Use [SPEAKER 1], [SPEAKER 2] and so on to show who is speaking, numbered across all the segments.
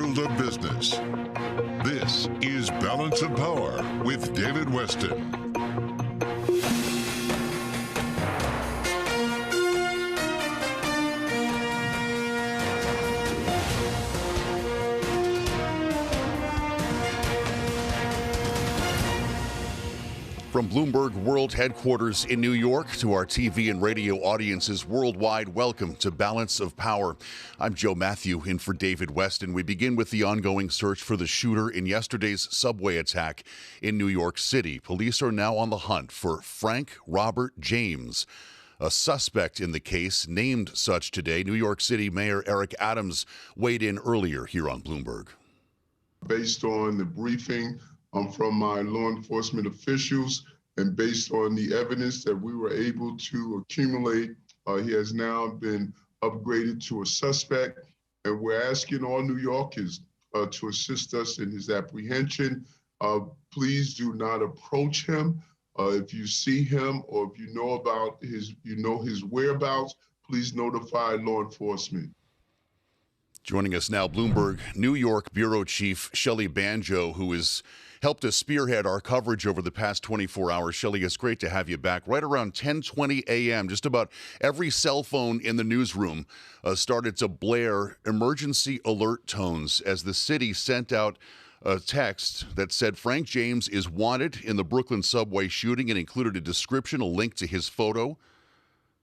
[SPEAKER 1] world of business. This is Balance of Power with David Weston. From Bloomberg World Headquarters in New York to our TV and radio audiences worldwide, welcome to Balance of Power. I'm Joe Matthew, in for David Weston. We begin with the ongoing search for the shooter in yesterday's subway attack in New York City. Police are now on the hunt for Frank Robert James, a suspect in the case named such today. New York City Mayor Eric Adams weighed in earlier here on Bloomberg.
[SPEAKER 2] Based on the briefing from my law enforcement officials and based on the evidence that we were able to accumulate, he has now been upgraded to a suspect, and we're asking all New Yorkers to assist us in his apprehension. Please do not approach him. If you see him or if you know about his whereabouts, please notify law enforcement.
[SPEAKER 1] Joining us now, Bloomberg New York Bureau Chief Shelley Banjo, who has helped us spearhead our coverage over the past 24 hours. Shelley, it's great to have you back. Right around 10:20 a.m., just about every cell phone in the newsroom started to blare emergency alert tones as the city sent out a text that said Frank James is wanted in the Brooklyn subway shooting and included a description, a link to his photo.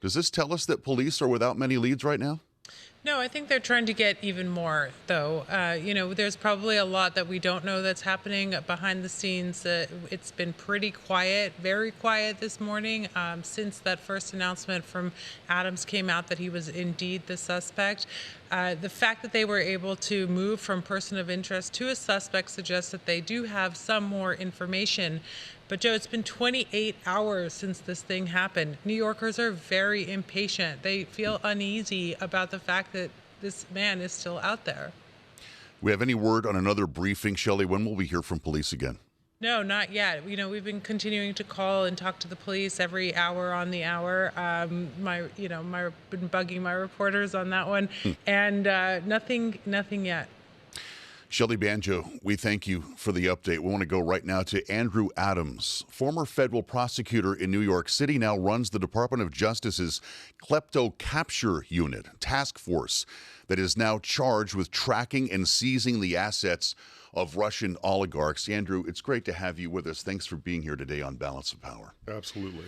[SPEAKER 1] Does this tell us that police are without many leads right now?
[SPEAKER 3] No, I think they're trying to get even more, though. There's probably a lot that we don't know that's happening behind the scenes. It's been pretty quiet, very quiet this morning since that first announcement from Adams came out that he was indeed the suspect. The fact that they were able to move from person of interest to a suspect suggests that they do have some more information. But, Joe, it's been 28 hours since this thing happened. New Yorkers are very impatient. They feel uneasy about the fact that this man is still out there.
[SPEAKER 1] We have any word on another briefing, Shelley? When will we hear from police again?
[SPEAKER 3] No, not yet. We've been continuing to call and talk to the police every hour on the hour. Been bugging my reporters on that one, and nothing yet.
[SPEAKER 1] Shelley Banjo, we thank you for the update. We want to go right now to Andrew Adams, former federal prosecutor in New York City, now runs the Department of Justice's Klepto Capture Unit task force that is now charged with tracking and seizing the assets of Russian oligarchs. Andrew, it's great to have you with us. Thanks for being here today on Balance of Power.
[SPEAKER 4] Absolutely.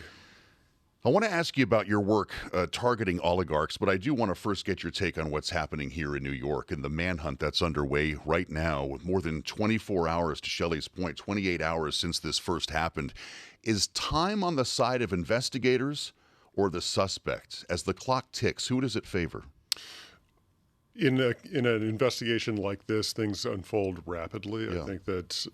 [SPEAKER 1] I want to ask you about your work targeting oligarchs, but I do want to first get your take on what's happening here in New York and the manhunt that's underway right now with more than 24 hours, to Shelley's point, 28 hours since this first happened. Is time on the side of investigators or the suspects? As the clock ticks, who does it favor?
[SPEAKER 4] In an investigation like this, things unfold rapidly.
[SPEAKER 1] Yeah.
[SPEAKER 4] I think that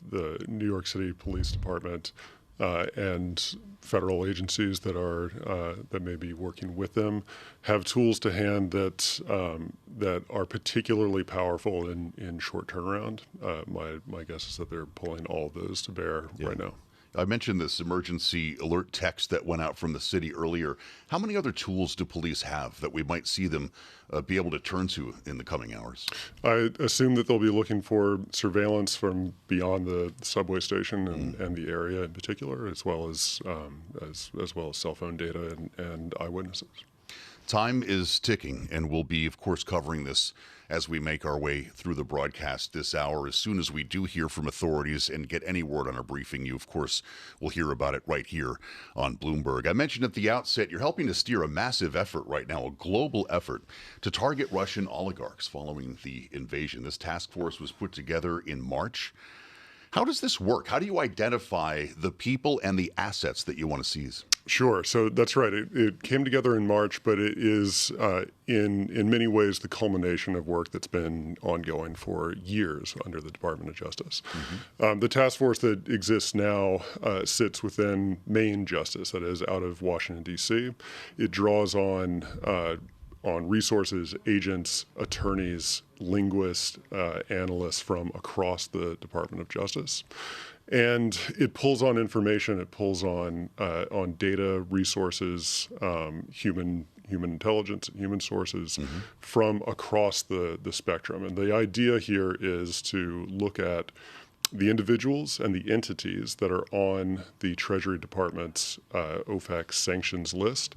[SPEAKER 4] the New York City Police Department and federal agencies that may be working with them have tools to hand that are particularly powerful in short turnaround. My guess is that they're pulling all of those to bear right now.
[SPEAKER 1] I mentioned this emergency alert text that went out from the city earlier. How many other tools do police have that we might see them be able to turn to in the coming hours?
[SPEAKER 4] I assume that they'll be looking for surveillance from beyond the subway station and the area in particular, as well as cell phone data and eyewitnesses.
[SPEAKER 1] Time is ticking, and we'll be, of course, covering this as we make our way through the broadcast this hour. As soon as we do hear from authorities and get any word on our briefing, you, of course, will hear about it right here on Bloomberg. I mentioned at the outset, you're helping to steer a massive effort right now, a global effort to target Russian oligarchs following the invasion. This task force was put together in March. How does this work? How do you identify the people and the assets that you want to seize?
[SPEAKER 4] Sure. So that's right. It came together in March, but it is in many ways the culmination of work that's been ongoing for years under the Department of Justice. The task force that exists now sits within Main Justice, that is out of Washington, D.C. It draws on resources, agents, attorneys, linguists, analysts from across the Department of Justice. And it pulls on information, it pulls on data, resources, human human intelligence and human sources from across the spectrum. And the idea here is to look at the individuals and the entities that are on the Treasury Department's OFAC sanctions list,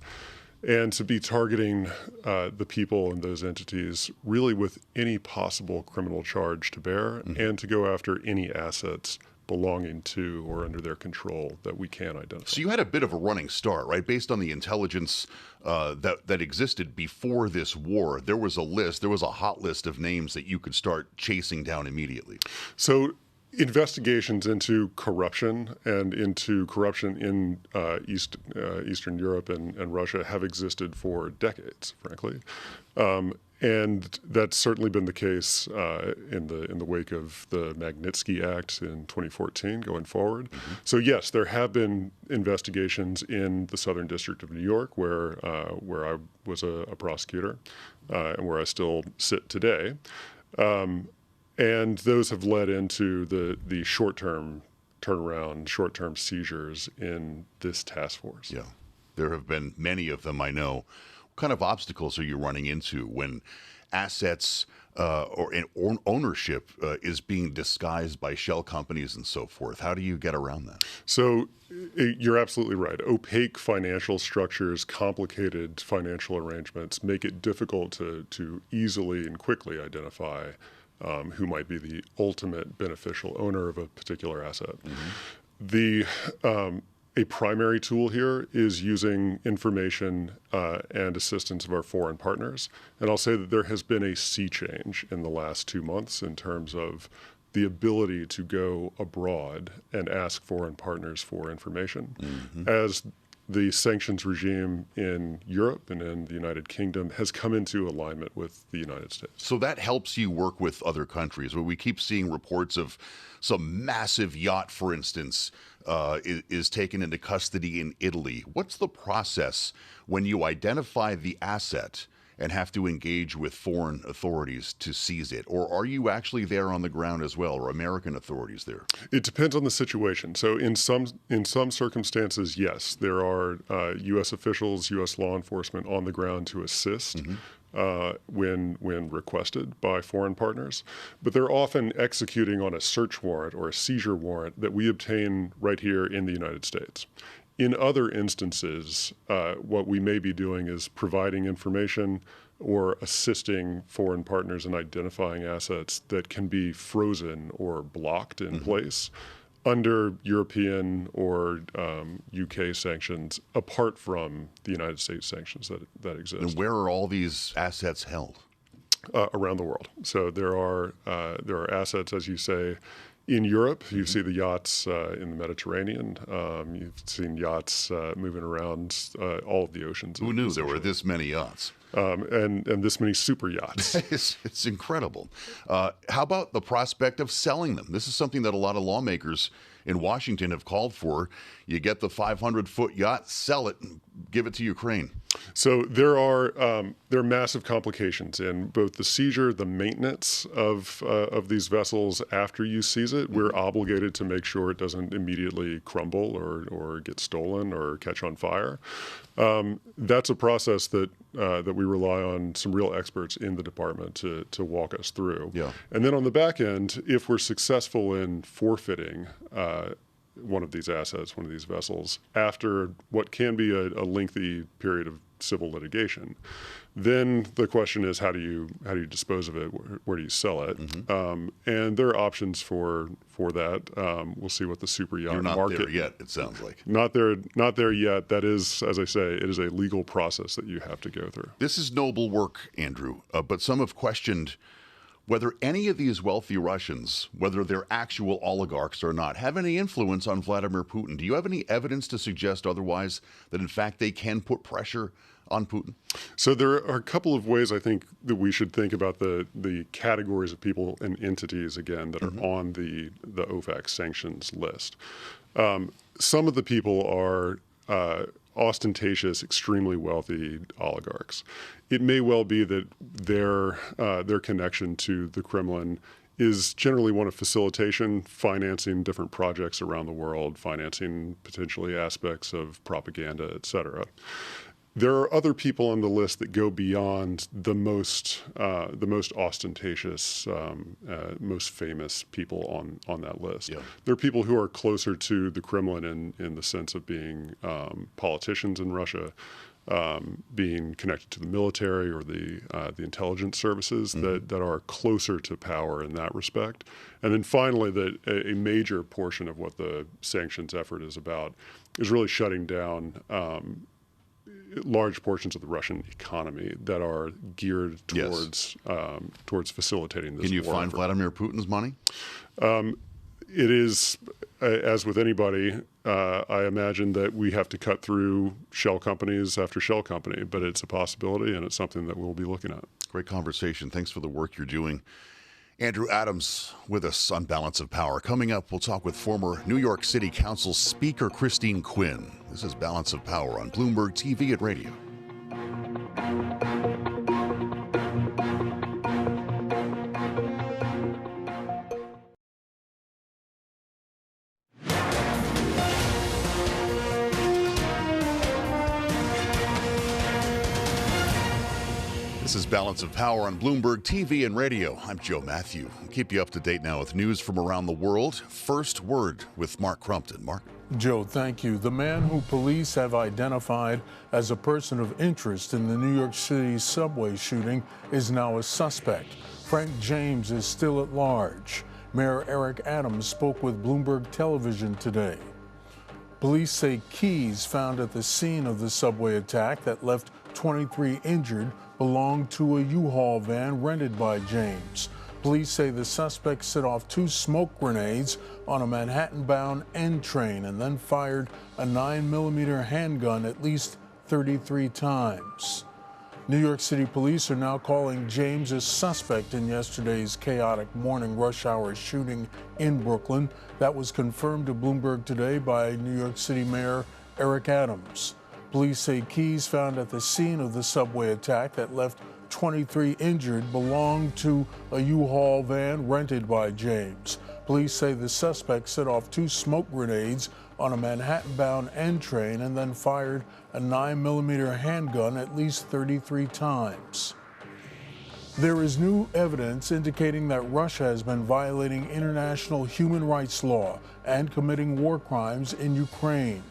[SPEAKER 4] and to be targeting the people and those entities really with any possible criminal charge to bear, and to go after any assets belonging to or under their control that we can identify.
[SPEAKER 1] So you had a bit of a running start, right? Based on the intelligence that existed before this war, there was a hot list of names that you could start chasing down immediately.
[SPEAKER 4] So investigations into corruption and into corruption in Eastern Europe and Russia have existed for decades, frankly. And that's certainly been the case in the wake of the Magnitsky Act in 2014 going forward. So yes, there have been investigations in the Southern District of New York where I was a prosecutor and where I still sit today. And those have led into the short-term turnaround, short-term seizures in this task force.
[SPEAKER 1] Yeah, there have been many of them, I know. What kind of obstacles are you running into when assets or ownership is being disguised by shell companies and so forth? How do you get around that?
[SPEAKER 4] So you're absolutely right. Opaque financial structures, complicated financial arrangements make it difficult to easily and quickly identify who might be the ultimate beneficial owner of a particular asset. A primary tool here is using information and assistance of our foreign partners. And I'll say that there has been a sea change in the last 2 months in terms of the ability to go abroad and ask foreign partners for information. As the sanctions regime in Europe and in the United Kingdom has come into alignment with the United States.
[SPEAKER 1] So that helps you work with other countries. Where we keep seeing reports of some massive yacht, for instance, is taken into custody in Italy. What's the process when you identify the asset and have to engage with foreign authorities to seize it? Or are you actually there on the ground as well, or American authorities there?
[SPEAKER 4] It depends on the situation. So in some circumstances, yes, there are U.S. officials, U.S. law enforcement on the ground to assist when requested by foreign partners. But they're often executing on a search warrant or a seizure warrant that we obtain right here in the United States. In other instances, what we may be doing is providing information or assisting foreign partners in identifying assets that can be frozen or blocked in place under European or UK sanctions, apart from the United States sanctions that exist.
[SPEAKER 1] And where are all these assets held?
[SPEAKER 4] Around the world. So there are assets, as you say, in Europe. You see the yachts in the Mediterranean. You've seen yachts moving around all of the oceans.
[SPEAKER 1] Who knew there were this many yachts?
[SPEAKER 4] And this many super yachts.
[SPEAKER 1] It's incredible. How about the prospect of selling them? This is something that a lot of lawmakers in Washington have called for. You get the 500-foot yacht, sell it, and give it to Ukraine.
[SPEAKER 4] So there are massive complications in both the seizure, the maintenance of these vessels after you seize it. We're obligated to make sure it doesn't immediately crumble or get stolen or catch on fire. That's a process that we rely on some real experts in the department to walk us through.
[SPEAKER 1] Yeah.
[SPEAKER 4] And then on the back end, if we're successful in forfeiting one of these assets, one of these vessels, after what can be a lengthy period of civil litigation, then the question is how do you dispose of it? Where do you sell it? And there are options for that. We'll see what the super yacht market.
[SPEAKER 1] You're not there yet, it sounds like.
[SPEAKER 4] Not there yet. That is, as I say, it is a legal process that you have to go through.
[SPEAKER 1] This is noble work, Andrew, but some have questioned whether any of these wealthy Russians, whether they're actual oligarchs or not, have any influence on Vladimir Putin. Do you have any evidence to suggest otherwise, that in fact they can put pressure on Putin?
[SPEAKER 4] So there are a couple of ways I think that we should think about the categories of people and entities, again, that are on the OFAC sanctions list. Some of the people are ostentatious, extremely wealthy oligarchs. It may well be that their connection to the Kremlin is generally one of facilitation, financing different projects around the world, financing potentially aspects of propaganda, et cetera. There are other people on the list that go beyond the most ostentatious, most famous people on that list.
[SPEAKER 1] Yeah.
[SPEAKER 4] There are people who are closer to the Kremlin in the sense of being politicians in Russia, being connected to the military or the intelligence services that are closer to power in that respect. And then finally, that a major portion of what the sanctions effort is about is really shutting down large portions of the Russian economy that are geared towards towards facilitating this.
[SPEAKER 1] Can you
[SPEAKER 4] war
[SPEAKER 1] find
[SPEAKER 4] effort.
[SPEAKER 1] Vladimir Putin's money?
[SPEAKER 4] It is, as with anybody, I imagine that we have to cut through shell companies after shell company, but it's a possibility, and it's something that we'll be looking at.
[SPEAKER 1] Great conversation. Thanks for the work you're doing. Andrew Adams with us on Balance of Power. Coming up, we'll talk with former New York City Council Speaker Christine Quinn. This is Balance of Power on Bloomberg TV and radio. This is Balance of Power on Bloomberg TV and radio. I'm Joe Matthew. I'll keep you up to date now with news from around the world. First Word with Mark Crumpton. Mark?
[SPEAKER 5] Joe, thank you. The man who police have identified as a person of interest in the New York City subway shooting is now a suspect. Frank James is still at large. Mayor Eric Adams spoke with Bloomberg Television today. Police say keys found at the scene of the subway attack that left 23 injured belonged to a U-Haul van rented by James. Police say the suspect set off 2 smoke grenades on a Manhattan-bound N train and then fired a 9mm handgun at least 33 times. New York City police are now calling James a suspect in yesterday's chaotic morning rush hour shooting in Brooklyn. That was confirmed to Bloomberg today by New York City Mayor Eric Adams. Police say keys found at the scene of the subway attack that left 23 injured belonged to a U-Haul van rented by James. Police say the suspect set off 2 smoke grenades on a Manhattan-bound N train and then fired a 9mm handgun at least 33 times. There is new evidence indicating that Russia has been violating international human rights law and committing war crimes in Ukraine.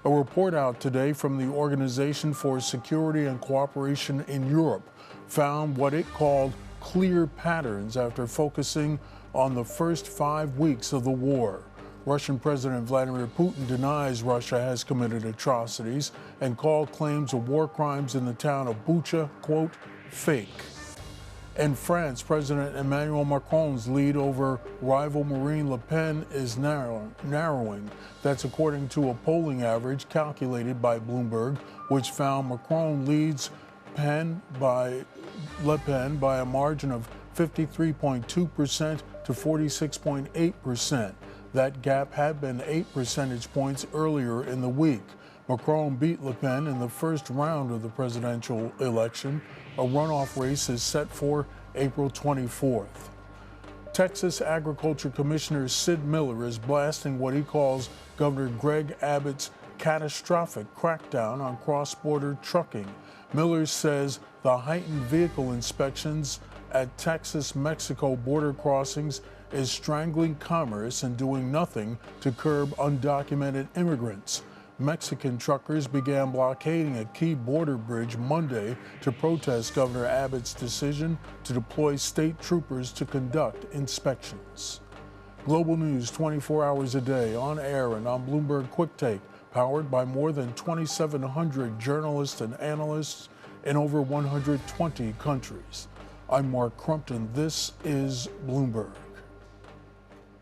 [SPEAKER 5] A report out today from the Organization for Security and Cooperation in Europe found what it called clear patterns after focusing on the first 5 weeks of the war. Russian President Vladimir Putin denies Russia has committed atrocities and called claims of war crimes in the town of Bucha, quote, fake. In France, President Emmanuel Macron's lead over rival Marine Le Pen is narrowing. That's according to a polling average calculated by Bloomberg, which found Macron leads Le Pen by a margin of 53.2% to 46.8%. That gap had been 8 percentage points earlier in the week. Macron beat Le Pen in the first round of the presidential election. A runoff race is set for April 24th. Texas Agriculture Commissioner Sid Miller is blasting what he calls Governor Greg Abbott's catastrophic crackdown on cross-border trucking. Miller says the heightened vehicle inspections at Texas-Mexico border crossings is strangling commerce and doing nothing to curb undocumented immigrants. Mexican truckers began blockading a key border bridge Monday to protest Governor Abbott's decision to deploy state troopers to conduct inspections. Global news 24 hours a day on air and on Bloomberg Quick Take, powered by more than 2,700 journalists and analysts in over 120 countries. I'm Mark Crumpton. This is Bloomberg.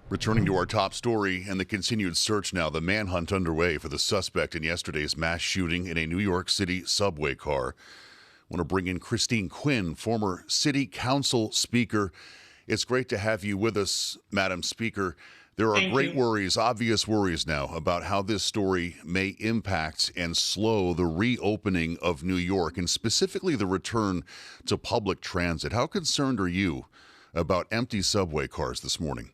[SPEAKER 1] Returning to our top story and the continued search now, the manhunt underway for the suspect in yesterday's mass shooting in a New York City subway car. I want to bring in Christine Quinn, former city council speaker. It's great to have you with us, Madam Speaker. There are great worries, obvious worries now about how this story may impact and slow the reopening of New York and specifically the return to public transit. How concerned are you about empty subway cars this morning?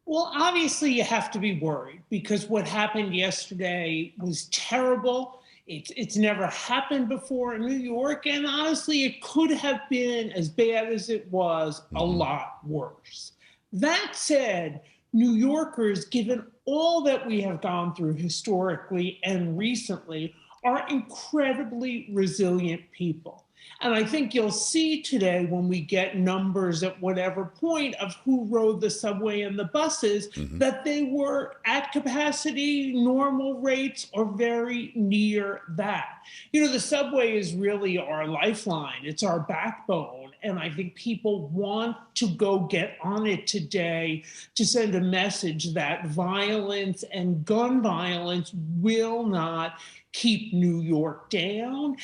[SPEAKER 6] Well, obviously, you have to be worried because what happened yesterday was terrible. It's never happened before in New York, and honestly, it could have been as bad as it was, a lot worse. That said, New Yorkers, given all that we have gone through historically and recently, are incredibly resilient people. And I think you'll see today when we get numbers at whatever point of who rode the subway and the buses, that they were at capacity, normal rates, or very near that. You know, the subway is really our lifeline, it's our backbone. And I think people want to go get on it today to send a message that violence and gun violence will not keep New York down.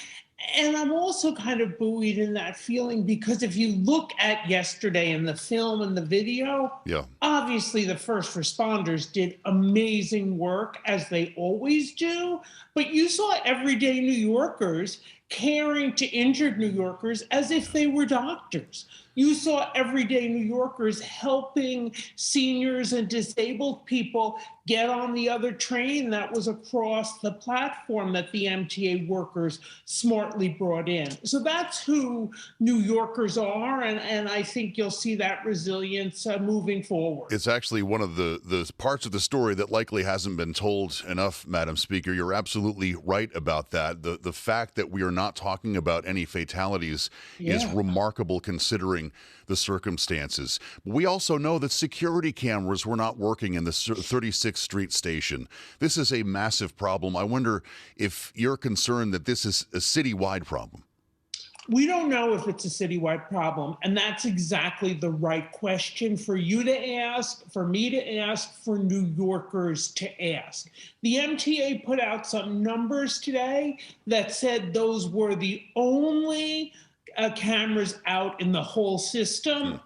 [SPEAKER 6] And I'm also kind of buoyed in that feeling because if you look at yesterday in the film and the video, obviously the first responders did amazing work as they always do, but you saw everyday New Yorkers caring to injured New Yorkers as if they were doctors. You saw everyday New Yorkers helping seniors and disabled people get on the other train that was across the platform that the MTA workers smartly brought in. So that's who New Yorkers are, and I think you'll see that resilience moving forward.
[SPEAKER 1] It's actually one of the parts of the story that likely hasn't been told enough, Madam Speaker. You're absolutely right about that. The fact that we are not talking about any fatalities is remarkable considering the circumstances. We also know that security cameras were not working in the 36th Street station. This is a massive problem. I wonder if you're concerned that this is a citywide problem.
[SPEAKER 6] We don't know if it's a citywide problem, and that's exactly the right question for you to ask, for me to ask, for New Yorkers to ask. The MTA put out some numbers today that said those were the only cameras out in the whole system.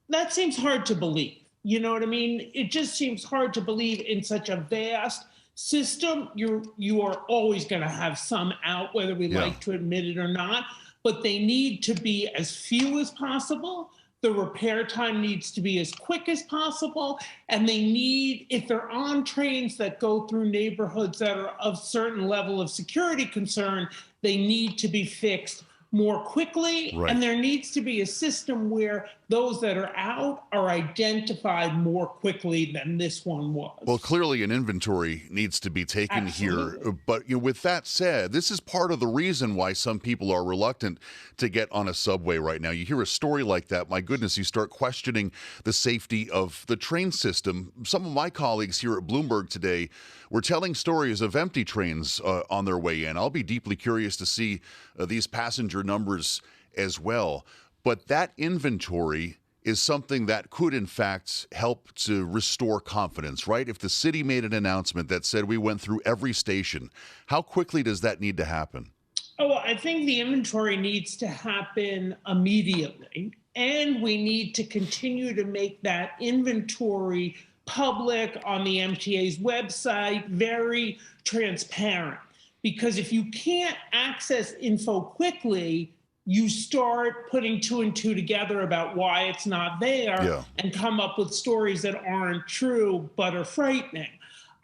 [SPEAKER 6] That seems hard to believe. You know what I mean? It just seems hard to believe in such a vast system. You are always going to have some out, whether we like to admit it or not. But they need to be as few as possible. The repair time needs to be as quick as possible. And they need, if they're on trains that go through neighborhoods that are of certain level of security concern, they need to be fixed more quickly. And there needs to be a system where those that are out are identified more quickly than this one was.
[SPEAKER 1] Well, clearly an inventory needs to be taken here. But with that said, this is part of the reason why some people are reluctant to get on a subway right now. You hear a story like that, my goodness, you start questioning the safety of the train system. Some of my colleagues here at Bloomberg today were telling stories of empty trains on their way in. I'll be deeply curious to see these passenger numbers as well. But that inventory is something that could, in fact, help to restore confidence, right? If the city made an announcement that said we went through every station, how quickly does that need to happen?
[SPEAKER 6] Oh, I think the inventory needs to happen immediately, and we need to continue to make that inventory public on the MTA's website, very transparent. Because if you can't access info quickly, you start putting two and two together about why it's not there and come up with stories that aren't true but are frightening.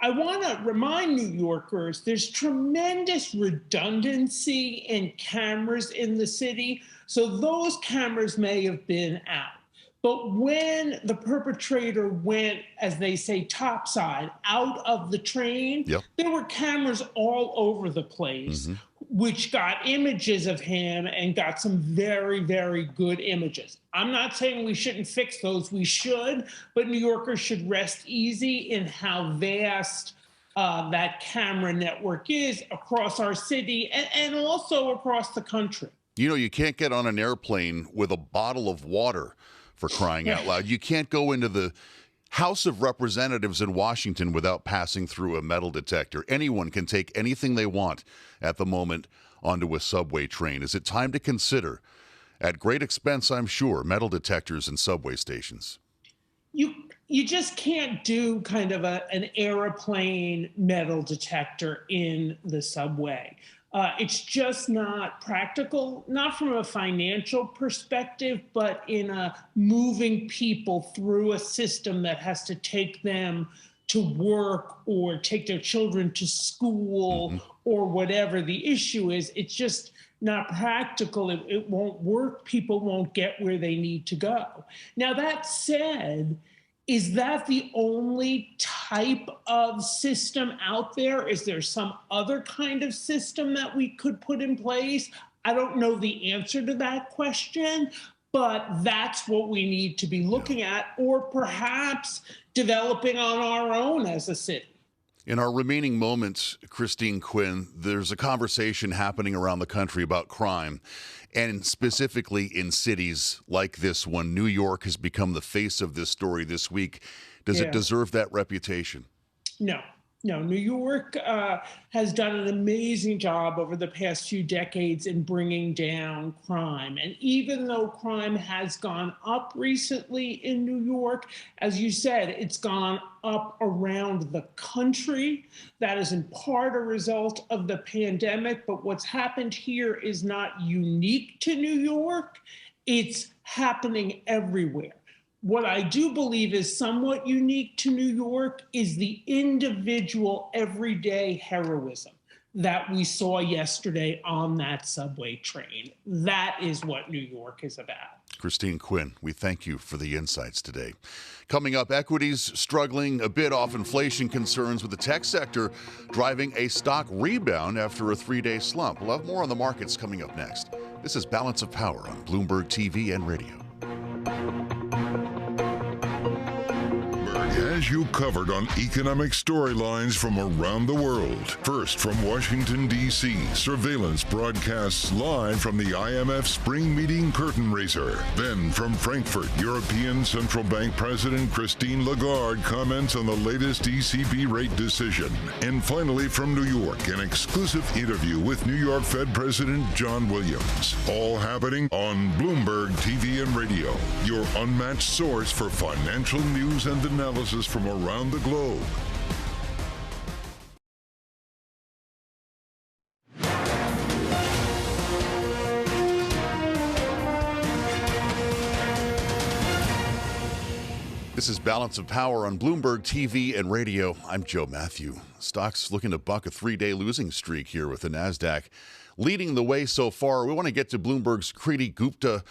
[SPEAKER 6] I want to remind New Yorkers there's tremendous redundancy in cameras in the city. So those cameras may have been out. But when the perpetrator went, as they say, topside, out of the train, there were cameras all over the place, which got images of him and got some very, very good images. I'm not saying we shouldn't fix those. We should, but New Yorkers should rest easy in how vast that camera network is across our city and also across the country.
[SPEAKER 1] You know, you can't get on an airplane with a bottle of water, for crying out loud. You can't go into the House of Representatives in Washington without passing through a metal detector. Anyone can take anything they want at the moment onto a subway train. Is it time to consider, at great expense, I'm sure, metal detectors in subway stations?
[SPEAKER 6] You just can't do kind of an airplane metal detector in the subway. It's just not practical, not from a financial perspective, but in a moving people through a system that has to take them to work or take their children to school or whatever the issue is. It's just not practical. It won't work. People won't get where they need to go. Now, that said, is that the only type of system out there? Is there some other kind of system that we could put in place? I don't know the answer to that question, but that's what we need to be looking at, or perhaps developing on our own as a city.
[SPEAKER 1] In our remaining moments, Christine Quinn, there's a conversation happening around the country about crime, and specifically in cities like this one. New York has become the face of this story this week. Does it deserve that reputation?
[SPEAKER 6] No. New York has done an amazing job over the past few decades in bringing down crime. And even though crime has gone up recently in New York, as you said, it's gone up around the country. That is in part a result of the pandemic. But what's happened here is not unique to New York. It's happening everywhere. What I do believe is somewhat unique to New York is the individual everyday heroism that we saw yesterday on that subway train. That is what New York is about.
[SPEAKER 1] Christine Quinn, we thank you for the insights today. Coming up, equities struggling a bit off inflation concerns, with the tech sector driving a stock rebound after a 3-day slump. We'll have more on the markets coming up next. This is Balance of Power on Bloomberg TV and radio.
[SPEAKER 7] Has you covered on economic storylines from around the world. First, from Washington, D.C., surveillance broadcasts live from the IMF spring meeting curtain raiser. Then, from Frankfurt, European Central Bank President Christine Lagarde comments on the latest ECB rate decision. And finally, from New York, an exclusive interview with New York Fed President John Williams. All happening on Bloomberg TV and radio, your unmatched source for financial news and analysis from around the globe.
[SPEAKER 1] This is Balance of Power on Bloomberg TV and radio. I'm Joe Matthew. Stocks looking to buck a 3-day losing streak here, with the NASDAQ leading the way so far. We want to get to Bloomberg's Kriti Gupta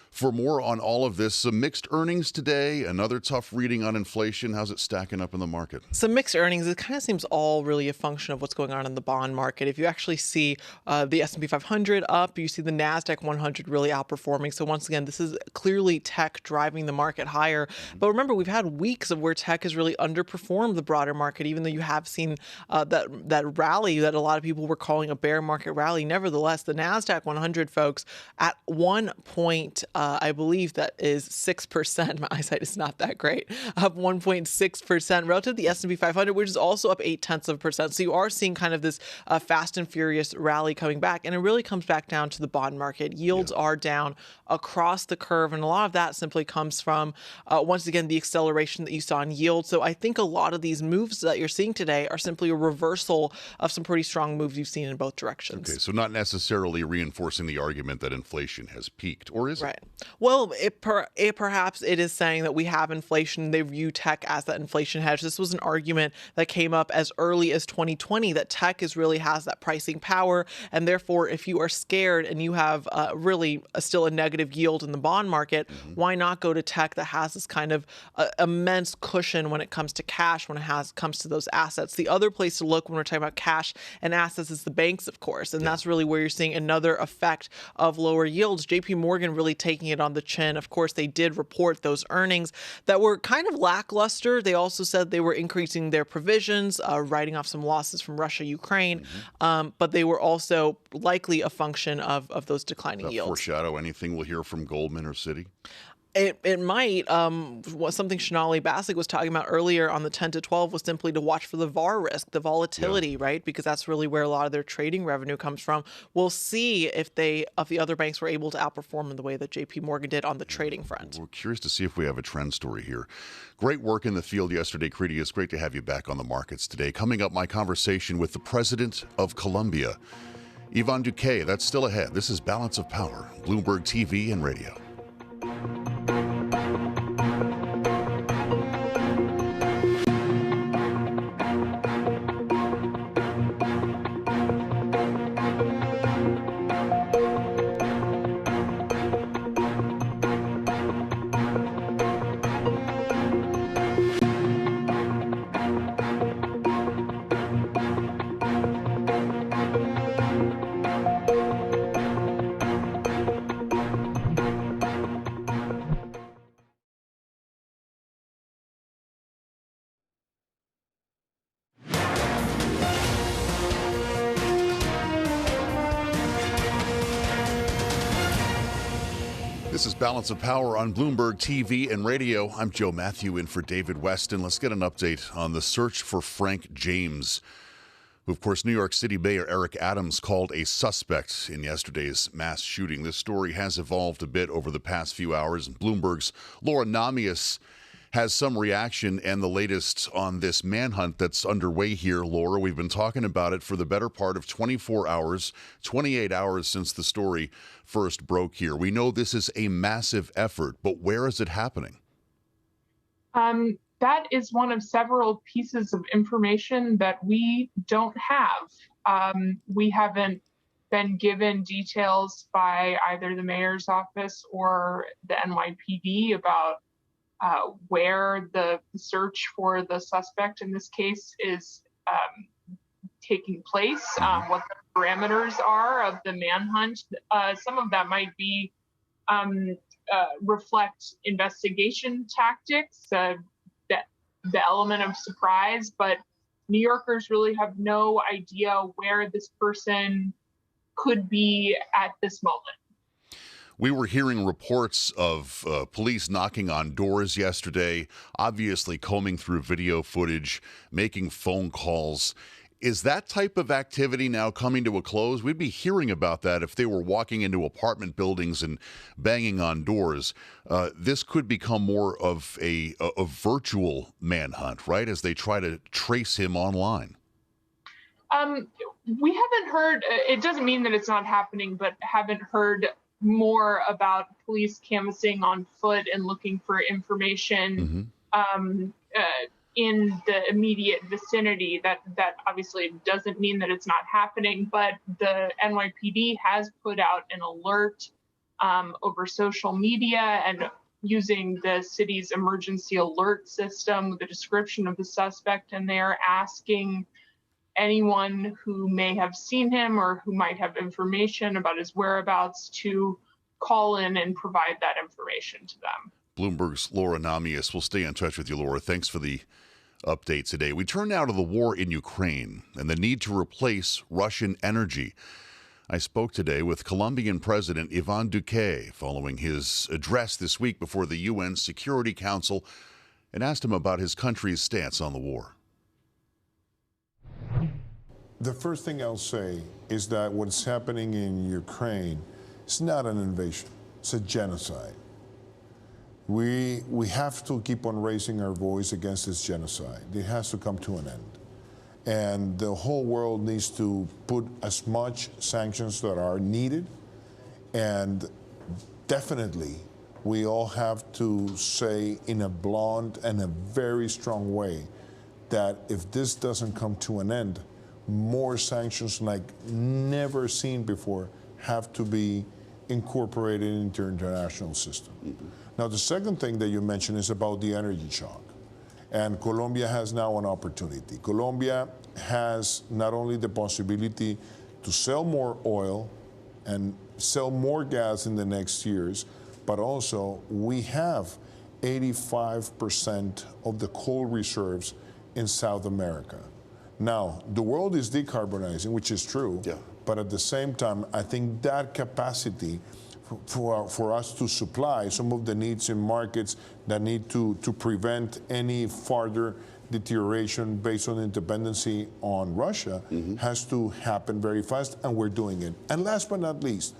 [SPEAKER 1] for more on all of this. Some mixed earnings today, another tough reading on inflation. How's it stacking up in the market?
[SPEAKER 8] Some mixed earnings. It kind of seems all really a function of what's going on in the bond market. If you actually see the S&P 500 up, you see the NASDAQ 100 really outperforming. So once again, this is clearly tech driving the market higher. But remember, we've had weeks of where tech has really underperformed the broader market, even though you have seen that rally that a lot of people were calling a bear market rally. Nevertheless, the NASDAQ 100, folks, at one point, I believe that is 6%. My eyesight is not that great. Up 1.6% relative to the S&P 500, which is also up 0.8%. So you are seeing kind of this fast and furious rally coming back. And it really comes back down to the bond market. Yields are down across the curve. And a lot of that simply comes from, once again, the acceleration that you saw in yield. So I think a lot of these moves that you're seeing today are simply a reversal of some pretty strong moves you've seen in both directions.
[SPEAKER 1] Okay, so not necessarily reinforcing the argument that inflation has peaked, or is it?
[SPEAKER 8] Right. Well, perhaps it is saying that we have inflation. They view tech as that inflation hedge. This was an argument that came up as early as 2020, that tech really has that pricing power. And therefore, if you are scared and you have really still a negative yield in the bond market, why not go to tech that has this kind of immense cushion when it comes to cash, when it comes to those assets? The other place to look when we're talking about cash and assets is the banks, of course. And that's really where you're seeing another effect of lower yields. JP Morgan really taking it on the chin. Of course, they did report those earnings that were kind of lackluster. They also said they were increasing their provisions, writing off some losses from Russia, Ukraine, but they were also likely a function of those declining yields.
[SPEAKER 1] Foreshadow anything we'll hear from Goldman or Citi?
[SPEAKER 8] It might. Something Sonali Basak was talking about earlier on the 10 to 12 was simply to watch for the VAR risk, the volatility, right? Because that's really where a lot of their trading revenue comes from. We'll see if the other banks were able to outperform in the way that JP Morgan did on the trading front.
[SPEAKER 1] We're curious to see if we have a trend story here. Great work in the field yesterday, Kriti. It's great to have you back on the markets today. Coming up, my conversation with the president of Colombia, Ivan Duque. That's still ahead. This is Balance of Power, Bloomberg TV and radio. This is Balance of Power on Bloomberg TV and radio. I'm Joe Matthew in for David Weston. Let's get an update on the search for Frank James, who, of course, New York City Mayor Eric Adams called a suspect in yesterday's mass shooting. This story has evolved a bit over the past few hours. Bloomberg's Laura Namias has some reaction and the latest on this manhunt that's underway here. Laura, we've been talking about it for the better part of 24 hours, 28 hours since the story first broke here. We know this is a massive effort, but where is it happening?
[SPEAKER 9] That is one of several pieces of information that we don't have. We haven't been given details by either the mayor's office or the NYPD about where the search for the suspect in this case is taking place, what the parameters are of the manhunt. Some of that might be reflect investigation tactics, the element of surprise, but New Yorkers really have no idea where this person could be at this moment.
[SPEAKER 1] We were hearing reports of police knocking on doors yesterday, obviously combing through video footage, making phone calls. Is that type of activity now coming to a close? We'd be hearing about that if they were walking into apartment buildings and banging on doors. This could become more of a virtual manhunt, right, as they try to trace him online.
[SPEAKER 9] We haven't heard, it doesn't mean that it's not happening, but haven't heard more about police canvassing on foot and looking for information in the immediate vicinity. That obviously doesn't mean that it's not happening, but the NYPD has put out an alert over social media and using the city's emergency alert system with a description of the suspect, and they are asking anyone who may have seen him or who might have information about his whereabouts to call in and provide that information to them.
[SPEAKER 1] Bloomberg's Laura Namias. We'll stay in touch with you, Laura. Thanks for the update today. We turn now to the war in Ukraine and the need to replace Russian energy. I spoke today with Colombian President Iván Duque following his address this week before the UN Security Council and asked him about his country's stance on the war.
[SPEAKER 10] The first thing I'll say is that what's happening in Ukraine is not an invasion, it's a genocide. We have to keep on raising our voice against this genocide. It has to come to an end. And the whole world needs to put as much sanctions that are needed. And definitely, we all have to say in a blunt and a very strong way that if this doesn't come to an end, more sanctions like never seen before have to be incorporated into the international system. Now, the second thing that you mentioned is about the energy shock. And Colombia has now an opportunity. Colombia has not only the possibility to sell more oil and sell more gas in the next years, but also we have 85% of the coal reserves in South America. Now, the world is decarbonizing, which is true, but at the same time, I think that capacity for us to supply some of the needs in markets that need to prevent any further deterioration based on dependency on Russia has to happen very fast, and we're doing it. And last but not least,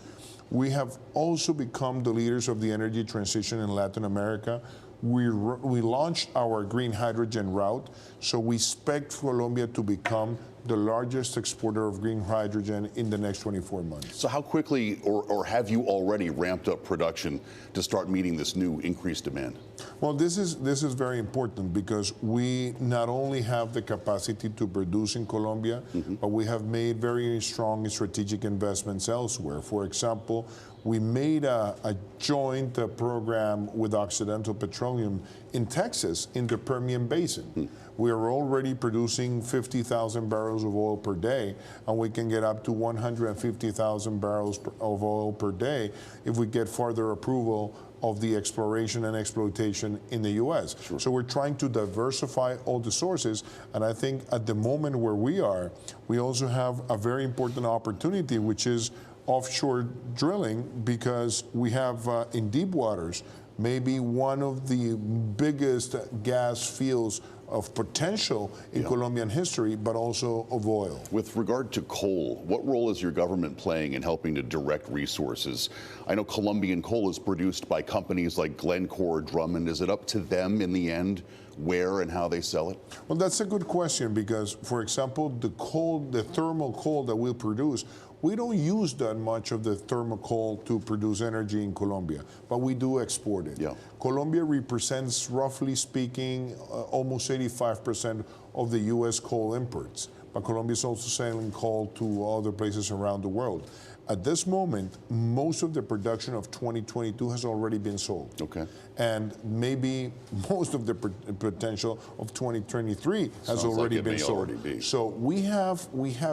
[SPEAKER 10] we have also become the leaders of the energy transition in Latin America. We launched our green hydrogen route, so we expect Colombia to become the largest exporter of green hydrogen in the next 24 months.
[SPEAKER 1] So how quickly or have you already ramped up production to start meeting this new increased demand?
[SPEAKER 10] Well, this is very important because we not only have the capacity to produce in Colombia, but we have made very strong strategic investments elsewhere. For example, we made a joint program with Occidental Petroleum in Texas in the Permian Basin. We are already producing 50,000 barrels of oil per day, and we can get up to 150,000 barrels of oil per day if we get further approval of the exploration and exploitation in the U.S. Sure. So we're trying to diversify all the sources, and I think at the moment where we are, we also have a very important opportunity, which is offshore drilling because we have in deep waters maybe one of the biggest gas fields of potential in Colombian history, but also of oil.
[SPEAKER 1] With regard to coal, what role is your government playing in helping to direct resources? I know Colombian coal is produced by companies like Glencore, Drummond. Is it up to them in the end where and how they sell it?
[SPEAKER 10] Well, that's a good question because, for example, the thermal coal that we produce, we don't use that much of the thermal coal to produce energy in Colombia, but we do export it.
[SPEAKER 1] Yeah.
[SPEAKER 10] Colombia represents, roughly speaking, almost 85% of the U.S. coal imports, but Colombia is also selling coal to other places around the world. At this moment, most of the production of 2022 has already been sold.
[SPEAKER 1] Okay.
[SPEAKER 10] And maybe most of the potential of 2023 has already been sold. So we have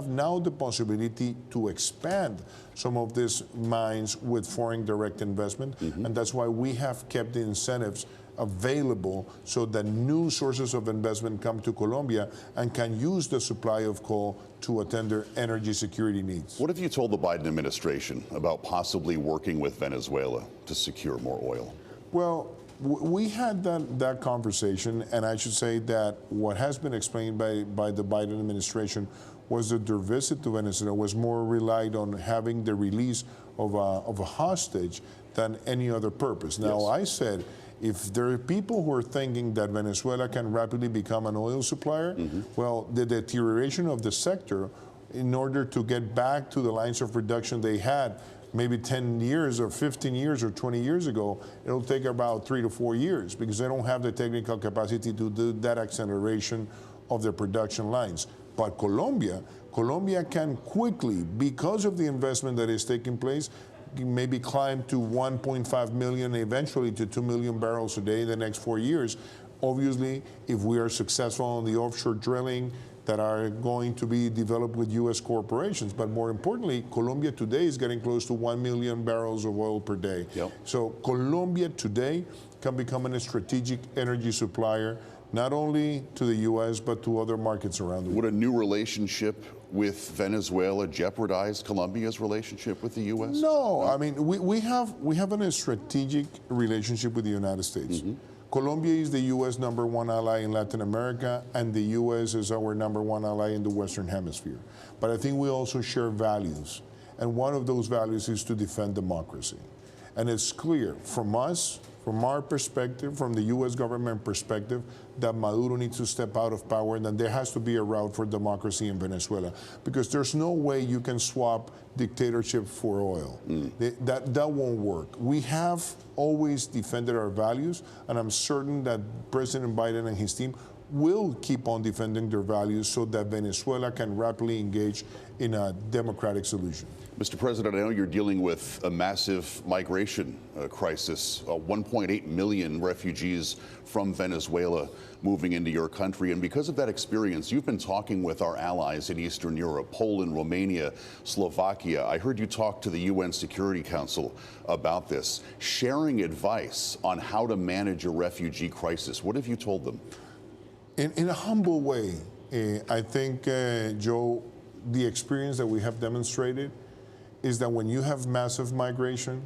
[SPEAKER 10] now the possibility to expand some of these mines with foreign direct investment, and that's why we have kept the incentives available so that new sources of investment come to Colombia and can use the supply of coal to attend their energy security needs.
[SPEAKER 1] What have you told the Biden administration about possibly working with Venezuela to secure more oil?
[SPEAKER 10] Well, we had that conversation, and I should say that what has been explained by the Biden administration was that their visit to Venezuela was more relied on having the release of a hostage than any other purpose. Now, I said, if there are people who are thinking that Venezuela can rapidly become an oil supplier, well, the deterioration of the sector, in order to get back to the lines of production they had maybe 10 years or 15 years or 20 years ago, it'll take about 3 to 4 years because they don't have the technical capacity to do that acceleration of their production lines. But Colombia can quickly, because of the investment that is taking place, maybe climb to 1.5 million, eventually to 2 million barrels a day in the next 4 years. Obviously, if we are successful on the offshore drilling that are going to be developed with U.S. corporations. But more importantly, Colombia today is getting close to 1 million barrels of oil per day. So Colombia today can become a strategic energy supplier, not only to the U.S., but to other markets around the world.
[SPEAKER 1] Would a new relationship with Venezuela jeopardize Colombia's relationship with the U.S.?
[SPEAKER 10] No, I mean, we have a strategic relationship with the United States. Colombia is the U.S. #1 ally in Latin America, and the U.S. is our #1 ally in the Western Hemisphere. But I think we also share values, and one of those values is to defend democracy. And it's clear from us, from our perspective, from the U.S. government perspective, that Maduro needs to step out of power and that there has to be a route for democracy in Venezuela. Because there's no way you can swap dictatorship for oil. That won't work. We have always defended our values, and I'm certain that President Biden and his team will keep on defending their values so that Venezuela can rapidly engage in a democratic solution.
[SPEAKER 1] Mr. President, I know you're dealing with a massive migration crisis, 1.8 million refugees from Venezuela moving into your country. And because of that experience, you've been talking with our allies in Eastern Europe, Poland, Romania, Slovakia. I heard you talk to the UN Security Council about this, sharing advice on how to manage a refugee crisis. What have you told them?
[SPEAKER 10] In a humble way, I think, Joe, the experience that we have demonstrated is that when you have massive migration,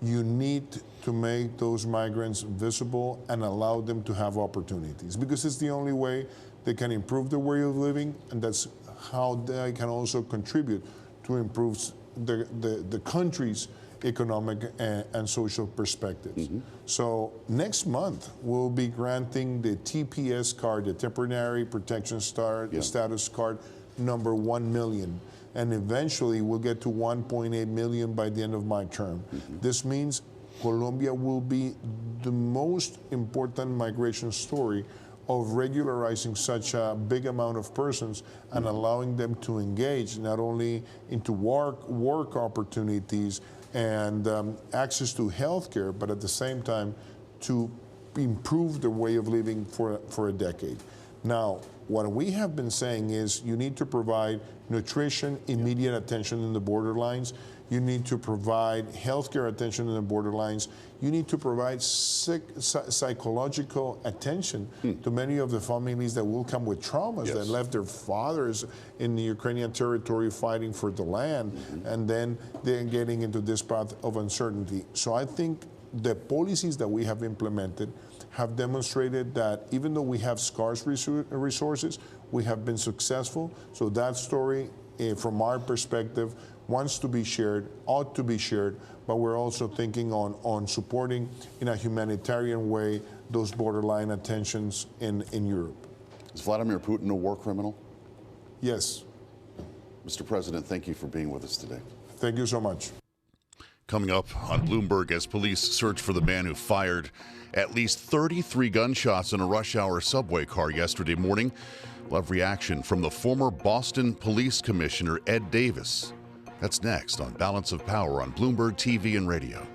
[SPEAKER 10] you need to make those migrants visible and allow them to have opportunities, because it's the only way they can improve their way of living, and that's how they can also contribute to improve the country's economic and social perspectives. So next month, we'll be granting the TPS card, the Temporary Protection Status Card, number 1 million. And eventually we'll get to 1.8 million by the end of my term. This means Colombia will be the most important migration story of regularizing such a big amount of persons and allowing them to engage not only into work opportunities and access to healthcare, but at the same time to improve their way of living for a decade. Now, what we have been saying is you need to provide nutrition, immediate attention in the borderlines. You need to provide healthcare attention in the borderlines. You need to provide psychological attention to many of the families that will come with traumas that left their fathers in the Ukrainian territory fighting for the land, and then they're getting into this path of uncertainty. So I think the policies that we have implemented have demonstrated that even though we have scarce resources, we have been successful. So that story, from our perspective, wants to be shared, ought to be shared, but we're also thinking on supporting in a humanitarian way those borderline attentions in Europe.
[SPEAKER 1] Is Vladimir Putin a war criminal?
[SPEAKER 10] Yes.
[SPEAKER 1] Mr. President, thank you for being with us today.
[SPEAKER 10] Thank you so much.
[SPEAKER 1] Coming up on Bloomberg, as police search for the man who fired at least 33 gunshots in a rush hour subway car yesterday morning. We'll have reaction from the former Boston Police Commissioner Ed Davis. That's next on Balance of Power on Bloomberg TV and Radio.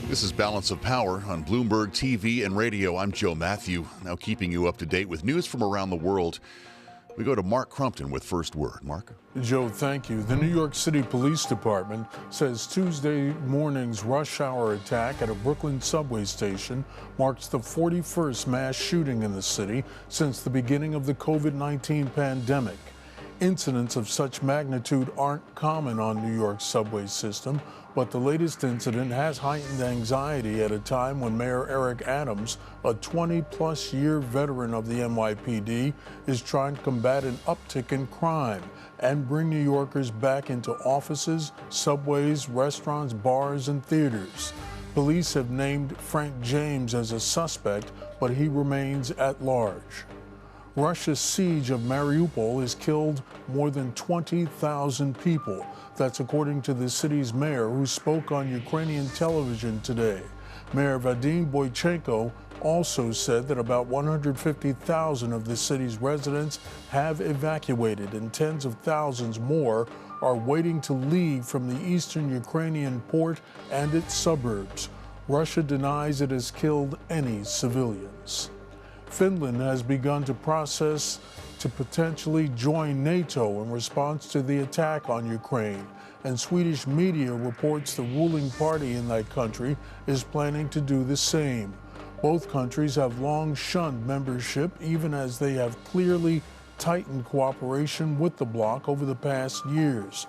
[SPEAKER 1] This is Balance of Power on Bloomberg TV and Radio. I'm Joe Matthew, now keeping you up to date with news from around the world. We go to Mark Crumpton with First Word. Mark?
[SPEAKER 5] Joe, thank you. The New York City Police Department says Tuesday morning's rush hour attack at a Brooklyn subway station marks the 41st mass shooting in the city since the beginning of the COVID-19 pandemic. Incidents of such magnitude aren't common on New York's subway system, but the latest incident has heightened anxiety at a time when Mayor Eric Adams, a 20-plus year veteran of the NYPD, is trying to combat an uptick in crime and bring New Yorkers back into offices, subways, restaurants, bars, and theaters. Police have named Frank James as a suspect, but he remains at large. Russia's siege of Mariupol has killed more than 20,000 people. That's according to the city's mayor, who spoke on Ukrainian television today. Mayor Vadim Boychenko also said that about 150,000 of the city's residents have evacuated, and tens of thousands more are waiting to leave from the eastern Ukrainian port and its suburbs. Russia denies it has killed any civilians. Finland has begun to process to potentially join NATO in response to the attack on Ukraine, and Swedish media reports the ruling party in that country is planning to do the same. Both countries have long shunned membership, even as they have clearly tightened cooperation with the bloc over the past years.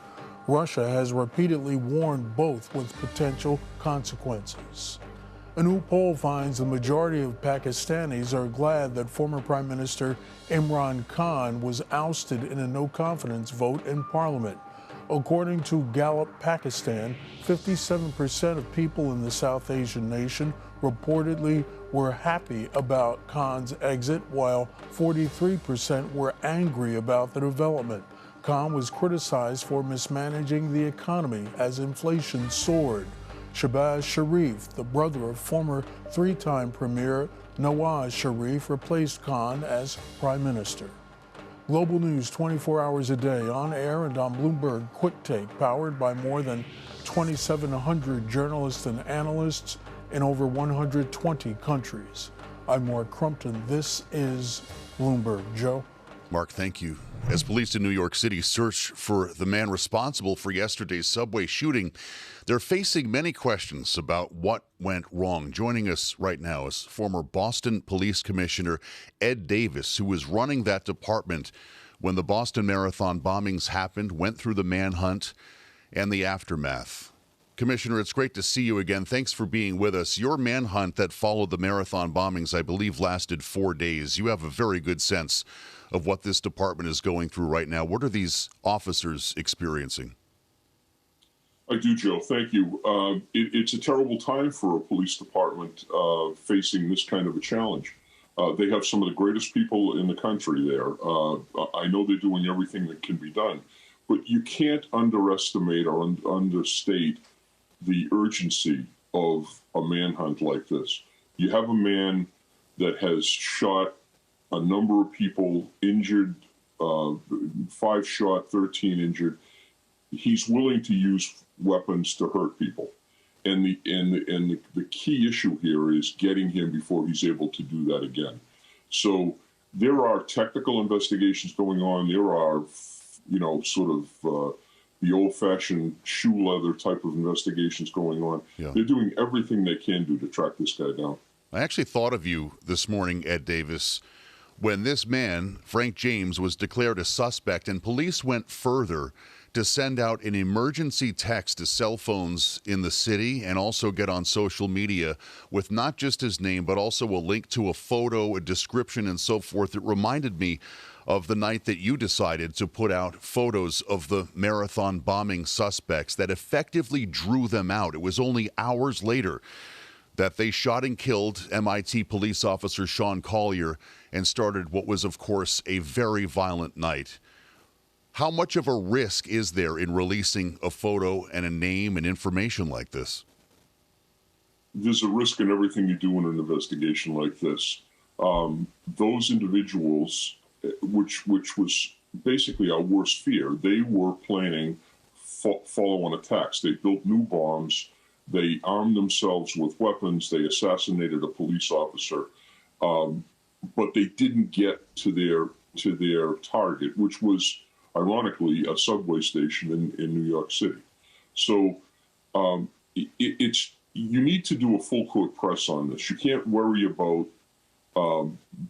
[SPEAKER 5] Russia has repeatedly warned both with potential consequences. A new poll finds the majority of Pakistanis are glad that former Prime Minister Imran Khan was ousted in a no-confidence vote in Parliament. According to Gallup Pakistan, 57% of people in the South Asian nation reportedly were happy about Khan's exit, while 43% were angry about the development. Khan was criticized for mismanaging the economy as inflation soared. Shehbaz Sharif, the brother of former three-time Premier Nawaz Sharif, replaced Khan as Prime Minister. Global news 24 hours a day, on air and on Bloomberg Quick Take, powered by more than 2,700 journalists and analysts in over 120 countries. I'm Mark Crumpton. This is Bloomberg. Joe?
[SPEAKER 1] Mark, thank you. As police in New York City search for the man responsible for yesterday's subway shooting, they're facing many questions about what went wrong. Joining us right now is former Boston Police Commissioner Ed Davis, who was running that department when the Boston Marathon bombings happened, went through the manhunt and the aftermath. Commissioner, it's great to see you again. Thanks for being with us. Your manhunt that followed the marathon bombings, I believe, lasted 4 days. You have a very good sense of what this department is going through right now. What are these officers experiencing?
[SPEAKER 11] I do, Joe. Thank you. It's a terrible time for a police department facing this kind of a challenge. They have some of the greatest people in the country there. I know they're doing everything that can be done, but you can't underestimate or understate the urgency of a manhunt like this. You have a man that has shot a number of people, injured 5 shot, 13 injured. He's willing to use weapons to hurt people. And the key issue here is getting him before he's able to do that again. So there are technical investigations going on. There are, sort of the old-fashioned shoe leather type of investigations going on. Yeah. They're doing everything they can do to track this guy down.
[SPEAKER 1] I actually thought of you this morning, Ed Davis, when this man, Frank James, was declared a suspect, and police went further to send out an emergency text to cell phones in the city and also get on social media with not just his name, but also a link to a photo, a description, and so forth. It reminded me of the night that you decided to put out photos of the marathon bombing suspects that effectively drew them out. It was only hours later that they shot and killed MIT police officer Sean Collier and started what was, of course, a very violent night. How much of a risk is there in releasing a photo and a name and information like this?
[SPEAKER 11] There's a risk in everything you do in an investigation like this. Those individuals, which was basically our worst fear, they were planning follow-on attacks. They built new bombs. They armed themselves with weapons. They assassinated a police officer. But they didn't get to their target, which was, ironically, a subway station in New York City. So you need to do a full court press on this. You can't worry about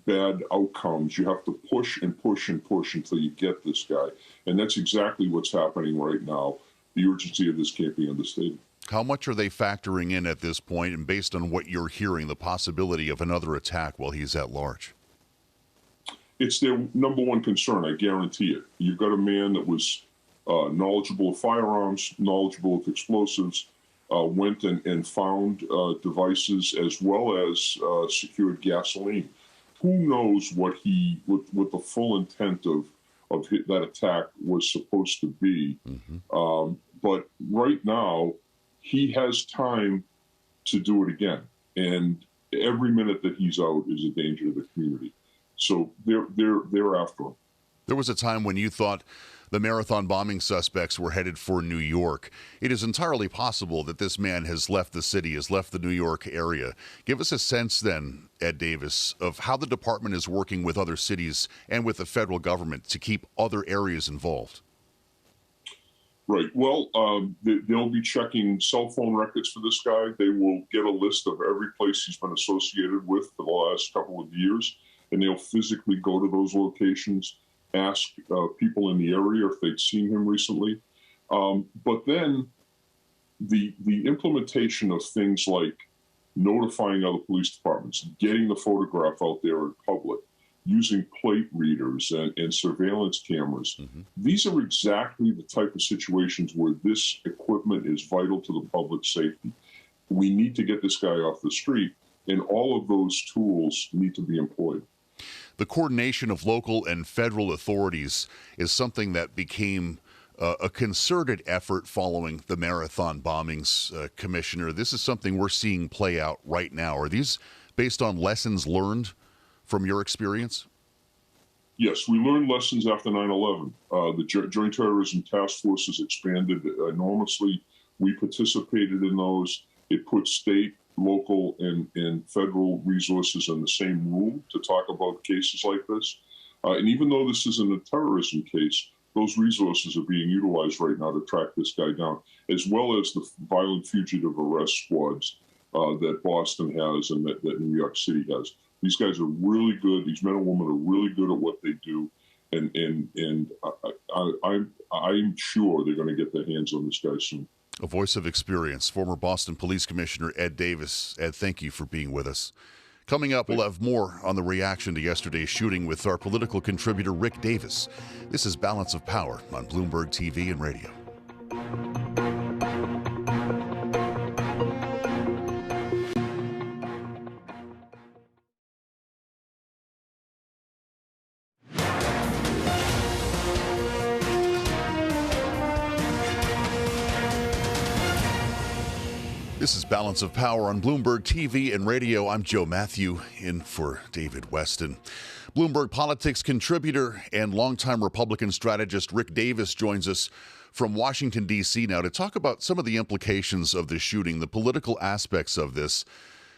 [SPEAKER 11] bad outcomes. You have to push and push and push until you get this guy. And that's exactly what's happening right now. The urgency of this can't be understated.
[SPEAKER 1] How much are they factoring in at this point, and based on what you're hearing, the possibility of another attack while he's at large?
[SPEAKER 11] It's their number one concern, I guarantee it. You've got a man that was knowledgeable of firearms, knowledgeable of explosives, went and found devices as well as secured gasoline. Who knows what the full intent of that attack was supposed to be. Mm-hmm. But right now, he has time to do it again. And every minute that he's out is a danger to the community. So they're after him.
[SPEAKER 1] There was a time when you thought the marathon bombing suspects were headed for New York. It is entirely possible that this man has left the city, has left the New York area. Give us a sense then, Ed Davis, of how the department is working with other cities and with the federal government to keep other areas involved.
[SPEAKER 11] Right. Well, they'll be checking cell phone records for this guy. They will get a list of every place he's been associated with for the last couple of years, and they'll physically go to those locations, ask people in the area if they'd seen him recently. But then the implementation of things like notifying other police departments, getting the photograph out there in public, using plate readers and surveillance cameras. Mm-hmm. These are exactly the type of situations where this equipment is vital to the public safety. We need to get this guy off the street, and all of those tools need to be employed.
[SPEAKER 1] The coordination of local and federal authorities is something that became a concerted effort following the marathon bombings, Commissioner. This is something we're seeing play out right now. Are these based on lessons learned from your experience?
[SPEAKER 11] Yes, we learned lessons after 9/11. The Joint Terrorism Task Force has expanded enormously. We participated in those. It put state, local, and federal resources in the same room to talk about cases like this. And even though this isn't a terrorism case, those resources are being utilized right now to track this guy down, as well as the violent fugitive arrest squads that Boston has and that New York City has. These guys are really good. These men and women are really good at what they do, and I'm sure they're going to get their hands on this guy soon.
[SPEAKER 1] A voice of experience, former Boston Police Commissioner Ed Davis. Ed, thank you for being with us. Coming up, we'll have more on the reaction to yesterday's shooting with our political contributor Rick Davis. This is Balance of Power on Bloomberg TV and radio. This This is Balance of Power on Bloomberg TV and radio. I'm Joe Matthew, in for David Weston. Bloomberg Politics contributor and longtime Republican strategist Rick Davis joins us from Washington, D.C. now to talk about some of the implications of the shooting, the political aspects of this,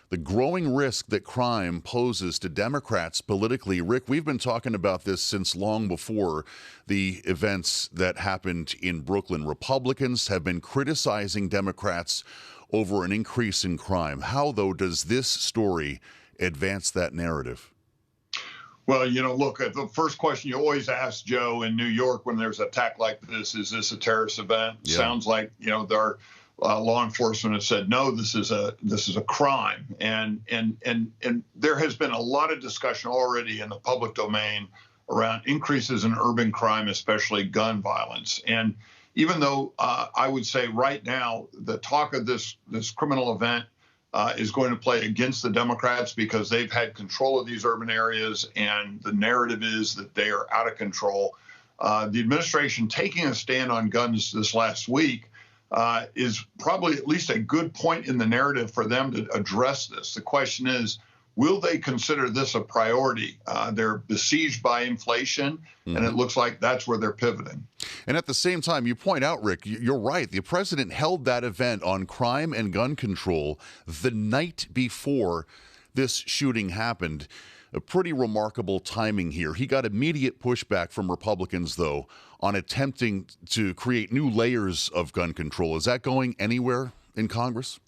[SPEAKER 1] the growing risk that crime poses to Democrats politically. Rick, we've been talking about this since long before the events that happened in Brooklyn. Republicans have been criticizing Democrats over an increase in crime. How, though, does this story advance that narrative?
[SPEAKER 12] Well, look, the first question you always ask, Joe, in New York when there's an attack like this, is this a terrorist event? Yeah. Sounds like, their law enforcement has said, no, this is a crime. And there has been a lot of discussion already in the public domain around increases in urban crime, especially gun violence. And even though I would say right now the talk of this criminal event is going to play against the Democrats because they've had control of these urban areas, and the narrative is that they are out of control. The administration taking a stand on guns this last week is probably at least a good point in the narrative for them to address this. The question is, will they consider this a priority? They're besieged by inflation, and it looks like that's where they're pivoting.
[SPEAKER 1] And at the same time, you point out, Rick, you're right. The president held that event on crime and gun control the night before this shooting happened. A pretty remarkable timing here. He got immediate pushback from Republicans, though, on attempting to create new layers of gun control. Is that going anywhere in Congress?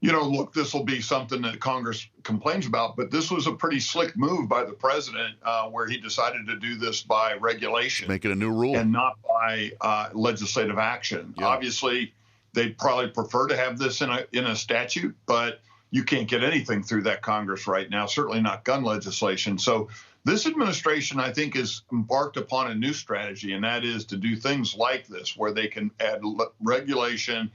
[SPEAKER 12] Look, this will be something that Congress complains about, but this was a pretty slick move by the president where he decided to do this by regulation.
[SPEAKER 1] Make it a new rule.
[SPEAKER 12] And not by legislative action. Yeah. Obviously, they'd probably prefer to have this in a statute, but you can't get anything through that Congress right now, certainly not gun legislation. So this administration, I think, has embarked upon a new strategy, and that is to do things like this, where they can add regulation,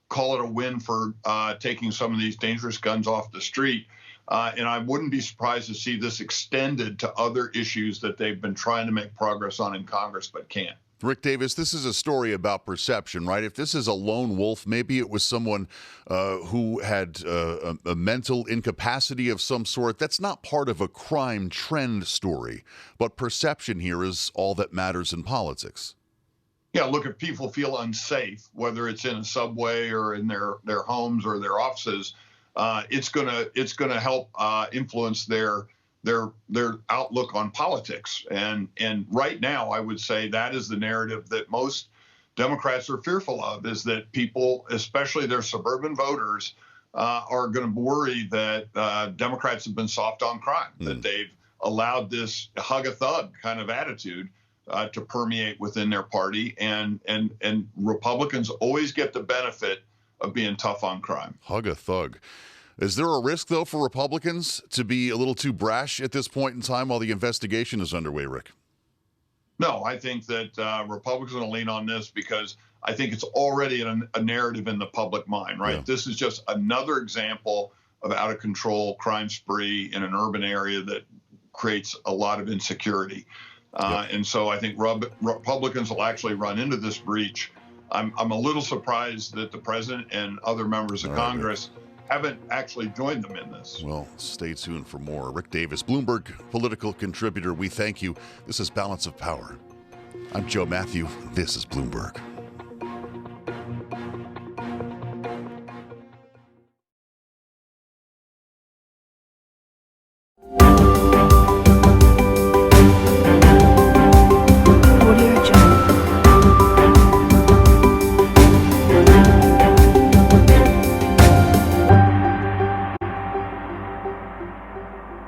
[SPEAKER 12] call it a win for taking some of these dangerous guns off the street. And I wouldn't be surprised to see this extended to other issues that they've been trying to make progress on in Congress but can't.
[SPEAKER 1] Rick Davis, this is a story about perception, right? If this is a lone wolf, maybe it was someone who had a mental incapacity of some sort. That's not part of a crime trend story. But perception here is all that matters in politics.
[SPEAKER 12] Yeah, look, if people feel unsafe, whether it's in a subway or in their homes or their offices, it's gonna help influence their outlook on politics. And right now, I would say that is the narrative that most Democrats are fearful of, is that people, especially their suburban voters, are going to worry that Democrats have been soft on crime, that they've allowed this hug a thug kind of attitude to permeate within their party, and Republicans always get the benefit of being tough on crime.
[SPEAKER 1] Hug a thug. Is there a risk, though, for Republicans to be a little too brash at this point in time while the investigation is underway, Rick?
[SPEAKER 12] No, I think that Republicans are going to lean on this because I think it's already a narrative in the public mind, right? Yeah. This is just another example of out of control crime spree in an urban area that creates a lot of insecurity. And so I think Republicans will actually run into this breach. I'm a little surprised that the president and other members of Congress haven't actually joined them in this.
[SPEAKER 1] Well, stay tuned for more. Rick Davis, Bloomberg political contributor, we thank you. This is Balance of Power. I'm Joe Matthew. This is Bloomberg.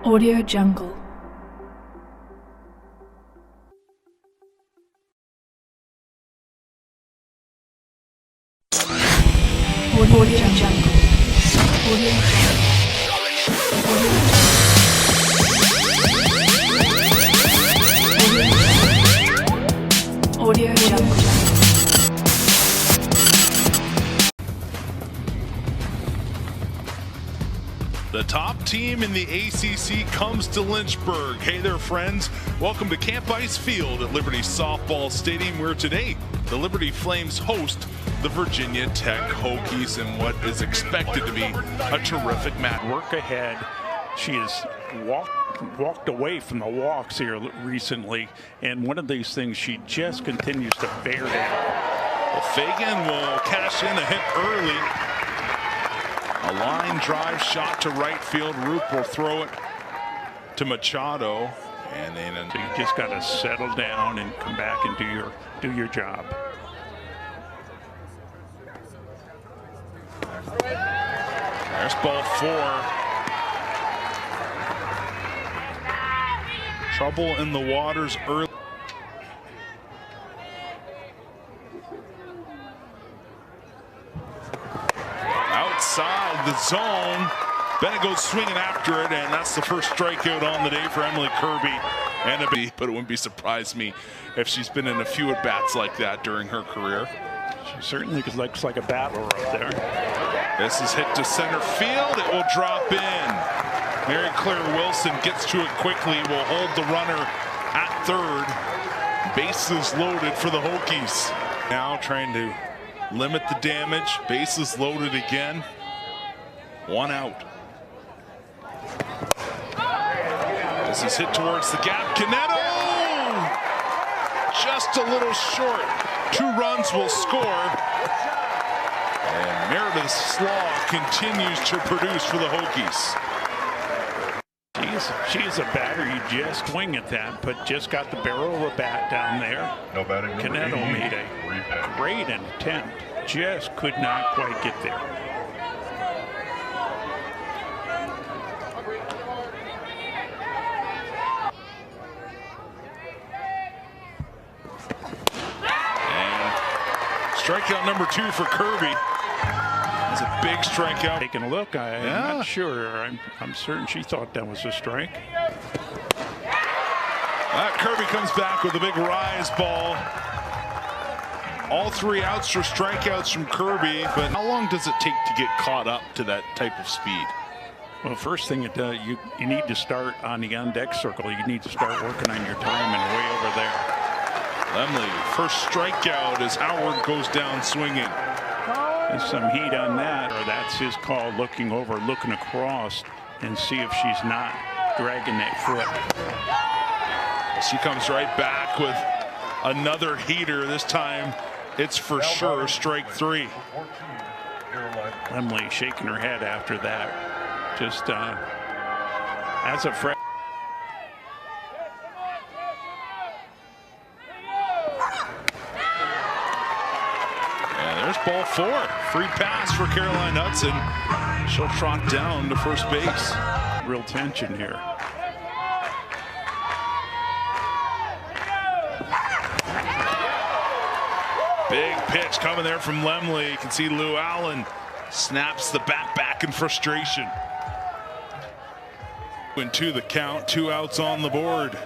[SPEAKER 13] Audio Jungle. Audio Jungle. Audio Jungle.
[SPEAKER 14] The top team in the ACC comes to Lynchburg. Hey there, friends. Welcome to Camp Ice Field at Liberty Softball Stadium, where today the Liberty Flames host the Virginia Tech Hokies in what is expected to be a terrific match.
[SPEAKER 15] Work ahead. She has walked away from the walks here recently, and one of these things she just continues to bear down.
[SPEAKER 14] Well, Fagan will cash in a hit early. A line drive shot to right field. Roop will throw it to Machado, and then
[SPEAKER 15] so you just got to settle down and come back and do your job.
[SPEAKER 14] There's ball 4. Trouble in the waters early. Outside the zone. Bennett goes swinging after it, and that's the first strikeout on the day for Emily Kirby. But it wouldn't be surprised me if she's been in a few at-bats like that during her career.
[SPEAKER 15] She certainly looks like a battler up there.
[SPEAKER 14] This is hit to center field. It will drop in. Mary Claire Wilson gets to it quickly, will hold the runner at third. Bases loaded for the Hokies. Now trying to limit the damage. Bases loaded again. 1 out. This is hit towards the gap. Caneto! Just a little short. 2 runs will score. And Meredith Slaw continues to produce for the Hokies.
[SPEAKER 15] She's a batter. You just swing at that, but just got the barrel of a bat down there.
[SPEAKER 11] No batting.
[SPEAKER 15] Caneto made a great attempt. Just could not quite get there.
[SPEAKER 14] And strikeout number 2 for Kirby. That's a big strikeout.
[SPEAKER 15] Taking a look, I'm not sure. I'm certain she thought that was a strike.
[SPEAKER 14] Kirby comes back with a big rise ball. All 3 outs for strikeouts from Kirby, but how long does it take to get caught up to that type of speed?
[SPEAKER 15] Well, first thing you need to start on the on-deck circle. You need to start working on your timing way over there.
[SPEAKER 14] Lemley, first strikeout as Howard goes down swinging.
[SPEAKER 15] There's some heat on that, or that's his call, looking over, looking across, and see if she's not dragging that foot.
[SPEAKER 14] She comes right back with another heater. This time it's for sure strike 3.
[SPEAKER 15] Lemley shaking her head after that. Just as a friend.
[SPEAKER 14] There's ball 4. Free pass for Caroline Hudson. She'll trot down to first base.
[SPEAKER 15] Real tension here.
[SPEAKER 14] Big pitch coming there from Lemley. You can see Lou Allen snaps the bat back in frustration. Into the count, 2 outs on the board.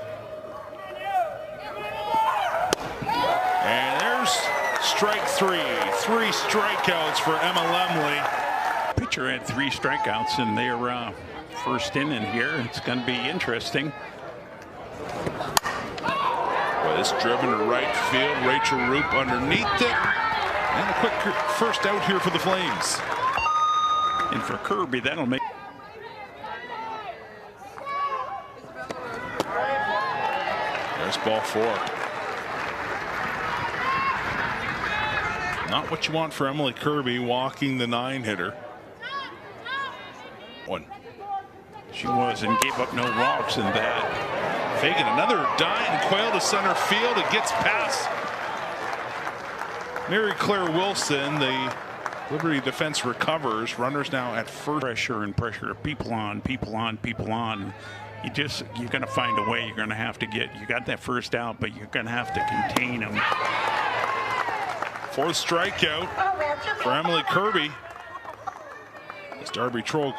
[SPEAKER 14] And there's strike 3. 3 strikeouts for Emma Lemley.
[SPEAKER 15] Pitcher had 3 strikeouts in their first inning here. It's going to be interesting.
[SPEAKER 14] Well, this driven to right field. Rachel Roop underneath it. And a quick first out here for the Flames.
[SPEAKER 15] And for Kirby, that'll make.
[SPEAKER 14] There's ball 4. Not what you want for Emily Kirby, walking the 9-hitter. 1.
[SPEAKER 15] She was and gave up no walks in that.
[SPEAKER 14] Fagan, another dime Quail to center field. It gets past Mary Claire Wilson. The Liberty defense recovers. Runners now at first.
[SPEAKER 15] Pressure and pressure. People on, people on, people on. You're going to find a way. You're going to have to get. You got that first out, but you're going to have to contain them.
[SPEAKER 14] 4th strikeout for Emily Kirby. As Darby Troll.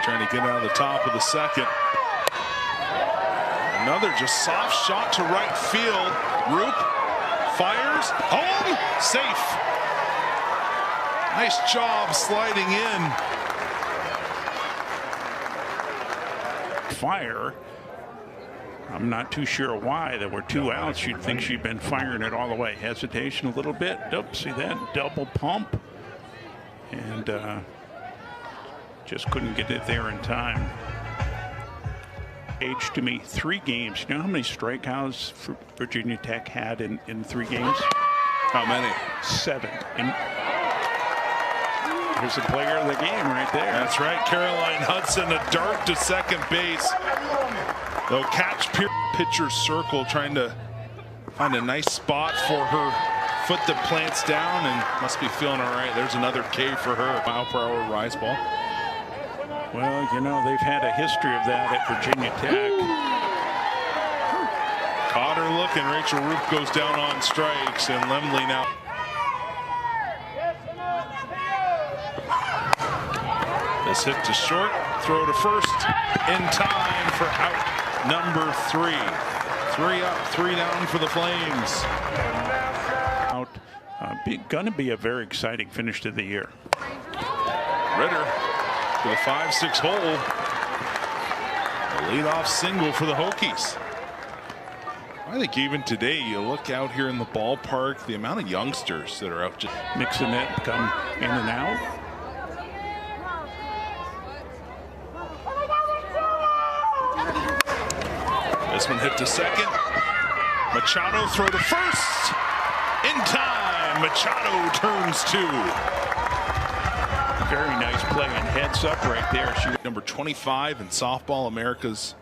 [SPEAKER 14] Trying to get out of the top of the 2nd. Another just soft shot to right field. Roop fires, home, safe. Nice job sliding in.
[SPEAKER 15] Fire. I'm not too sure why. There were 2 outs. You'd think she'd been firing it all the way. Hesitation a little bit. Nope, see that? Double pump. And just couldn't get it there in time. Age to me, 3 games. You know how many strikeouts Virginia Tech had in 3 games?
[SPEAKER 14] How many?
[SPEAKER 15] 7. And here's the player of the game right there.
[SPEAKER 14] That's right, Caroline Hudson, a dart to second base. They'll catch pitcher's circle, trying to find a nice spot for her foot that plants down, and must be feeling all right. There's another K for her. Mile per hour rise ball.
[SPEAKER 15] Well, you know, they've had a history of that at Virginia Tech.
[SPEAKER 14] Caught her looking. Rachel Roop goes down on strikes, and Lemley now. This hit to short, throw to first, in time for out number 3. 3 up, 3 down for the Flames.
[SPEAKER 15] Out, gonna be a very exciting finish to the year.
[SPEAKER 14] Ritter with a 5-6 hole. A leadoff single for the Hokies. I think even today, you look out here in the ballpark, the amount of youngsters that are out just
[SPEAKER 15] mixing it, come in and out.
[SPEAKER 14] This one hit to second. Machado throw to first. In time, Machado turns 2.
[SPEAKER 15] Very nice play and heads up right there. She
[SPEAKER 14] number 25 in Softball America's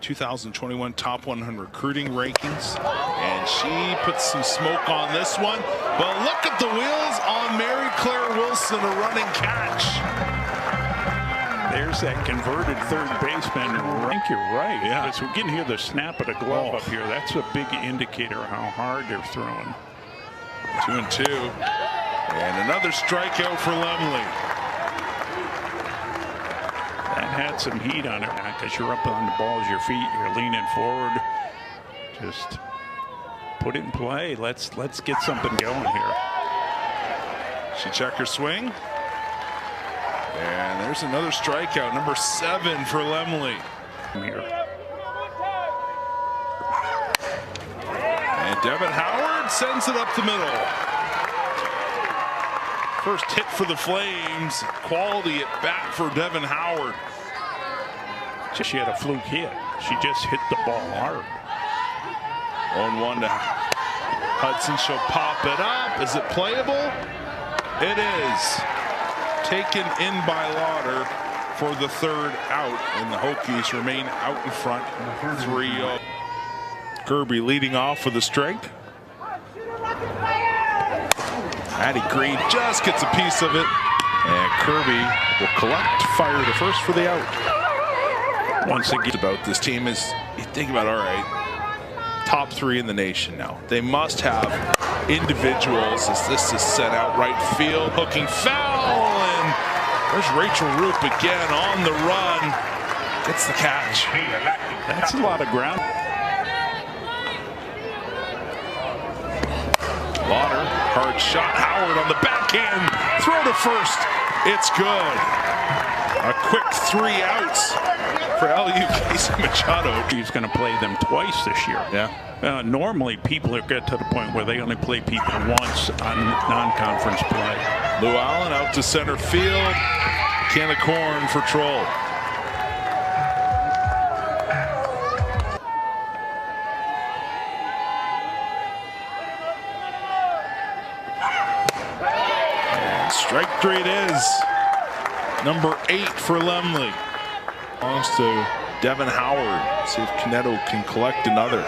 [SPEAKER 14] 2021 Top 100 recruiting rankings. And she puts some smoke on this one. But look at the wheels on Mary Claire Wilson, a running catch.
[SPEAKER 15] There's that converted third baseman. I think you're right. Yeah. Because we can hear the snap of the glove up here. That's a big indicator of how hard they're throwing.
[SPEAKER 14] 2-2. And another strikeout for Lemley.
[SPEAKER 15] That had some heat on it because you're up on the balls, your feet, you're leaning forward. Just put it in play. Let's get something going here.
[SPEAKER 14] She checked her swing. And there's another strikeout, number 7 for Lemley.
[SPEAKER 15] Here.
[SPEAKER 14] And Devin Howard sends it up the middle. First hit for the Flames. Quality at bat for Devin Howard.
[SPEAKER 15] She had a fluke hit. She just hit the ball hard.
[SPEAKER 14] 0-1 to Hudson. She'll pop it up. Is it playable? It is. Taken in by Lauder for the 3rd out, and the Hokies remain out in front 3-0. Kirby leading off with a strike. Addie Green just gets a piece of it, and Kirby will collect, fire to first for the out. Once again, about this team is, you think about, all right, top 3 in the nation now. They must have individuals as this is set out right field, hooking foul, and there's Rachel Roop again on the run. Gets the catch.
[SPEAKER 15] That's a lot of ground.
[SPEAKER 14] Lauder, hard shot. Howard on the backhand. Throw to first. It's good. A quick 3 outs for LU Casey Machado.
[SPEAKER 15] He's going to play them twice this year.
[SPEAKER 14] Yeah.
[SPEAKER 15] Normally, people get to the point where they only play people once on non-conference play.
[SPEAKER 14] Lou Allen out to center field. Can of corn for Troll. And strike 3 it is. Number 8 for Lemley. Belongs to Devin Howard. See if Canetto can collect another.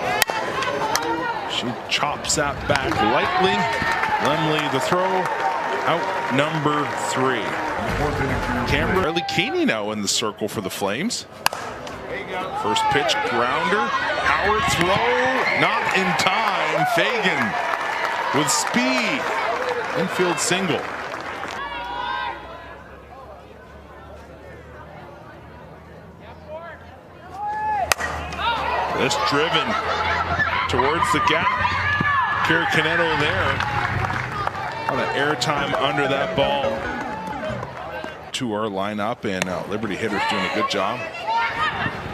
[SPEAKER 14] She chops that back lightly. Lemley the throw. Out number 3. Cameron Riley Keeney now in the circle for the Flames. First pitch grounder. Howard throw. Not in time. Fagan with speed. Infield single. This driven towards the gap. Canetto there. A lot of airtime under that ball. To our lineup, and Liberty hitters doing a good job.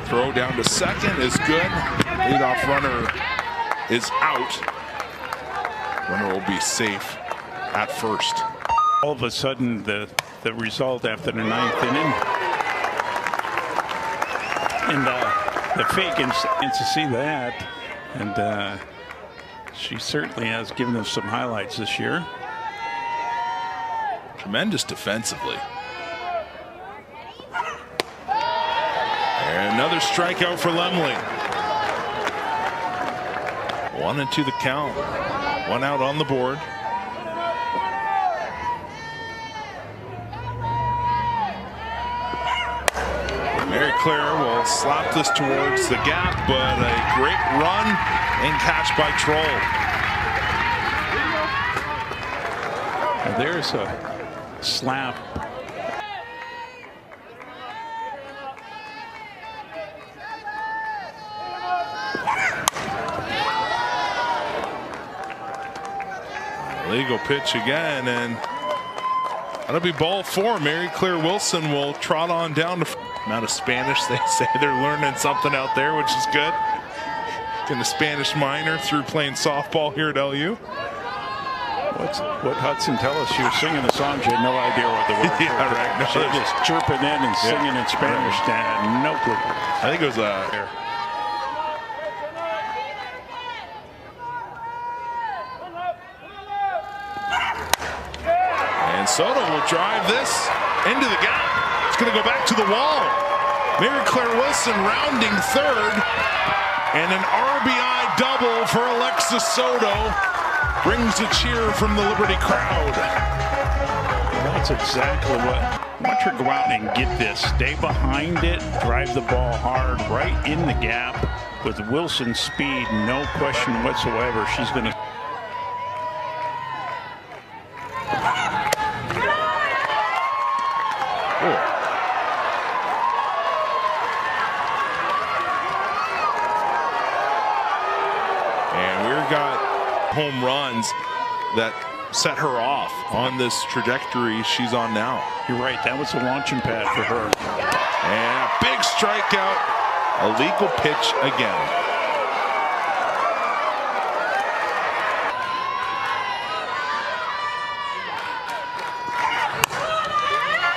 [SPEAKER 14] Throw down to second is good. Leadoff runner is out. Runner will be safe at first.
[SPEAKER 15] All of a sudden, the result after the 9th inning, and the fake and to see that, and she certainly has given us some highlights this year.
[SPEAKER 14] Tremendous defensively. And another strikeout for Lemley. 1-2 the count. 1 out on the board. Mary Claire will slap this towards the gap, but a great run and catch by Troll.
[SPEAKER 15] And there's a slap.
[SPEAKER 14] Legal pitch again, and that'll be ball 4. Mary Claire Wilson will trot on down to amount of Spanish. They say they're learning something out there, which is good. Getting a Spanish minor through playing softball here at LU.
[SPEAKER 15] What Hudson tell us? She was singing a song. She had no idea what the words were.
[SPEAKER 14] Yeah, right. No,
[SPEAKER 15] she was just chirping in and singing in Spanish. Right. No clue.
[SPEAKER 14] I think it was And Soto will drive this into the gap. It's going to go back to the wall. Mary Claire Wilson rounding third. And an RBI double for Alexis Soto brings a cheer from the Liberty crowd.
[SPEAKER 15] Well, that's exactly what. I want her to go out and get this. Stay behind it. Drive the ball hard right in the gap. With Wilson's speed, no question whatsoever. She's going to.
[SPEAKER 14] Home runs that set her off on this trajectory she's on now.
[SPEAKER 15] You're right. That was a launching pad for her.
[SPEAKER 14] And a big strikeout. A legal pitch again.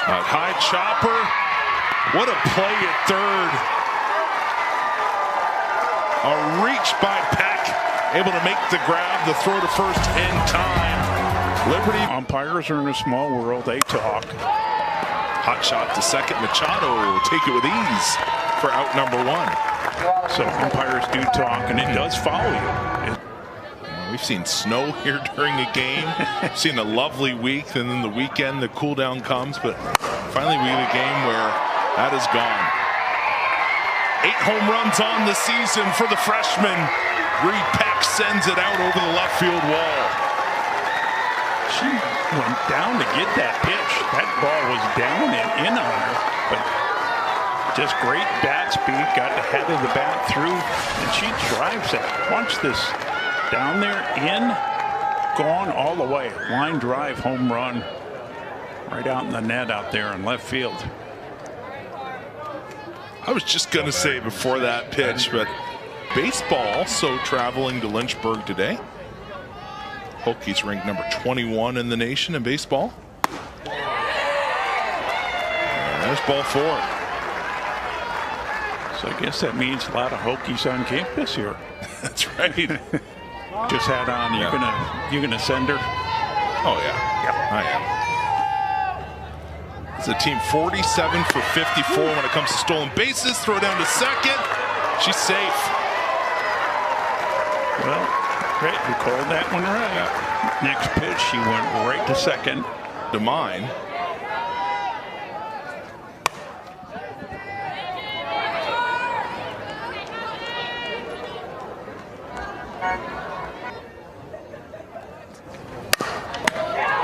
[SPEAKER 14] A high chopper. What a play at third. A reach by Peck. Able to make the grab, the throw to first in time. Liberty.
[SPEAKER 15] Umpires are in a small world. They talk.
[SPEAKER 14] Hot shot to second. Machado will take it with ease for out number 1.
[SPEAKER 15] So umpires do talk, and it does follow you.
[SPEAKER 14] We've seen snow here during a game. We've seen a lovely week, and then the weekend, the cool down comes. But finally, we have a game where that is gone. 8 home runs on the season for the freshman. Bree Peck sends it out over the left field wall.
[SPEAKER 15] She went down to get that pitch. That ball was down and in on her, but just great bat speed. Got the head of the bat through, and she drives it. Watch this. Down there, in, gone all the way. Line drive, home run. Right out in the net out there in left field.
[SPEAKER 14] I was just going to say before that pitch, but baseball also traveling to Lynchburg today. Hokies ranked number 21 in the nation in baseball. And there's ball 4.
[SPEAKER 15] So I guess that means a lot of Hokies on campus here.
[SPEAKER 14] That's right.
[SPEAKER 15] Just had on. You're gonna send her.
[SPEAKER 14] Oh yeah. Yep. I am. It's a team 47 for 54 when it comes to stolen bases. Throw down to second. She's safe.
[SPEAKER 15] Well, great. You called that one right. Yeah. Next pitch, she went right to second.
[SPEAKER 14] To mine.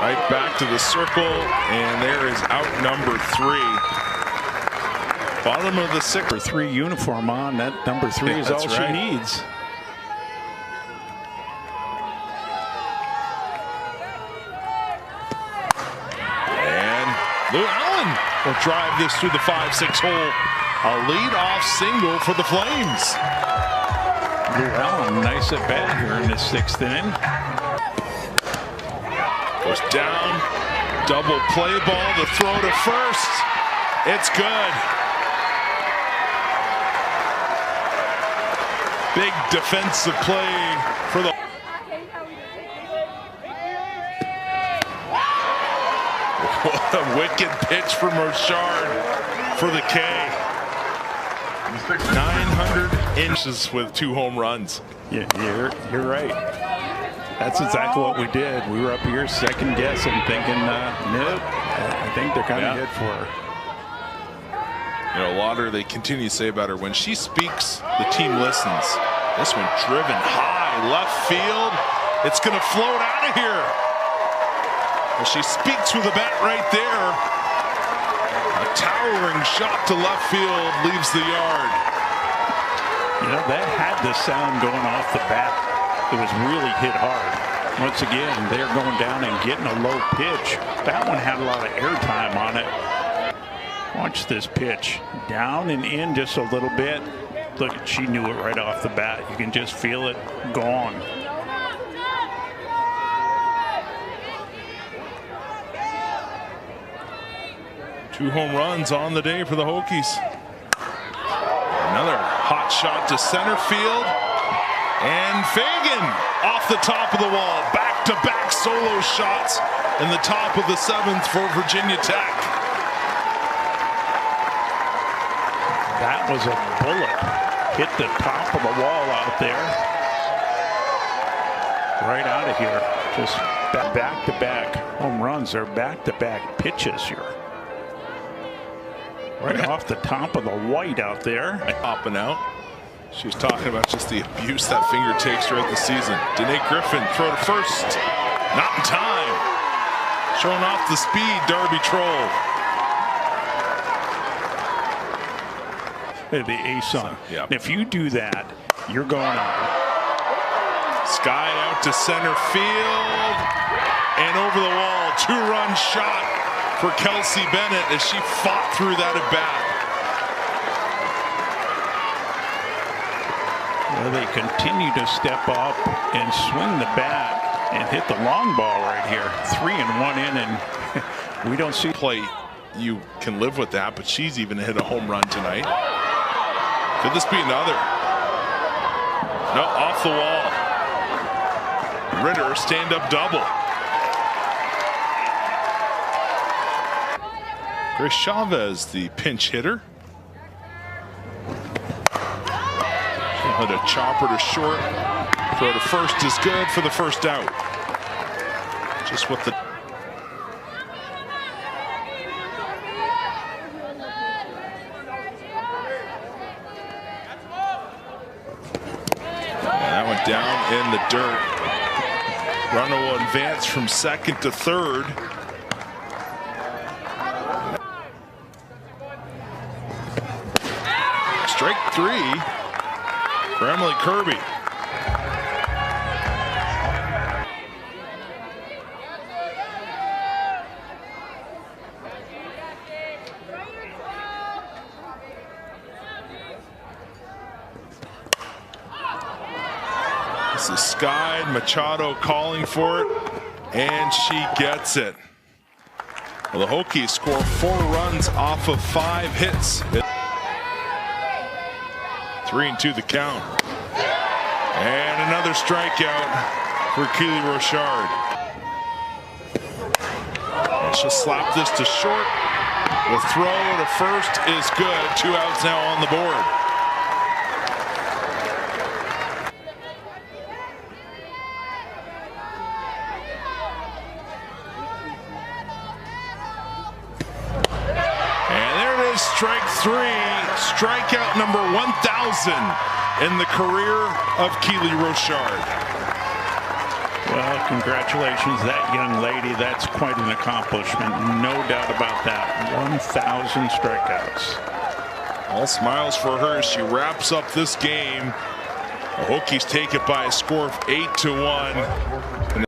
[SPEAKER 14] Right back to the circle, and there is out number 3. Bottom of the 6th.
[SPEAKER 15] For 3 uniform on, that number 3 is all she needs.
[SPEAKER 14] Lou Allen will drive this through the 5-6 hole. A lead-off single for the Flames.
[SPEAKER 15] Lou Allen, nice at bat here in the 6th inning.
[SPEAKER 14] Goes down, double play ball, the throw to first. It's good. Big defensive play for the... What a wicked pitch from Rochard for the K. 900 inches with 2 home runs.
[SPEAKER 15] Yeah, you're right. That's exactly what we did. We were up here second guessing, thinking, nope, I think they're going to hit for her.
[SPEAKER 14] You know, a lot of they continue to say about her, when she speaks, the team listens. This one driven high, left field. It's going to float out of here. Well, she speaks with a bat right there. A towering shot to left field leaves the yard.
[SPEAKER 15] You know, that had the sound going off the bat. It was really hit hard. Once again, they're going down and getting a low pitch. That one had a lot of airtime on it. Watch this pitch. Down and in just a little bit. Look, she knew it right off the bat. You can just feel it gone.
[SPEAKER 14] Two home runs on the day for the Hokies. Another hot shot to center field. And Fagan off the top of the wall. Back-to-back solo shots in the top of the 7th for Virginia Tech.
[SPEAKER 15] That was a bullet. Hit the top of the wall out there. Right out of here. Just back-to-back home runs. They're back-to-back pitches here. Right off the top of the white out there.
[SPEAKER 14] Popping out. She was talking about just the abuse that finger takes throughout the season. Danae Griffin, throw to first. Not in time. Showing off the speed, Darby Troll.
[SPEAKER 15] The ace on.
[SPEAKER 14] Yep.
[SPEAKER 15] If you do that, you're going on.
[SPEAKER 14] Sky out to center field. And over the wall, 2-run shot for Kelsey Bennett as she fought through that at bat.
[SPEAKER 15] Well, they continue to step up and swing the bat and hit the long ball right here. 3 and 1 inning. We don't see
[SPEAKER 14] play. You can live with that, but she's even hit a home run tonight. Could this be another? No, off the wall. Ritter, stand-up double. Grace Chavez, the pinch hitter. She'll hit a chopper to short. Throw to first is good for the first out. Just what the... That went down in the dirt. Runner will advance from second to third. Strike 3 for Emily Kirby. This is Sky, Machado calling for it, and she gets it. Well, the Hokies score 4 runs off of 5 hits. 3-2 the count. And another strikeout for Keely Rochard. And she'll slap this to short. The throw to first is good. 2 outs now on the board. Strike 3, strikeout number 1,000 in the career of Keely Rochard.
[SPEAKER 15] Well, congratulations, that young lady. That's quite an accomplishment, no doubt about that. 1,000 strikeouts.
[SPEAKER 14] All smiles for her as she wraps up this game. The Hokies take it by a score of 8-1.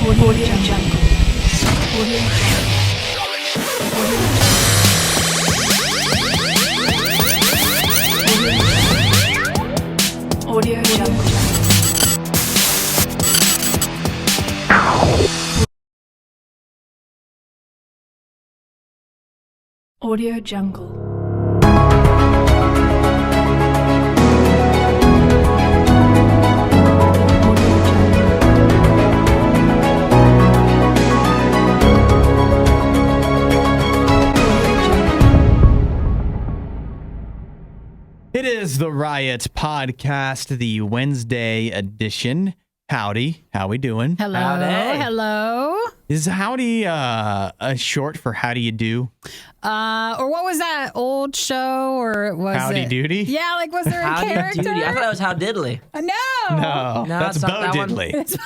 [SPEAKER 13] Audio Jungle. Audio Jungle. Audio Jungle. Audio Jungle.
[SPEAKER 16] It is the Riot Podcast, the Wednesday edition. Howdy, how we doing?
[SPEAKER 17] Hello,
[SPEAKER 16] Howdy.
[SPEAKER 17] hello.
[SPEAKER 16] Is howdy short for how do you do?
[SPEAKER 17] Or what was that old show? Or was
[SPEAKER 16] Howdy
[SPEAKER 17] it?
[SPEAKER 16] Doody?
[SPEAKER 17] Yeah, like was there a
[SPEAKER 18] Howdy
[SPEAKER 17] character?
[SPEAKER 18] Doody. I thought it was How Diddly.
[SPEAKER 17] No,
[SPEAKER 16] that's
[SPEAKER 18] it's not
[SPEAKER 16] Bo
[SPEAKER 18] that one.
[SPEAKER 16] Diddley.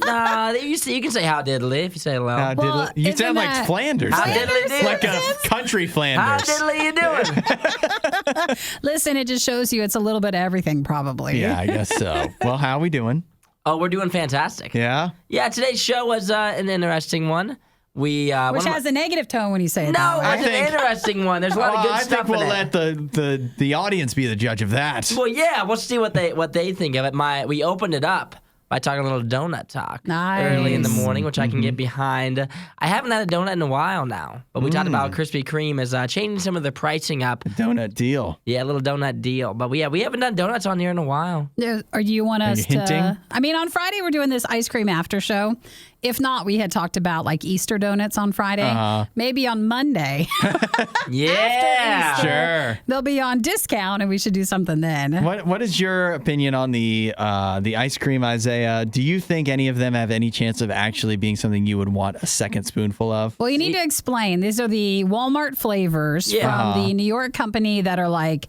[SPEAKER 18] Nah, you can say How Diddly if you say it loud.
[SPEAKER 16] How diddly? You sound like Flanders.
[SPEAKER 18] How
[SPEAKER 16] there.
[SPEAKER 18] diddly do?
[SPEAKER 16] Like a country
[SPEAKER 18] How
[SPEAKER 16] Flanders.
[SPEAKER 18] diddly you doing?
[SPEAKER 17] Listen, it just shows you it's a little bit of everything, probably.
[SPEAKER 16] Yeah, I guess so. Well, how we doing?
[SPEAKER 18] Oh, we're doing fantastic.
[SPEAKER 16] Yeah?
[SPEAKER 18] Yeah, today's show was an interesting one. We
[SPEAKER 17] Which has a negative tone when you say it.
[SPEAKER 18] No,
[SPEAKER 17] that
[SPEAKER 18] it's
[SPEAKER 17] way.
[SPEAKER 18] an interesting one. There's a lot of good
[SPEAKER 16] I
[SPEAKER 18] stuff
[SPEAKER 16] think we'll
[SPEAKER 18] in it.
[SPEAKER 16] let the audience be the judge of that.
[SPEAKER 18] Well, yeah, we'll see what they think of it. We opened it up by talking a little donut talk early in the morning, which I can get behind. I haven't had a donut in a while now, but we talked about Krispy Kreme is changing some of the pricing up.
[SPEAKER 16] Donut deal.
[SPEAKER 18] Yeah, a little donut deal. But we haven't done donuts on here in a while.
[SPEAKER 17] Yeah, or do you want us
[SPEAKER 16] you hinting?
[SPEAKER 17] to? I mean, on Friday we're doing this ice cream after show. If not, we had talked about like Easter donuts on Friday. Maybe on Monday.
[SPEAKER 18] Yeah,
[SPEAKER 16] Sure.
[SPEAKER 17] They'll be on discount, and we should do something then.
[SPEAKER 16] What is your opinion on the ice cream, Isaiah? Do you think any of them have any chance of actually being something you would want a second spoonful of?
[SPEAKER 17] Well, you need to explain. These are the Walmart flavors from the New York company that are like,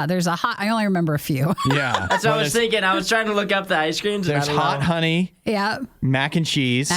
[SPEAKER 17] there's a hot, I only remember a few.
[SPEAKER 16] Yeah.
[SPEAKER 18] That's what I was thinking. I was trying to look up the ice creams.
[SPEAKER 16] There's hot honey,
[SPEAKER 17] Yeah.
[SPEAKER 16] mac and cheese,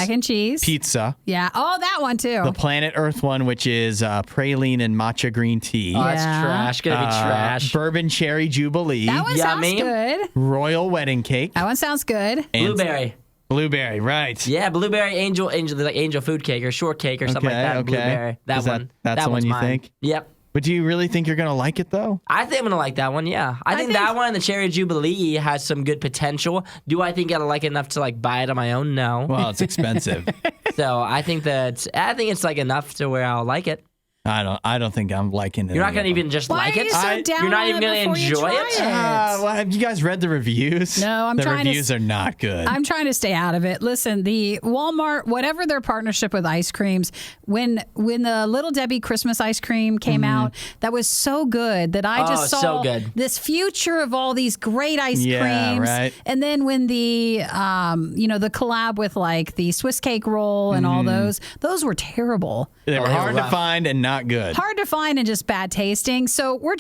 [SPEAKER 16] pizza.
[SPEAKER 17] Yeah. Oh, that one too.
[SPEAKER 16] The Planet Earth one, which is praline and matcha green tea.
[SPEAKER 18] Oh, that's trash. Gonna be trash.
[SPEAKER 16] Bourbon Cherry Jubilee.
[SPEAKER 17] That one sounds good.
[SPEAKER 16] Royal Wedding Cake.
[SPEAKER 17] That one sounds good.
[SPEAKER 16] And
[SPEAKER 18] Blueberry.
[SPEAKER 16] Blueberry, right.
[SPEAKER 18] Yeah, blueberry angel like angel food cake or shortcake or something like that.
[SPEAKER 16] Okay.
[SPEAKER 18] Blueberry. That
[SPEAKER 16] Is
[SPEAKER 18] one.
[SPEAKER 16] That's
[SPEAKER 18] that
[SPEAKER 16] the one
[SPEAKER 18] one's
[SPEAKER 16] you
[SPEAKER 18] mine.
[SPEAKER 16] think?
[SPEAKER 18] Yep.
[SPEAKER 16] But do you really think you're going to like it, though?
[SPEAKER 18] I think I'm going to like that one, yeah. I think that one and the Cherry Jubilee has some good potential. Do I think I'll like it enough to like buy it on my own? No.
[SPEAKER 16] Well, it's expensive.
[SPEAKER 18] So I think it's like enough to where I'll like it.
[SPEAKER 16] I don't think I'm liking it.
[SPEAKER 18] You're not going to even just
[SPEAKER 17] Why
[SPEAKER 18] like
[SPEAKER 17] are
[SPEAKER 18] it?
[SPEAKER 17] you so down
[SPEAKER 18] You're not
[SPEAKER 17] on
[SPEAKER 18] even
[SPEAKER 17] it
[SPEAKER 18] going to
[SPEAKER 17] before you
[SPEAKER 18] enjoy
[SPEAKER 17] try
[SPEAKER 18] it?
[SPEAKER 16] well, have you guys read the reviews?
[SPEAKER 17] No, I'm
[SPEAKER 16] the
[SPEAKER 17] trying to.
[SPEAKER 16] reviews are not good.
[SPEAKER 17] I'm trying to stay out of it. Listen, the Walmart, whatever their partnership with ice creams, when the Little Debbie Christmas ice cream came out, that was so good that I just saw
[SPEAKER 18] so good.
[SPEAKER 17] this future of all these great ice
[SPEAKER 16] Yeah,
[SPEAKER 17] creams.
[SPEAKER 16] right.
[SPEAKER 17] And then when the the collab with like the Swiss cake roll and all those were terrible.
[SPEAKER 16] They were hard to find and not good.
[SPEAKER 17] Hard to find and just bad tasting. So we're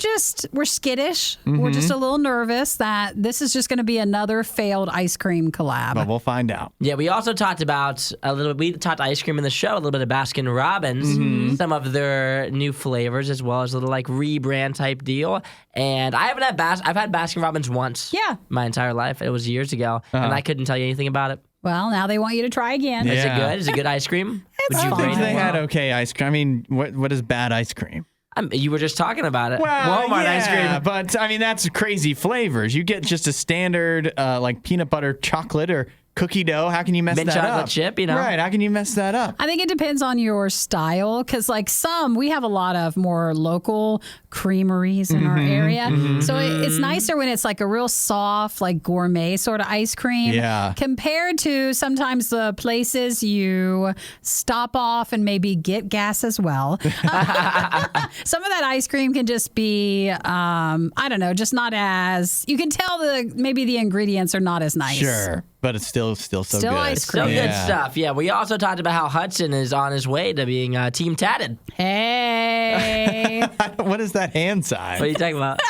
[SPEAKER 17] skittish. We're just a little nervous that this is just going to be another failed ice cream collab.
[SPEAKER 16] But we'll find out.
[SPEAKER 18] Yeah, we also talked about we talked ice cream in the show, a little bit of Baskin Robbins, some of their new flavors, as well as a little like rebrand type deal. And I haven't had I've had Baskin Robbins once.
[SPEAKER 17] Yeah.
[SPEAKER 18] My entire life. It was years ago, and I couldn't tell you anything about it.
[SPEAKER 17] Well, now they want you to try again.
[SPEAKER 18] Is it
[SPEAKER 16] Yeah.
[SPEAKER 18] good? Is it good ice cream? Would
[SPEAKER 16] I
[SPEAKER 18] you
[SPEAKER 16] think
[SPEAKER 18] rate
[SPEAKER 16] they
[SPEAKER 18] it?
[SPEAKER 16] had okay ice cream. I mean, what is bad ice cream?
[SPEAKER 18] You were just talking about it.
[SPEAKER 16] Well,
[SPEAKER 18] Walmart
[SPEAKER 16] yeah,
[SPEAKER 18] ice cream.
[SPEAKER 16] but I mean that's crazy flavors. You get just a standard like peanut butter chocolate or cookie dough. How can you mess
[SPEAKER 18] Mint
[SPEAKER 16] that
[SPEAKER 18] chocolate
[SPEAKER 16] up?
[SPEAKER 18] chip, you know?
[SPEAKER 16] Right? How can you mess that up?
[SPEAKER 17] I think it depends on your style because, like, we have a lot of more local creameries in our area. So it's nicer when it's like a real soft, like gourmet sort of ice cream.
[SPEAKER 16] Yeah.
[SPEAKER 17] Compared to sometimes the places you stop off and maybe get gas as well. Some of that ice cream can just be, I don't know, just not as, you can tell maybe the ingredients are not as nice.
[SPEAKER 16] Sure. But it's still so good.
[SPEAKER 17] ice cream.
[SPEAKER 18] So good
[SPEAKER 16] Yeah.
[SPEAKER 18] stuff. Yeah, we also talked about how Hudson is on his way to being team tatted.
[SPEAKER 17] Hey.
[SPEAKER 16] What is that hand sign?
[SPEAKER 18] What are you talking about?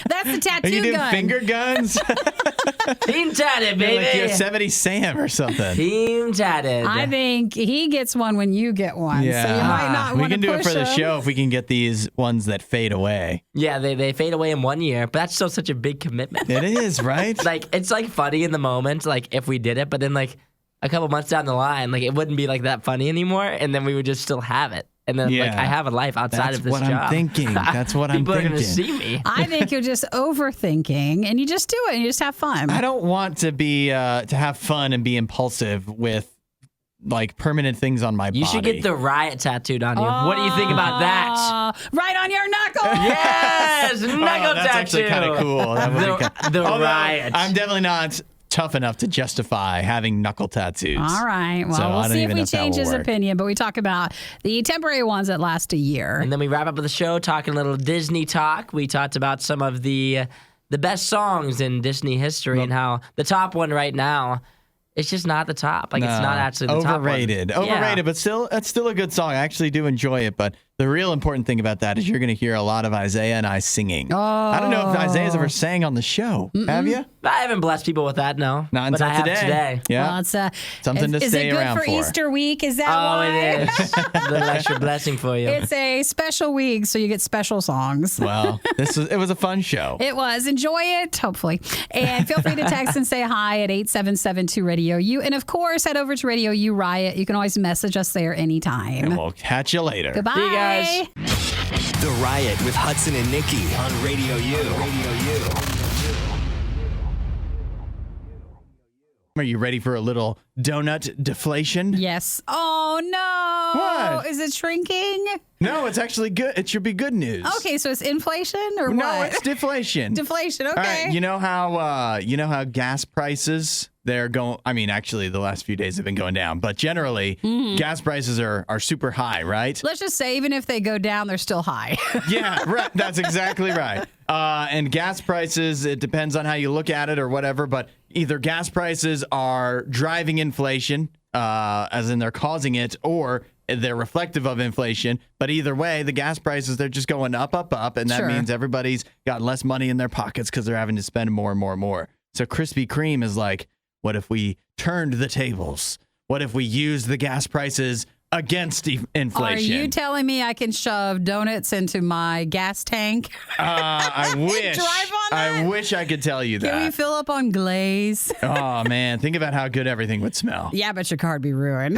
[SPEAKER 17] That's the tattoo
[SPEAKER 16] Are you doing
[SPEAKER 17] gun.
[SPEAKER 16] finger guns?
[SPEAKER 18] Team tatted,
[SPEAKER 16] You're
[SPEAKER 18] baby.
[SPEAKER 16] like Yosemite Sam or something.
[SPEAKER 18] Team tatted.
[SPEAKER 17] I think he gets one when you get one.
[SPEAKER 16] Yeah.
[SPEAKER 17] So you might not
[SPEAKER 16] we
[SPEAKER 17] want to
[SPEAKER 16] can do it
[SPEAKER 17] push
[SPEAKER 16] for the
[SPEAKER 17] him.
[SPEAKER 16] show if we can get these ones that fade away.
[SPEAKER 18] Yeah, they fade away in 1 year, but that's still such a big commitment.
[SPEAKER 16] It is, right?
[SPEAKER 18] Like, it's like funny in the moment, like if we did it, but then like a couple months down the line, like it wouldn't be like that funny anymore, and then we would just still have it. and then like I have a life outside of this job.
[SPEAKER 16] That's what I'm thinking. That's what I'm thinking.
[SPEAKER 18] People are gonna see me.
[SPEAKER 17] I think you're just overthinking, and you just do it, and you just have fun.
[SPEAKER 16] I don't want to be to have fun and be impulsive with like permanent things on my body.
[SPEAKER 18] You should get the riot tattooed on you. What do you think about that?
[SPEAKER 17] Right on your knuckle.
[SPEAKER 18] Yes, knuckle
[SPEAKER 16] that's
[SPEAKER 18] tattoo.
[SPEAKER 16] actually kind of cool. That would be
[SPEAKER 18] the riot.
[SPEAKER 16] I'm definitely not tough enough to justify having knuckle tattoos.
[SPEAKER 17] All right. Well,
[SPEAKER 16] So I
[SPEAKER 17] we'll
[SPEAKER 16] don't
[SPEAKER 17] see if
[SPEAKER 16] even
[SPEAKER 17] we
[SPEAKER 16] know if that
[SPEAKER 17] change
[SPEAKER 16] will
[SPEAKER 17] his
[SPEAKER 16] work.
[SPEAKER 17] opinion, but we talk about the temporary ones that last a year.
[SPEAKER 18] And then we wrap up with the show talking a little Disney talk. We talked about some of the best songs in Disney history and how the top one right now, it's just not the top. Like, it's not actually the top one.
[SPEAKER 16] Overrated, but still, that's still a good song. I actually do enjoy it, but the real important thing about that is you're going to hear a lot of Isaiah and I singing. I don't know if Isaiah's ever sang on the show. Have you?
[SPEAKER 18] I haven't blessed people with that, no.
[SPEAKER 16] Not
[SPEAKER 18] but
[SPEAKER 16] until
[SPEAKER 18] I have
[SPEAKER 16] today. Yeah.
[SPEAKER 17] Well, it's
[SPEAKER 16] something to stay around
[SPEAKER 17] for. Is it good for Easter week? Is that why?
[SPEAKER 18] It is. A little extra blessing for you.
[SPEAKER 17] It's a special week, so you get special songs.
[SPEAKER 16] Well, it was a fun show.
[SPEAKER 17] It was. Enjoy it, hopefully. And feel free to text and say hi at 8772 Radio U. And of course, head over to Radio U Riot. You can always message us there anytime.
[SPEAKER 16] And we'll catch you later.
[SPEAKER 17] Goodbye.
[SPEAKER 18] See you guys.
[SPEAKER 19] The Riot with Hudson and Nikki on Radio U.
[SPEAKER 16] Are you ready for a little donut deflation?
[SPEAKER 17] Yes. Oh, no.
[SPEAKER 16] What?
[SPEAKER 17] Is it shrinking?
[SPEAKER 16] No, it's actually good. It should be good news.
[SPEAKER 17] Okay, so it's inflation or
[SPEAKER 16] No,
[SPEAKER 17] what?
[SPEAKER 16] it's deflation.
[SPEAKER 17] Deflation, okay.
[SPEAKER 16] All right, you know how gas prices, they're going, I mean, actually the last few days have been going down, but generally gas prices are super high, right?
[SPEAKER 17] Let's just say even if they go down, they're still high.
[SPEAKER 16] Yeah, right. That's exactly right. And gas prices, it depends on how you look at it or whatever, but either gas prices are driving inflation, as in they're causing it, or they're reflective of inflation. But either way, the gas prices, they're just going up, and that means everybody's got less money in their pockets because they're having to spend more and more and more. So Krispy Kreme is like, what if we turned the tables? What if we used the gas prices against inflation?
[SPEAKER 17] Are you telling me I can shove donuts into my gas tank?
[SPEAKER 16] I wish.
[SPEAKER 17] Drive on that?
[SPEAKER 16] I wish I could tell you that.
[SPEAKER 17] Can we fill up on glaze?
[SPEAKER 16] Oh, man. Think about how good everything would smell.
[SPEAKER 17] Yeah, but your car would be ruined.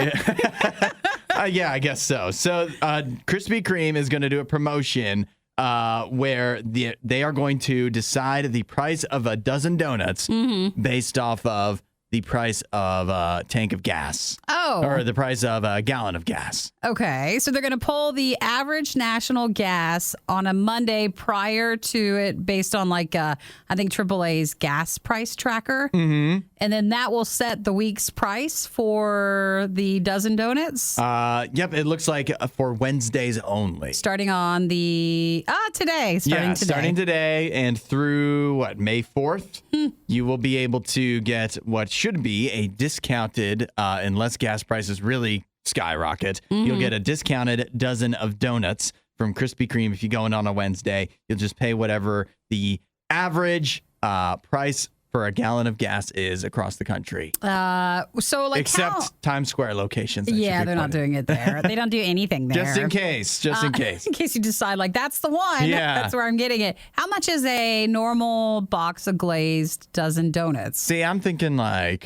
[SPEAKER 16] Yeah, I guess so. So Krispy Kreme is going to do a promotion where they are going to decide the price of a dozen donuts based off of the price of a tank of gas.
[SPEAKER 17] Oh.
[SPEAKER 16] Or the price of a gallon of gas.
[SPEAKER 17] Okay, so they're going to pull the average national gas on a Monday prior to it based on I think AAA's gas price tracker. Mm-hmm. And then that will set the week's price for the dozen donuts.
[SPEAKER 16] Yep, it looks like for Wednesdays only.
[SPEAKER 17] Starting on today.
[SPEAKER 16] Starting today and through, May 4th? You will be able to get what should be a discounted, unless gas prices really skyrocket, you'll get a discounted dozen of donuts from Krispy Kreme. If you go in on a Wednesday, you'll just pay whatever the average price for a gallon of gas is across the country. Except Times Square locations.
[SPEAKER 17] Yeah, they're not doing it there. They don't do anything there.
[SPEAKER 16] Just in case. In
[SPEAKER 17] case you decide that's the one.
[SPEAKER 16] Yeah.
[SPEAKER 17] That's where I'm getting it. How much is a normal box of glazed dozen donuts?
[SPEAKER 16] See, I'm thinking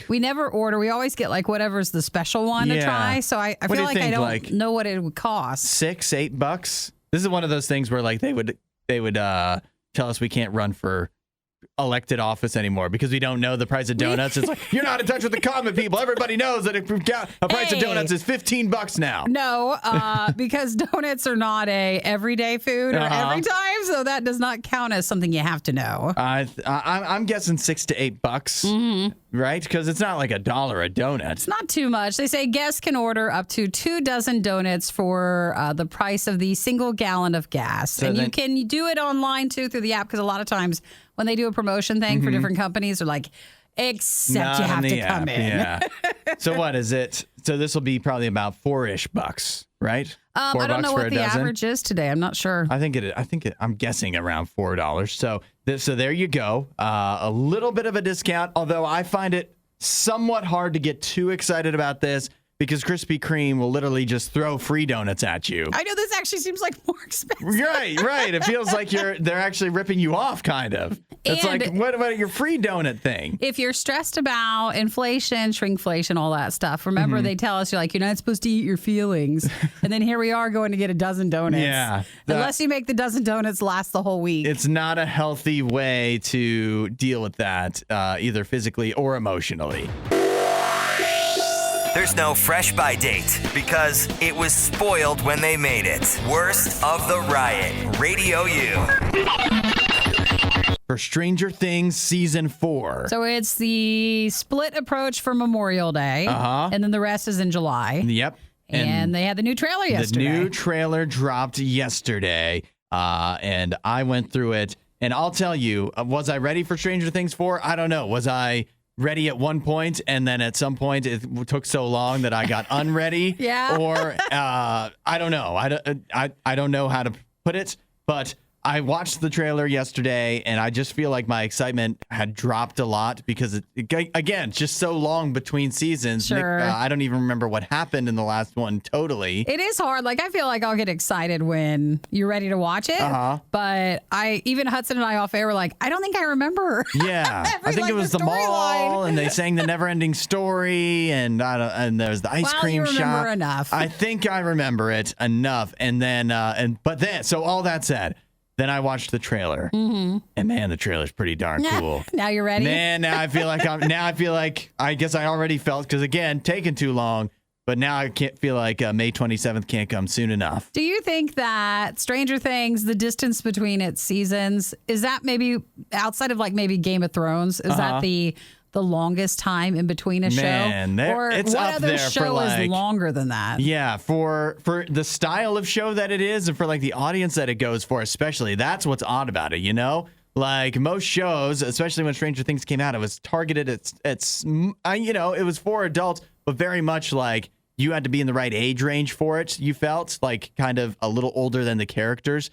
[SPEAKER 17] we never order. We always get whatever's the special one to try. So I feel like I don't know what it would cost.
[SPEAKER 16] $6-8? This is one of those things where they would tell us we can't run for elected office anymore because we don't know the price of donuts. It's like, you're not in touch with the common people. Everybody knows that a price of donuts is $15 now.
[SPEAKER 17] No, because donuts are not a everyday food or every time, so that does not count as something you have to know.
[SPEAKER 16] I'm guessing $6 to $8, right? Because it's not like $1 a donut.
[SPEAKER 17] It's not too much. They say guests can order up to 2 dozen donuts for the price of the single gallon of gas. So you can do it online too through the app because a lot of times when they do a promotion thing for different companies, they're like, except you have to come in.
[SPEAKER 16] Yeah. So what is it? So this will be probably about $4-ish, right?
[SPEAKER 17] I don't know what the average is today. I'm not sure.
[SPEAKER 16] I'm guessing around $4. So there you go. A little bit of a discount, although I find it somewhat hard to get too excited about this because Krispy Kreme will literally just throw free donuts at you.
[SPEAKER 17] I know this actually seems like more expensive.
[SPEAKER 16] Right. It feels like they're actually ripping you off, kind of. It's
[SPEAKER 17] And
[SPEAKER 16] like, what about your free donut thing?
[SPEAKER 17] If you're stressed about inflation, shrinkflation, all that stuff, remember they tell us you're not supposed to eat your feelings. And then here we are going to get a dozen donuts.
[SPEAKER 16] Yeah.
[SPEAKER 17] Unless you make the dozen donuts last the whole week.
[SPEAKER 16] It's not a healthy way to deal with that, either physically or emotionally.
[SPEAKER 19] There's no fresh by date because it was spoiled when they made it. Worst of the Riot, Radio U.
[SPEAKER 16] For Stranger Things Season 4.
[SPEAKER 17] So it's the split approach for Memorial Day. And then the rest is in July.
[SPEAKER 16] Yep.
[SPEAKER 17] And they had the new trailer yesterday.
[SPEAKER 16] The new trailer dropped yesterday, and I went through it. And I'll tell you, was I ready for Stranger Things 4? I don't know. Was I ready at one point, and then at some point it took so long that I got unready?
[SPEAKER 17] Yeah.
[SPEAKER 16] Or I don't know. I don't know how to put it, but I watched the trailer yesterday, and I just feel like my excitement had dropped a lot because, again, just so long between seasons.
[SPEAKER 17] Sure.
[SPEAKER 16] I don't even remember what happened in the last one totally.
[SPEAKER 17] It is hard. Like, I feel like I'll get excited when you're ready to watch it. But even Hudson and I off air were like, I don't think I remember.
[SPEAKER 16] Yeah. I think it was the mall, and they sang the never-ending story, and there's the ice cream
[SPEAKER 17] you remember
[SPEAKER 16] shop.
[SPEAKER 17] enough.
[SPEAKER 16] I think I remember it enough. And then, so all that said, then I watched the trailer, and man, the trailer's pretty darn cool.
[SPEAKER 17] Now you're ready?
[SPEAKER 16] Man, now I feel like I guess I already felt, because again, taking too long, but now I can't feel like May 27th can't come soon enough.
[SPEAKER 17] Do you think that Stranger Things, the distance between its seasons, is that maybe outside of like maybe Game of Thrones? Is that the longest time in between a show? Or
[SPEAKER 16] it's
[SPEAKER 17] what
[SPEAKER 16] up
[SPEAKER 17] other
[SPEAKER 16] there for
[SPEAKER 17] show
[SPEAKER 16] like,
[SPEAKER 17] is longer than that?
[SPEAKER 16] Yeah, for the style of show that it is, and for like the audience that it goes for, especially, that's what's odd about it, you know? Like most shows, especially when Stranger Things came out, it was targeted at it was for adults, but very much like you had to be in the right age range for it. You felt like kind of a little older than the characters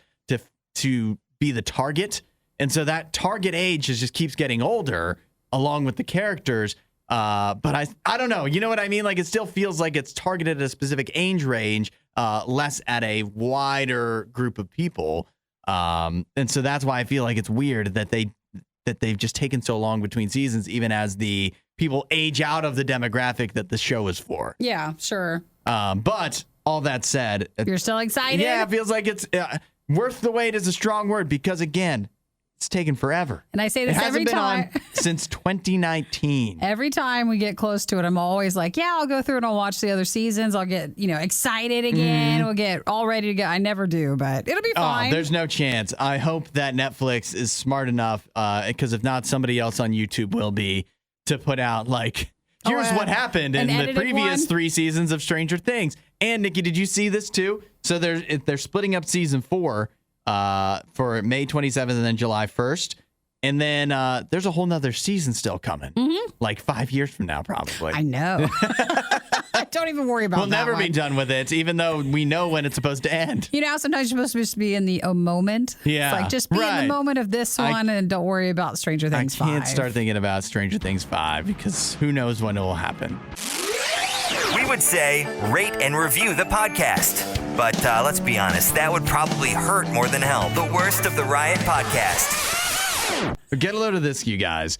[SPEAKER 16] to be the target. And so that target age just keeps getting older along with the characters. But I don't know. You know what I mean? Like, it still feels like it's targeted at a specific age range, less at a wider group of people. And so that's why I feel like it's weird that they've just taken so long between seasons, even as the people age out of the demographic that the show is for.
[SPEAKER 17] Yeah, sure.
[SPEAKER 16] But all that said,
[SPEAKER 17] You're still excited?
[SPEAKER 16] Yeah, it feels like it's worth the wait is a strong word, because again, it's taken forever.
[SPEAKER 17] And I say this every time.
[SPEAKER 16] On since 2019.
[SPEAKER 17] Every time we get close to it, I'm always like, yeah, I'll go through and I'll watch the other seasons. I'll get, excited again. We'll get all ready to go. I never do, but it'll be fine.
[SPEAKER 16] There's no chance. I hope that Netflix is smart enough, because if not, somebody else on YouTube will be, to put out like, here's what happened in the previous 3 seasons of Stranger Things. And Nikki, did you see this too? So they're splitting up season 4 for May 27th and then July 1st. And then there's a whole nother season still coming. Like 5 years from now, probably.
[SPEAKER 17] I know. Don't even worry about that.
[SPEAKER 16] We'll never be done with it, even though we know when it's supposed to end.
[SPEAKER 17] Sometimes you're supposed to be in the moment.
[SPEAKER 16] Yeah.
[SPEAKER 17] It's like, just be in the moment of this one and don't worry about Stranger Things 5.
[SPEAKER 16] I can't start thinking about Stranger Things 5 because who knows when it will happen.
[SPEAKER 19] We would say rate and review the podcast. But let's be honest, that would probably hurt more than help. The Worst of the Riot podcast.
[SPEAKER 16] Get a load of this, you guys.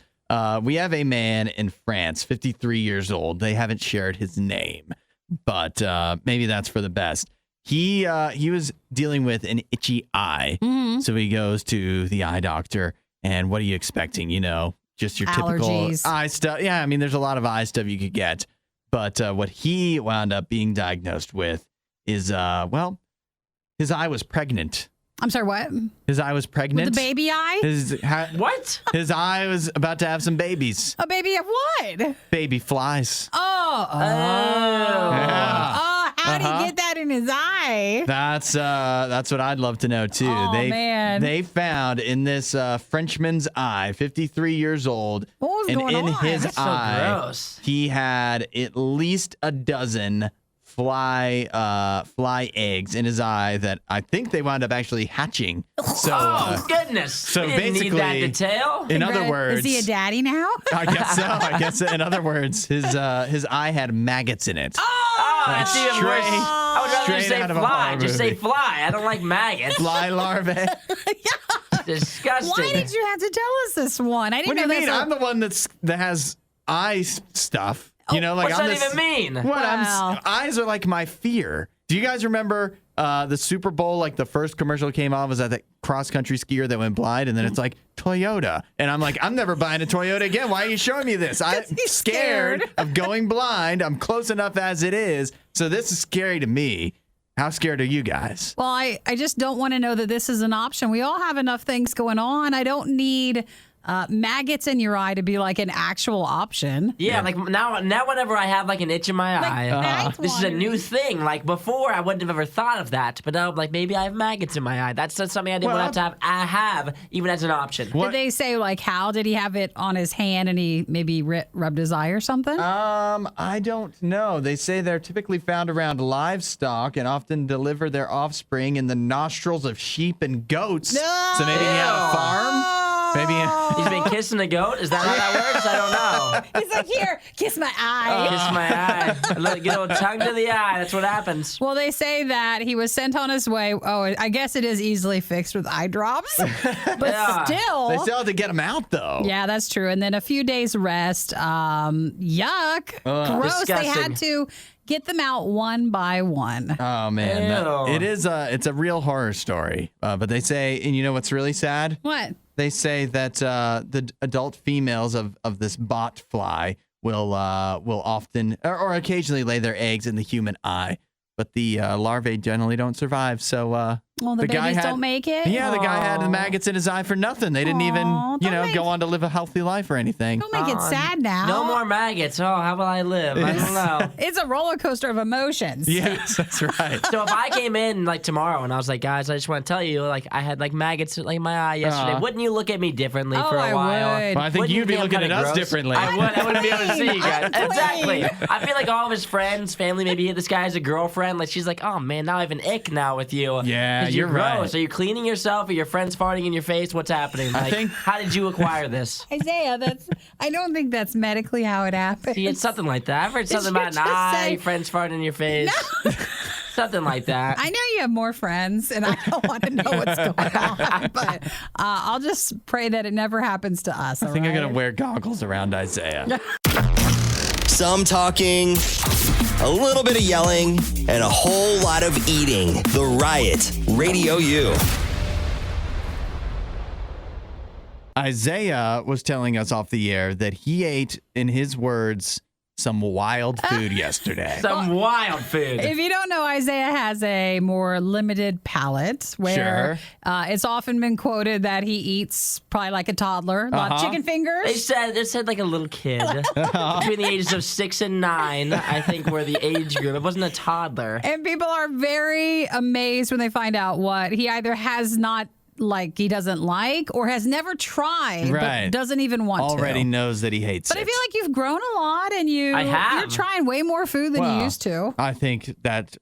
[SPEAKER 16] We have a man in France, 53 years old. They haven't shared his name, but maybe that's for the best. He was dealing with an itchy eye. So he goes to the eye doctor, and what are you expecting? Just your typical eye stuff. Yeah, I mean, there's a lot of eye stuff you could get. But what he wound up being diagnosed with is, his eye was pregnant.
[SPEAKER 17] I'm sorry, what?
[SPEAKER 16] His eye was pregnant.
[SPEAKER 17] With the baby eye?
[SPEAKER 18] What?
[SPEAKER 16] His eye was about to have some babies.
[SPEAKER 17] A baby of what?
[SPEAKER 16] Baby flies.
[SPEAKER 17] Oh.
[SPEAKER 16] Yeah.
[SPEAKER 17] Oh, how did he get that in his eye?
[SPEAKER 16] That's what I'd love to know too.
[SPEAKER 17] Oh, man.
[SPEAKER 16] They found in this Frenchman's eye, 53 years old,
[SPEAKER 17] what was going
[SPEAKER 16] in
[SPEAKER 17] on?
[SPEAKER 16] his
[SPEAKER 18] That's
[SPEAKER 16] eye,
[SPEAKER 18] so gross.
[SPEAKER 16] he had at least a dozen fly eggs in his eye that I think they wound up actually hatching. So,
[SPEAKER 18] oh goodness!
[SPEAKER 16] So
[SPEAKER 18] we didn't
[SPEAKER 16] basically,
[SPEAKER 18] need that detail.
[SPEAKER 16] In other words,
[SPEAKER 17] is he a daddy now?
[SPEAKER 16] I guess so. In other words, his eye had maggots in it.
[SPEAKER 18] Oh! that's even worse. I would rather just say fly. Just say fly. I don't like maggots.
[SPEAKER 16] Fly larvae.
[SPEAKER 18] Disgusting.
[SPEAKER 17] Why did you have to tell us this one? I didn't
[SPEAKER 16] What do
[SPEAKER 17] know
[SPEAKER 16] you mean?
[SPEAKER 17] that's
[SPEAKER 16] I'm the one that has eye stuff. You know, like
[SPEAKER 18] What's
[SPEAKER 16] I'm
[SPEAKER 18] that even mean?
[SPEAKER 16] What?
[SPEAKER 17] Wow.
[SPEAKER 16] Eyes are like my fear. Do you guys remember the Super Bowl? Like the first commercial that came on was that cross country skier that went blind, and then it's like Toyota, and I'm like, I'm never buying a Toyota again. Why are you showing me this? I'm scared of going blind. I'm close enough as it is, so this is scary to me. How scared are you guys?
[SPEAKER 17] Well, I just don't want to know that this is an option. We all have enough things going on. I don't need maggots in your eye to be like an actual option.
[SPEAKER 18] Yeah, like now whenever I have like an itch in my eye, this is a new thing. Like before, I wouldn't have ever thought of that, but now like maybe I have maggots in my eye. That's something I didn't want to have. I have even as an option.
[SPEAKER 17] Did they say like how did he have it on his hand and he maybe rubbed his eye or something?
[SPEAKER 16] I don't know. They say they're typically found around livestock and often deliver their offspring in the nostrils of sheep and goats.
[SPEAKER 17] No!
[SPEAKER 16] So maybe he had a farm. Maybe
[SPEAKER 18] he's been kissing a goat. Is that how that works? I don't know.
[SPEAKER 17] He's like, here, kiss my eye.
[SPEAKER 18] Kiss my eye. A little, get a little tongue to the eye. That's what happens.
[SPEAKER 17] Well, they say that he was sent on his way. Oh, I guess it is easily fixed with eye drops. But still.
[SPEAKER 16] They still have to get him out, though.
[SPEAKER 17] Yeah, that's true. And then a few days rest. Yuck. Gross.
[SPEAKER 16] Disgusting.
[SPEAKER 17] They had to get them out one by one.
[SPEAKER 16] Oh, man. It's a real horror story. But they say, and you know what's really sad?
[SPEAKER 17] What?
[SPEAKER 16] They say that the adult females of this bot fly will often or occasionally lay their eggs in the human eye, but the larvae generally don't survive. So
[SPEAKER 17] well, the babies don't make it?
[SPEAKER 16] Yeah, the guy had the maggots in his eye for nothing. They didn't even go on to live a healthy life or anything.
[SPEAKER 17] Don't make it sad now.
[SPEAKER 18] No more maggots. Oh, how will I live? I don't know.
[SPEAKER 17] It's a roller coaster of emotions.
[SPEAKER 16] Yes, that's right.
[SPEAKER 18] So if I came in like tomorrow and I was like, guys, I just want to tell you, like I had like maggots like in my eye yesterday. Wouldn't you look at me differently for a while?
[SPEAKER 17] Would.
[SPEAKER 16] Well, I think you'd be looking at us differently.
[SPEAKER 18] I would. I wouldn't be able to see you guys. Exactly. I feel like all of his friends, family, maybe this guy has a girlfriend. Like she's like, oh man, now I have an ick now with you.
[SPEAKER 16] Yeah,
[SPEAKER 18] you're
[SPEAKER 16] right.
[SPEAKER 18] gross. Are you cleaning yourself? Are your friends farting in your face? What's happening? Like, how did you acquire this?
[SPEAKER 17] Isaiah, I don't think that's medically how it happens.
[SPEAKER 18] See, it's something like that. I've heard something about an eye, friends farting in your face. No. Something like that.
[SPEAKER 17] I know you have more friends, and I don't want to know what's going on, but I'll just pray that it never happens to us.
[SPEAKER 16] I think I'm going to wear goggles around Isaiah.
[SPEAKER 19] Some talking, a little bit of yelling, and a whole lot of eating. The Riot Radio U.
[SPEAKER 16] Isaiah was telling us off the air that he ate, in his words, some wild food yesterday.
[SPEAKER 18] Some wild food.
[SPEAKER 17] If you don't know, Isaiah has a more limited palate where it's often been quoted that he eats probably like a toddler, a lot of chicken fingers.
[SPEAKER 18] They said like a little kid between the ages of 6 and 9. I think were the age group. It wasn't a toddler.
[SPEAKER 17] And people are very amazed when they find out what he either has not. Like he doesn't like or has never tried, but doesn't even want to.
[SPEAKER 16] Already knows that he hates it.
[SPEAKER 17] But I feel like you've grown a lot and you're trying way more food than you used to.
[SPEAKER 16] I think that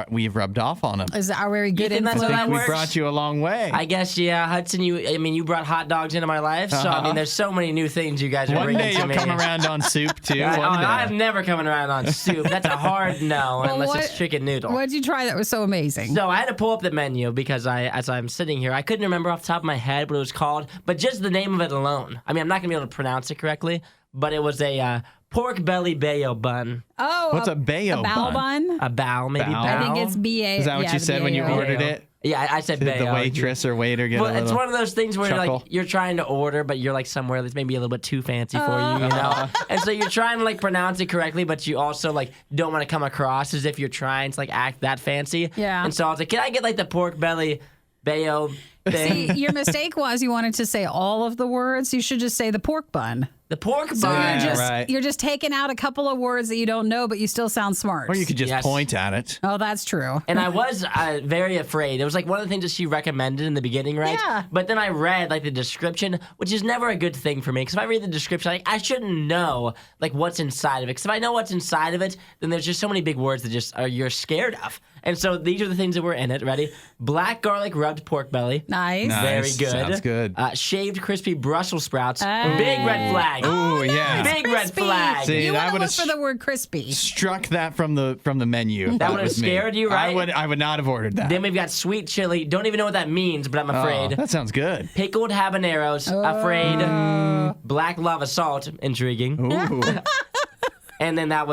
[SPEAKER 16] we've rubbed off on him.
[SPEAKER 17] Is that very good influence?
[SPEAKER 16] I think we brought you a long way.
[SPEAKER 18] I guess, yeah. Hudson, you brought hot dogs into my life. So, I mean, there's so many new things you guys are bringing to me.
[SPEAKER 16] One day you'll come around on soup, too.
[SPEAKER 18] I'm never coming around on soup. That's a hard no, unless it's chicken noodle.
[SPEAKER 17] What did you try that was so amazing?
[SPEAKER 18] So I had to pull up the menu because as I'm sitting here, I couldn't remember off the top of my head what it was called, but just the name of it alone. I mean, I'm not going to be able to pronounce it correctly, but it was a pork belly bayo bun.
[SPEAKER 17] Oh,
[SPEAKER 16] what's a bayo
[SPEAKER 17] bun?
[SPEAKER 18] A bao, maybe bao.
[SPEAKER 17] I think it's B-A.
[SPEAKER 16] Is that what you said when you ordered it?
[SPEAKER 18] Yeah, I said bayo.
[SPEAKER 16] Did the waitress or waiter get a little
[SPEAKER 18] it's one of those things where
[SPEAKER 16] chuckle?
[SPEAKER 18] you're trying to order, but you're like somewhere that's maybe a little bit too fancy for you, you know? And so you're trying to like pronounce it correctly, but you also like don't want to come across as if you're trying to like act that fancy.
[SPEAKER 17] Yeah.
[SPEAKER 18] And so I was like, can I get like the pork belly bayo thing?
[SPEAKER 17] See, your mistake was you wanted to say all of the words. You should just say the pork bun.
[SPEAKER 18] The pork
[SPEAKER 17] So
[SPEAKER 18] bun.
[SPEAKER 17] you're just taking out a couple of words that you don't know, but you still sound smart.
[SPEAKER 16] Or you could just point at it.
[SPEAKER 17] Oh, that's true.
[SPEAKER 18] And I was very afraid. It was like one of the things that she recommended in the beginning, right?
[SPEAKER 17] Yeah.
[SPEAKER 18] But then I read like the description, which is never a good thing for me. Because if I read the description, I shouldn't know like what's inside of it. Because if I know what's inside of it, then there's just so many big words that just you're scared of. And so these are the things that were in it. Ready? Black garlic rubbed pork belly.
[SPEAKER 17] Nice.
[SPEAKER 18] Very good.
[SPEAKER 16] Sounds good.
[SPEAKER 18] Shaved crispy Brussels sprouts. Big red flag.
[SPEAKER 16] Ooh, yeah.
[SPEAKER 18] Big red flag.
[SPEAKER 16] See,
[SPEAKER 17] You
[SPEAKER 16] I
[SPEAKER 17] want to
[SPEAKER 16] would
[SPEAKER 17] look
[SPEAKER 16] have
[SPEAKER 17] for the word crispy.
[SPEAKER 16] struck that from the menu. if
[SPEAKER 18] That would have
[SPEAKER 16] was me.
[SPEAKER 18] scared you, right?
[SPEAKER 16] I would not have ordered that.
[SPEAKER 18] Then we've got sweet chili. Don't even know what that means, but I'm afraid.
[SPEAKER 16] Oh, that sounds good.
[SPEAKER 18] Pickled habaneros. Afraid. Black lava salt. Intriguing.
[SPEAKER 16] Ooh.
[SPEAKER 18] And then that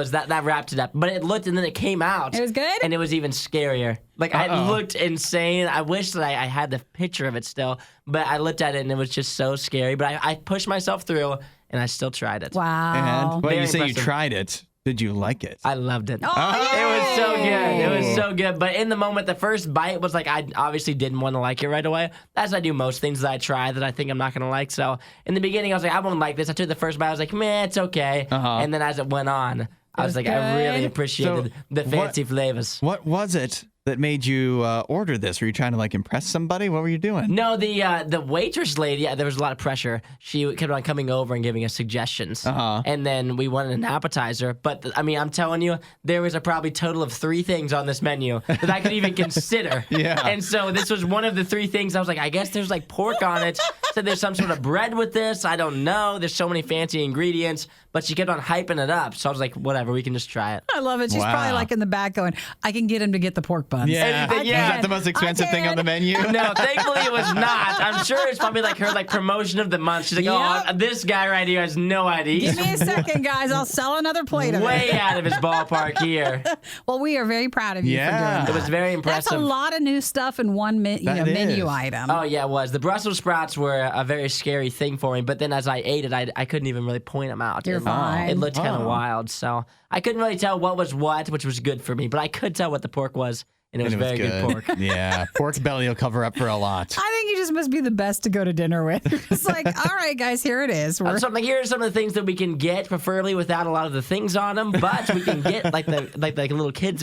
[SPEAKER 18] wrapped it up. But it looked, and then it came out.
[SPEAKER 17] It was good?
[SPEAKER 18] And it was even scarier. Like, it looked insane. I wish that I had the picture of it still. But I looked at it, and it was just so scary. But I pushed myself through, and I still tried it.
[SPEAKER 17] Wow.
[SPEAKER 16] And well,
[SPEAKER 18] Very
[SPEAKER 16] you say
[SPEAKER 18] impressive.
[SPEAKER 16] you tried it. Did you like it?
[SPEAKER 18] I loved it.
[SPEAKER 17] Oh,
[SPEAKER 18] It was so good. It was so good. But in the moment, the first bite was like, I obviously didn't want to like it right away. As I do most things that I try that I think I'm not going to like. So in the beginning, I was like, I won't like this. I took the first bite. I was like, man, it's okay. And then as it went on, I was like, I really appreciated the fancy flavors.
[SPEAKER 16] What was it that made you order this? Were you trying to like impress somebody? What were you doing?
[SPEAKER 18] No, the waitress lady, there was a lot of pressure. She kept on coming over and giving us suggestions. And then we wanted an appetizer. But, I mean, I'm telling you, there was a probably total of 3 things on this menu that I could even consider.
[SPEAKER 16] Yeah.
[SPEAKER 18] And so this was one of the 3 things. I was like, I guess there's like pork on it. Said there's some sort of bread with this. I don't know. There's so many fancy ingredients. But she kept on hyping it up. So I was like, whatever, we can just try it.
[SPEAKER 17] I love it. She's probably like in the back going, I can get him to get the pork buns.
[SPEAKER 16] Yeah.
[SPEAKER 18] Anything,
[SPEAKER 16] Is that the most expensive thing on the menu?
[SPEAKER 18] No, thankfully it was not. I'm sure it's probably like her like promotion of the month. She's like, oh, this guy right here has no idea.
[SPEAKER 17] Give me a second, guys. I'll sell another plate of it.
[SPEAKER 18] Way out of his ballpark here.
[SPEAKER 17] Well, we are very proud of you for doing that.
[SPEAKER 18] It was very impressive.
[SPEAKER 17] That's a lot of new stuff in one menu item.
[SPEAKER 18] Oh, yeah, it was. The Brussels sprouts were a very scary thing for me, but then as I ate it, I couldn't even really point them out.
[SPEAKER 17] You're fine.
[SPEAKER 18] It looked kind of wild, so I couldn't really tell what was what, which was good for me, but I could tell what the pork was, and it was very good pork.
[SPEAKER 16] Yeah, pork belly will cover up for a lot.
[SPEAKER 17] I think you just must be the best to go to dinner with. It's like, all right, guys, here it is.
[SPEAKER 18] So I'm like, here are some of the things that we can get, preferably without a lot of the things on them, but we can get like the little kids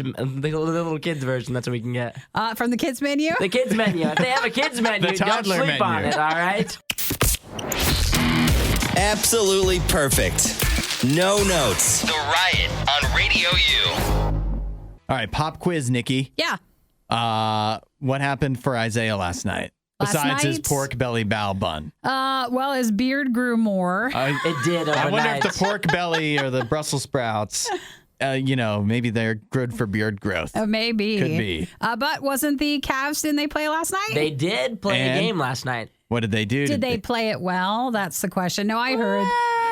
[SPEAKER 18] version. That's what we can get.
[SPEAKER 17] From the kids menu?
[SPEAKER 18] The kids menu. If they have a kids menu,
[SPEAKER 16] The
[SPEAKER 18] don't
[SPEAKER 16] toddler
[SPEAKER 18] sleep
[SPEAKER 16] menu.
[SPEAKER 18] on it, all right?
[SPEAKER 19] Absolutely perfect. No notes. The Riot on Radio U.
[SPEAKER 16] All right, pop quiz, Nikki.
[SPEAKER 17] Yeah.
[SPEAKER 16] What happened for Isaiah last night? Besides his pork belly bao bun.
[SPEAKER 17] Well, his beard grew more.
[SPEAKER 18] It did overnight.
[SPEAKER 16] I wonder if the pork belly or the Brussels sprouts, maybe they're good for beard growth.
[SPEAKER 17] Maybe.
[SPEAKER 16] Could be.
[SPEAKER 17] But wasn't the Cavs, didn't they play last night?
[SPEAKER 18] They did play a game last night.
[SPEAKER 16] What did they do?
[SPEAKER 17] Did they play it well? That's the question. No, I heard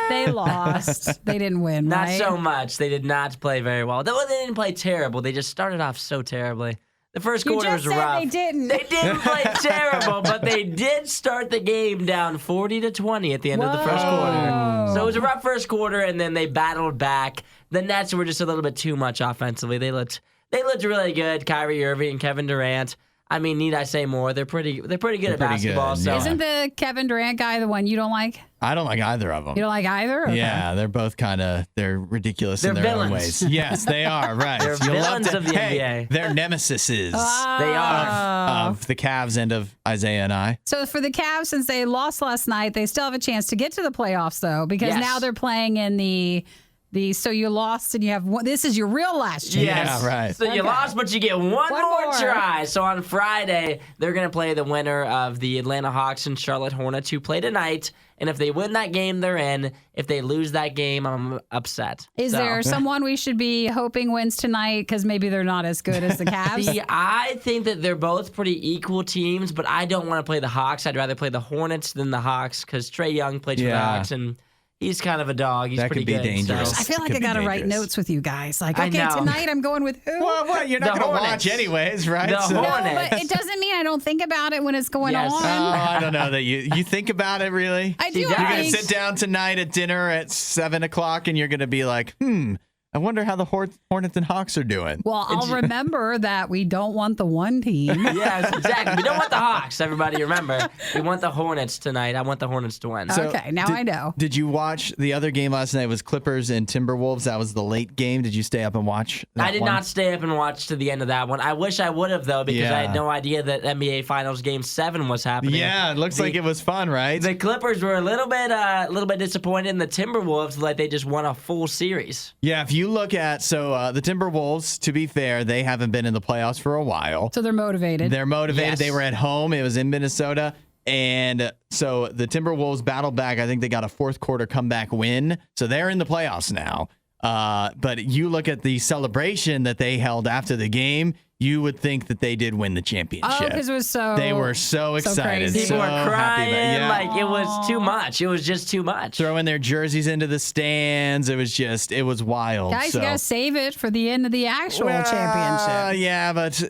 [SPEAKER 17] they lost. They didn't win,
[SPEAKER 18] Not
[SPEAKER 17] right?
[SPEAKER 18] so much. They did not play very well. They didn't play terrible. They just started off so terribly. The first quarter was rough.
[SPEAKER 17] They didn't.
[SPEAKER 18] They didn't play terrible, but they did start the game down 40-20 at the end of the first quarter. So it was a rough first quarter, and then they battled back. The Nets were just a little bit too much offensively. They looked really good. Kyrie Irving and Kevin Durant. I mean, need I say more? They're pretty good at basketball.
[SPEAKER 16] Good,
[SPEAKER 18] So.
[SPEAKER 17] Isn't the Kevin Durant guy the one you don't like?
[SPEAKER 16] I don't like either of them.
[SPEAKER 17] You don't like either? Okay.
[SPEAKER 16] Yeah, they're both they're ridiculous in
[SPEAKER 18] They're
[SPEAKER 16] their own
[SPEAKER 18] villains.
[SPEAKER 16] ways. Yes, they are, right.
[SPEAKER 18] They're
[SPEAKER 16] You'll love
[SPEAKER 18] villains of the NBA.
[SPEAKER 16] They're nemesises.
[SPEAKER 18] They are.
[SPEAKER 16] Of the Cavs and of Isaiah and I.
[SPEAKER 17] So for the Cavs, since they lost last night, they still have a chance to get to the playoffs, though, because
[SPEAKER 18] Yes.
[SPEAKER 17] now they're playing in the so you lost and you have one. This is your real last chance.
[SPEAKER 18] Yes.
[SPEAKER 16] Yeah, right.
[SPEAKER 18] So you lost, but you get one more try. So on Friday, they're going to play the winner of the Atlanta Hawks and Charlotte Hornets, who play tonight. And if they win that game, they're in. If they lose that game, I'm upset.
[SPEAKER 17] Is there someone we should be hoping wins tonight? Because maybe they're not as good as the Cavs.
[SPEAKER 18] See, I think that they're both pretty equal teams, but I don't want to play the Hawks. I'd rather play the Hornets than the Hawks because Trae Young played for the Hawks, and he's kind of a dog. He's
[SPEAKER 16] That
[SPEAKER 18] pretty
[SPEAKER 16] could be
[SPEAKER 18] good.
[SPEAKER 16] dangerous.
[SPEAKER 17] I feel like
[SPEAKER 16] Could
[SPEAKER 17] I
[SPEAKER 16] be
[SPEAKER 17] got to write
[SPEAKER 16] dangerous.
[SPEAKER 17] notes with you guys. Like,
[SPEAKER 18] I
[SPEAKER 17] okay,
[SPEAKER 18] know.
[SPEAKER 17] tonight I'm going with who?
[SPEAKER 16] Well, you're not
[SPEAKER 18] The
[SPEAKER 16] going to
[SPEAKER 18] Hornets.
[SPEAKER 16] watch anyways, right?
[SPEAKER 18] The
[SPEAKER 17] No,
[SPEAKER 18] Hornets.
[SPEAKER 17] but it doesn't mean I don't think about it when it's going
[SPEAKER 18] Yes.
[SPEAKER 17] on.
[SPEAKER 16] I don't know that you think about it really.
[SPEAKER 17] I do.
[SPEAKER 18] She
[SPEAKER 17] I
[SPEAKER 18] does.
[SPEAKER 16] You're gonna
[SPEAKER 17] think-
[SPEAKER 16] sit down tonight at dinner at 7:00 and you're gonna be like, I wonder how the Hornets and Hawks are doing.
[SPEAKER 17] Well, I'll remember that we don't want the one team.
[SPEAKER 18] Yes, exactly. We don't want the Hawks, everybody remember. We want the Hornets tonight. I want the Hornets to win.
[SPEAKER 17] Okay, now I know.
[SPEAKER 16] Did you watch the other game last night? It was Clippers and Timberwolves. That was the late game. Did you stay up and watch that
[SPEAKER 18] I did
[SPEAKER 16] one?
[SPEAKER 18] not stay up and watch to the end of that one. I wish I would have, though, because I had no idea that NBA Finals Game 7 was happening.
[SPEAKER 16] Yeah, it looks like it was fun, right?
[SPEAKER 18] The Clippers were a little bit disappointed in the Timberwolves, like they just won a full series.
[SPEAKER 16] Yeah, if you look at the Timberwolves, to be fair, they haven't been in the playoffs for a while.
[SPEAKER 17] So they're motivated.
[SPEAKER 16] They're motivated.
[SPEAKER 18] Yes.
[SPEAKER 16] They were at home. It was in Minnesota. And so the Timberwolves battled back. I think they got a fourth quarter comeback win. So they're in the playoffs now. But you look at the celebration that they held after the game, you would think that they did win the championship.
[SPEAKER 17] Oh, because it was
[SPEAKER 16] They were so excited.
[SPEAKER 17] crazy.
[SPEAKER 18] People were
[SPEAKER 16] so
[SPEAKER 18] crying
[SPEAKER 16] happy about-
[SPEAKER 18] like it was too much. It was just too much.
[SPEAKER 16] Throwing their jerseys into the stands. It was wild.
[SPEAKER 17] Guys,
[SPEAKER 16] so.
[SPEAKER 17] you got to save it for the end of the actual championship.
[SPEAKER 16] Yeah, but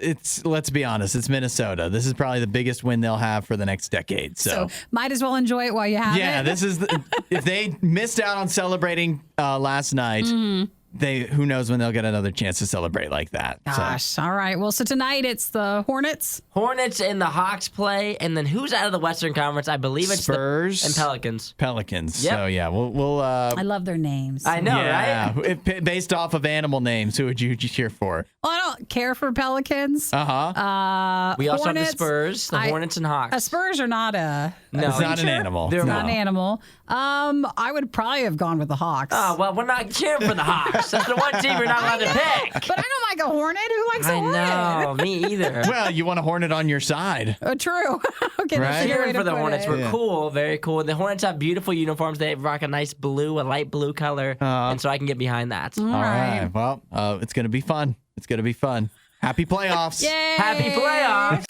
[SPEAKER 16] let's be honest, it's Minnesota. This is probably the biggest win they'll have for the next decade. So
[SPEAKER 17] might as well enjoy it while you have it.
[SPEAKER 16] yeah, this is if they missed out on celebrating last night, who knows when they'll get another chance to celebrate like that.
[SPEAKER 17] Gosh, all right. Well, so tonight it's the Hornets.
[SPEAKER 18] Hornets and the Hawks play, and then who's out of the Western Conference? I believe it's
[SPEAKER 16] Spurs
[SPEAKER 18] and Pelicans.
[SPEAKER 16] Pelicans.
[SPEAKER 18] Yep.
[SPEAKER 16] So yeah, we'll
[SPEAKER 17] I love their names.
[SPEAKER 18] I know, right?
[SPEAKER 16] Based off of animal names, who would you cheer for?
[SPEAKER 17] Well, I don't care for Pelicans.
[SPEAKER 18] We also have the
[SPEAKER 17] Hornets,
[SPEAKER 18] Spurs, the Hornets and Hawks.
[SPEAKER 17] Spurs are not a
[SPEAKER 16] It's not an animal.
[SPEAKER 17] They're
[SPEAKER 16] No.
[SPEAKER 17] not an animal. I would probably have gone with the Hawks.
[SPEAKER 18] Oh, well, we're not cheering for the Hawks. That's the one team you're not allowed to pick.
[SPEAKER 17] But I don't like a Hornet. Who likes a Hornet?
[SPEAKER 18] No, me either.
[SPEAKER 16] Well, you want a Hornet on your side.
[SPEAKER 17] True. Okay,
[SPEAKER 16] Right?
[SPEAKER 17] that's a good way
[SPEAKER 18] Cheering
[SPEAKER 17] to
[SPEAKER 18] for the
[SPEAKER 17] put
[SPEAKER 18] Hornets.
[SPEAKER 17] it.
[SPEAKER 18] We're cool, very cool. The Hornets have beautiful uniforms. They rock a nice blue, a light blue color, and so I can get behind that.
[SPEAKER 17] All right.
[SPEAKER 16] Well, it's going to be fun. It's going to be fun. Happy playoffs.
[SPEAKER 17] Yay!
[SPEAKER 18] Happy playoffs.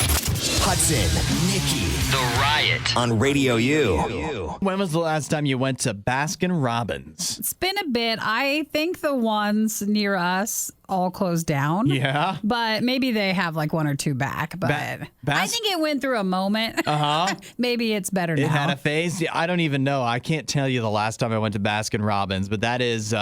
[SPEAKER 19] Hudson, Nikki, The Riot on Radio U.
[SPEAKER 16] When was the last time you went to Baskin Robbins?
[SPEAKER 17] It's been a bit. I think the ones near us all closed down.
[SPEAKER 16] Yeah.
[SPEAKER 17] But maybe they have like one or two back. But I think it went through a moment. Maybe it's better now.
[SPEAKER 16] It had a phase. Yeah, I don't even know. I can't tell you the last time I went to Baskin Robbins, but that is,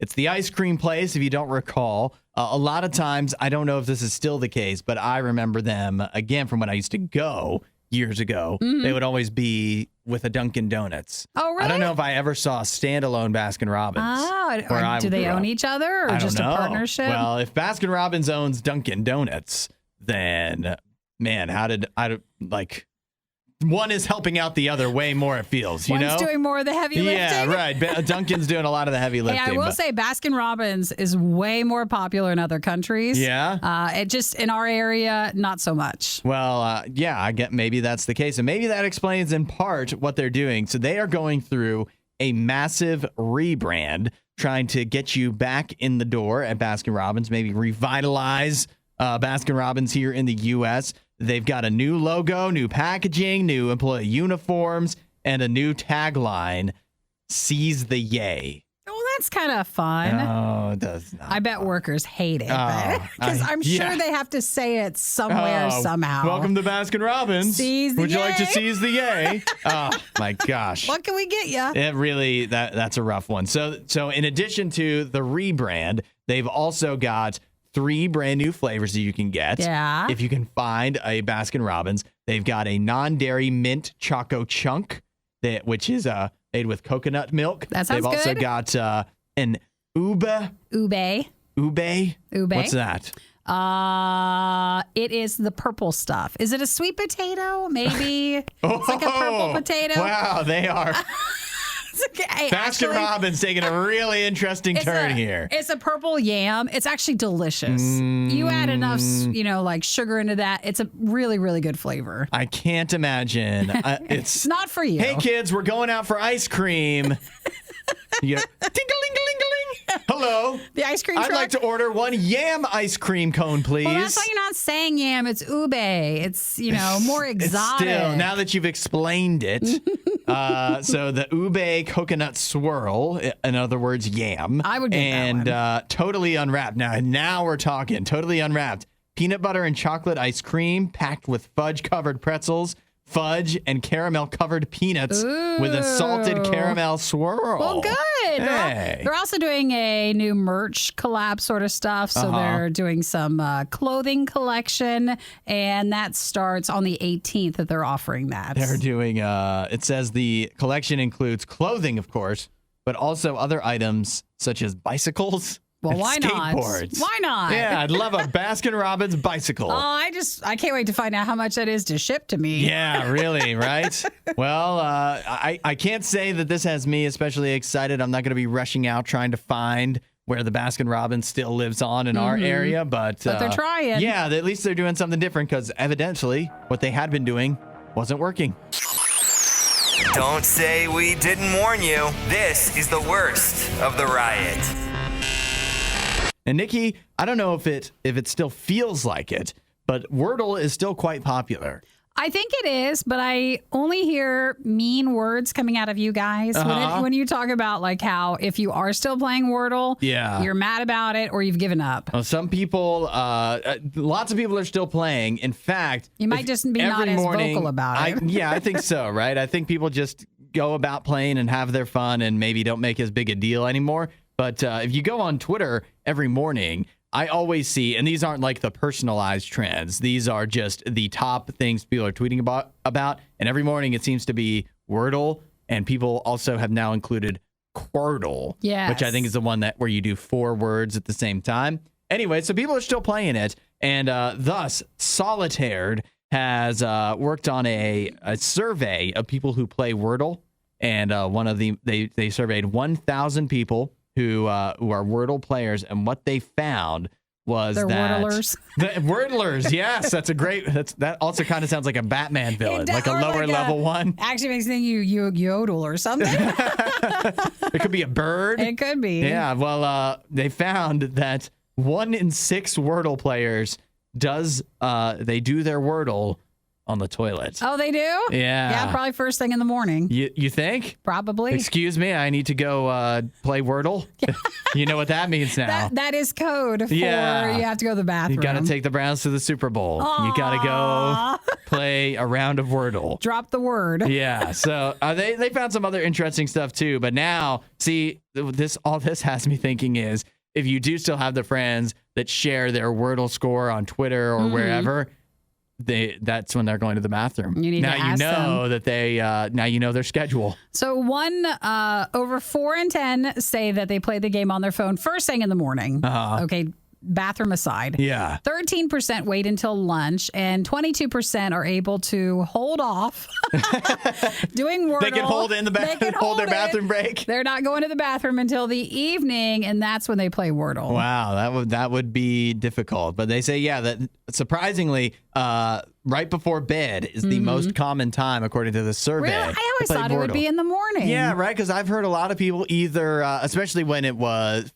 [SPEAKER 16] it's the ice cream place, if you don't recall. A lot of times, I don't know if this is still the case, but I remember them, again, from when I used to go years ago. They would always be with a Dunkin' Donuts.
[SPEAKER 17] Oh, really?
[SPEAKER 16] I don't know if I ever saw a standalone Baskin Robbins.
[SPEAKER 17] Do they own each other or
[SPEAKER 16] I
[SPEAKER 17] just
[SPEAKER 16] don't know.
[SPEAKER 17] a partnership?
[SPEAKER 16] Well, if Baskin Robbins owns Dunkin' Donuts, then, man, one is helping out the other way more, it feels, you know?
[SPEAKER 17] One's doing more of the heavy lifting.
[SPEAKER 16] Yeah, right. Dunkin's doing a lot of the heavy lifting.
[SPEAKER 17] Hey, I will say Baskin Robbins is way more popular in other countries.
[SPEAKER 16] Yeah?
[SPEAKER 17] It just, in our area, not so much.
[SPEAKER 16] Well, yeah, I get maybe that's the case. And maybe that explains in part what they're doing. So they are going through a massive rebrand, trying to get you back in the door at Baskin Robbins, maybe revitalize Baskin Robbins here in the U.S. They've got a new logo, new packaging, new employee uniforms, and a new tagline, Seize the Yay.
[SPEAKER 17] Well, that's kind of fun.
[SPEAKER 16] No, it does not.
[SPEAKER 17] I bet workers hate it. Because I'm sure they have to say it somewhere, somehow.
[SPEAKER 16] Welcome to Baskin Robbins.
[SPEAKER 17] Seize the
[SPEAKER 16] Would you like to
[SPEAKER 17] yay?
[SPEAKER 16] seize the yay? Oh, my gosh.
[SPEAKER 17] What can we get you?
[SPEAKER 16] It really, that's a rough one. So in addition to the rebrand, they've also got 3 brand new flavors that you can get.
[SPEAKER 17] Yeah.
[SPEAKER 16] If you can find a Baskin Robbins. They've got a non-dairy mint choco chunk, which is made with coconut milk.
[SPEAKER 17] That sounds
[SPEAKER 16] They've also
[SPEAKER 17] good.
[SPEAKER 16] got an ube.
[SPEAKER 17] Ube.
[SPEAKER 16] What's that?
[SPEAKER 17] It is the purple stuff. Is it a sweet potato? Maybe. It's like a purple potato.
[SPEAKER 16] Wow, they are.
[SPEAKER 17] Hey,
[SPEAKER 16] Baskin Robbins taking a really interesting turn here.
[SPEAKER 17] It's a purple yam. It's actually delicious. You add enough, like sugar into that. It's a really, really good flavor.
[SPEAKER 16] I can't imagine.
[SPEAKER 17] It's not for you.
[SPEAKER 16] Hey, kids, we're going out for ice cream. You go, ting-a-ling-a-ling-a-ling. Hello.
[SPEAKER 17] The ice cream
[SPEAKER 16] I'd
[SPEAKER 17] truck?
[SPEAKER 16] like to order 1 yam ice cream cone, please.
[SPEAKER 17] Well, that's why you're not saying yam. It's ube. It's, more exotic.
[SPEAKER 16] It's still, now that you've explained it. So the ube coconut swirl, in other words, yam.
[SPEAKER 17] I would get that one.
[SPEAKER 16] Totally unwrapped. Now we're talking. Totally unwrapped. Peanut butter and chocolate ice cream packed with fudge-covered pretzels, fudge and caramel-covered peanuts with a salted caramel swirl.
[SPEAKER 17] Well, good.
[SPEAKER 16] Hey.
[SPEAKER 17] They're also doing a new merch collab sort of stuff. So they're doing some clothing collection, and that starts on the 18th that they're offering that.
[SPEAKER 16] They're doing, it says the collection includes clothing, of course, but also other items such as bicycles.
[SPEAKER 17] Well,
[SPEAKER 16] and
[SPEAKER 17] why not?
[SPEAKER 16] skateboards.
[SPEAKER 17] Why not?
[SPEAKER 16] Yeah, I'd love a Baskin Robbins bicycle.
[SPEAKER 17] Oh, I can't wait to find out how much that is to ship to me.
[SPEAKER 16] Yeah, really, right? Well, I can't say that this has me especially excited. I'm not going to be rushing out trying to find where the Baskin-Robbins still lives on in our area, but
[SPEAKER 17] they're trying.
[SPEAKER 16] Yeah, at least they're doing something different because evidently what they had been doing wasn't working.
[SPEAKER 19] Don't say we didn't warn you. This is the worst of the riot.
[SPEAKER 16] And Nikki, I don't know if it still feels like it, but Wordle is still quite popular.
[SPEAKER 17] I think it is, but I only hear mean words coming out of you guys when you talk about like how if you are still playing Wordle, you're mad about it or you've given up.
[SPEAKER 16] Well, some people, lots of people are still playing. In fact,
[SPEAKER 17] you might just be not as vocal about it.
[SPEAKER 16] I think so, right? I think people just go about playing and have their fun and maybe don't make as big a deal anymore. But if you go on Twitter every morning, I always see, and these aren't like the personalized trends. These are just the top things people are tweeting about. And every morning it seems to be Wordle, and people also have now included Quordle, which I think is the one where you do 4 words at the same time. Anyway, so people are still playing it, and thus Solitaire has worked on a survey of people who play Wordle, and they surveyed 1,000 people who are Wordle players, and what they found was
[SPEAKER 17] They're Wordlers.
[SPEAKER 16] Wordlers, yes, that also kind of sounds like a Batman villain, like a lower level one.
[SPEAKER 17] Actually makes me think you yodel or something.
[SPEAKER 16] It could be a bird.
[SPEAKER 17] It could be.
[SPEAKER 16] Yeah, well, they found that 1 in 6 Wordle players they do their Wordle on the toilet.
[SPEAKER 17] Oh, they do? Yeah, probably first thing in the morning.
[SPEAKER 16] You think?
[SPEAKER 17] Probably.
[SPEAKER 16] Excuse me, I need to go play Wordle. You know what that means now.
[SPEAKER 17] That is code for you have to go to the bathroom.
[SPEAKER 16] You got to take the Browns to the Super Bowl. Aww. You got to go play a round of Wordle.
[SPEAKER 17] Drop the word.
[SPEAKER 16] Yeah, so they found some other interesting stuff too. But now, see, all this has me thinking is, if you do still have the friends that share their Wordle score on Twitter or wherever, that's when they're going to the bathroom.
[SPEAKER 17] You need to ask
[SPEAKER 16] know that they now you know their schedule.
[SPEAKER 17] So over 4 in 10 say that they play the game on their phone first thing in the morning. Okay, bathroom aside.
[SPEAKER 16] Yeah.
[SPEAKER 17] 13% wait until lunch, and 22% are able to hold off doing Wordle.
[SPEAKER 16] They can hold in the hold their bathroom break.
[SPEAKER 17] They're not going to the bathroom until the evening, and that's when they play Wordle.
[SPEAKER 16] Wow, that would be difficult. But they say, that surprisingly, right before bed is the most common time, according to the survey.
[SPEAKER 17] Really? I always thought it would be in the morning.
[SPEAKER 16] Yeah, right, because I've heard a lot of people either, especially when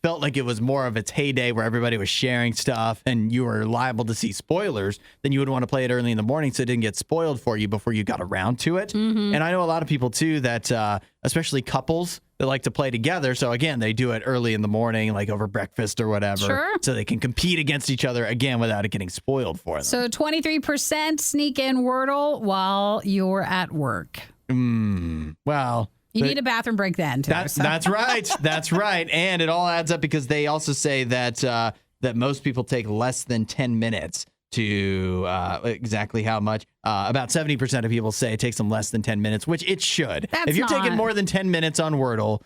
[SPEAKER 16] felt like it was more of its heyday where everybody was sharing stuff and you were liable to see spoilers, then you would want to play it early in the morning so it didn't get spoiled for you before you got around to it. And I know a lot of people, too, that especially couples that like to play together. So, again, they do it early in the morning, like over breakfast or whatever, so they can compete against each other, again, without it getting spoiled for them.
[SPEAKER 17] So 23% sneak in Wordle while you're at work.
[SPEAKER 16] Well,
[SPEAKER 17] you need a bathroom break then, too.
[SPEAKER 16] That's right. That's right. And it all adds up because they also say that most people take less than 10 minutes to exactly how much. About 70% of people say it takes them less than 10 minutes, which it should. If you're taking more than 10 minutes on Wordle,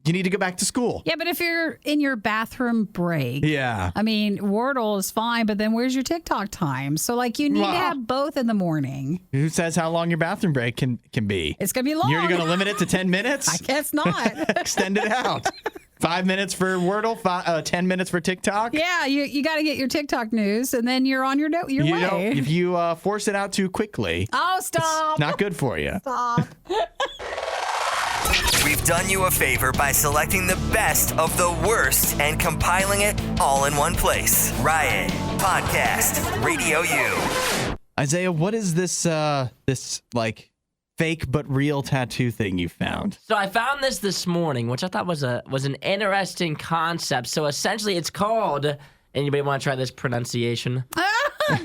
[SPEAKER 16] you need to go back to school.
[SPEAKER 17] Yeah, but if you're in your bathroom break,
[SPEAKER 16] I
[SPEAKER 17] mean, Wordle is fine, but then where's your TikTok time? So, you need to have both in the morning.
[SPEAKER 16] Who says how long your bathroom break can be?
[SPEAKER 17] It's going to be long.
[SPEAKER 16] You're going to limit it to 10 minutes?
[SPEAKER 17] I guess not.
[SPEAKER 16] Extend it out. 5 minutes for Wordle, 10 minutes for TikTok.
[SPEAKER 17] Yeah, you got to get your TikTok news, and then you're on your way.
[SPEAKER 16] If you force it out too quickly,
[SPEAKER 17] stop!
[SPEAKER 16] It's not good for you.
[SPEAKER 17] Stop.
[SPEAKER 19] We've done you a favor by selecting the best of the worst and compiling it all in one place. Riot Podcast Radio U.
[SPEAKER 16] Isaiah, what is this fake but real tattoo thing you found?
[SPEAKER 18] So I found this morning, which I thought was an interesting concept. So essentially, it's called. Anybody want to try this pronunciation?
[SPEAKER 17] An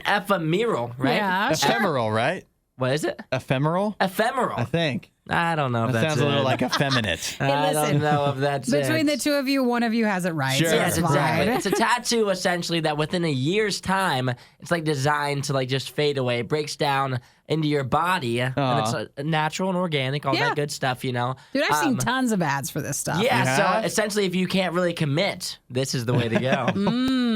[SPEAKER 18] ephemeral, right?
[SPEAKER 17] Yeah,
[SPEAKER 16] ephemeral, right?
[SPEAKER 18] What is it?
[SPEAKER 16] Ephemeral?
[SPEAKER 18] Ephemeral.
[SPEAKER 16] I think.
[SPEAKER 18] I don't know if
[SPEAKER 16] that
[SPEAKER 18] that's
[SPEAKER 16] sounds a little like effeminate.
[SPEAKER 18] I don't know if that's
[SPEAKER 17] Between the two of you, one of you has it right.
[SPEAKER 16] Sure.
[SPEAKER 17] So
[SPEAKER 18] yes, exactly. It's a tattoo, essentially, that within a year's time, it's designed to just fade away. It breaks down into your body, and it's natural and organic, all that good stuff,
[SPEAKER 17] Dude, I've seen tons of ads for this stuff.
[SPEAKER 18] Yeah, so essentially, if you can't really commit, this is the way to go.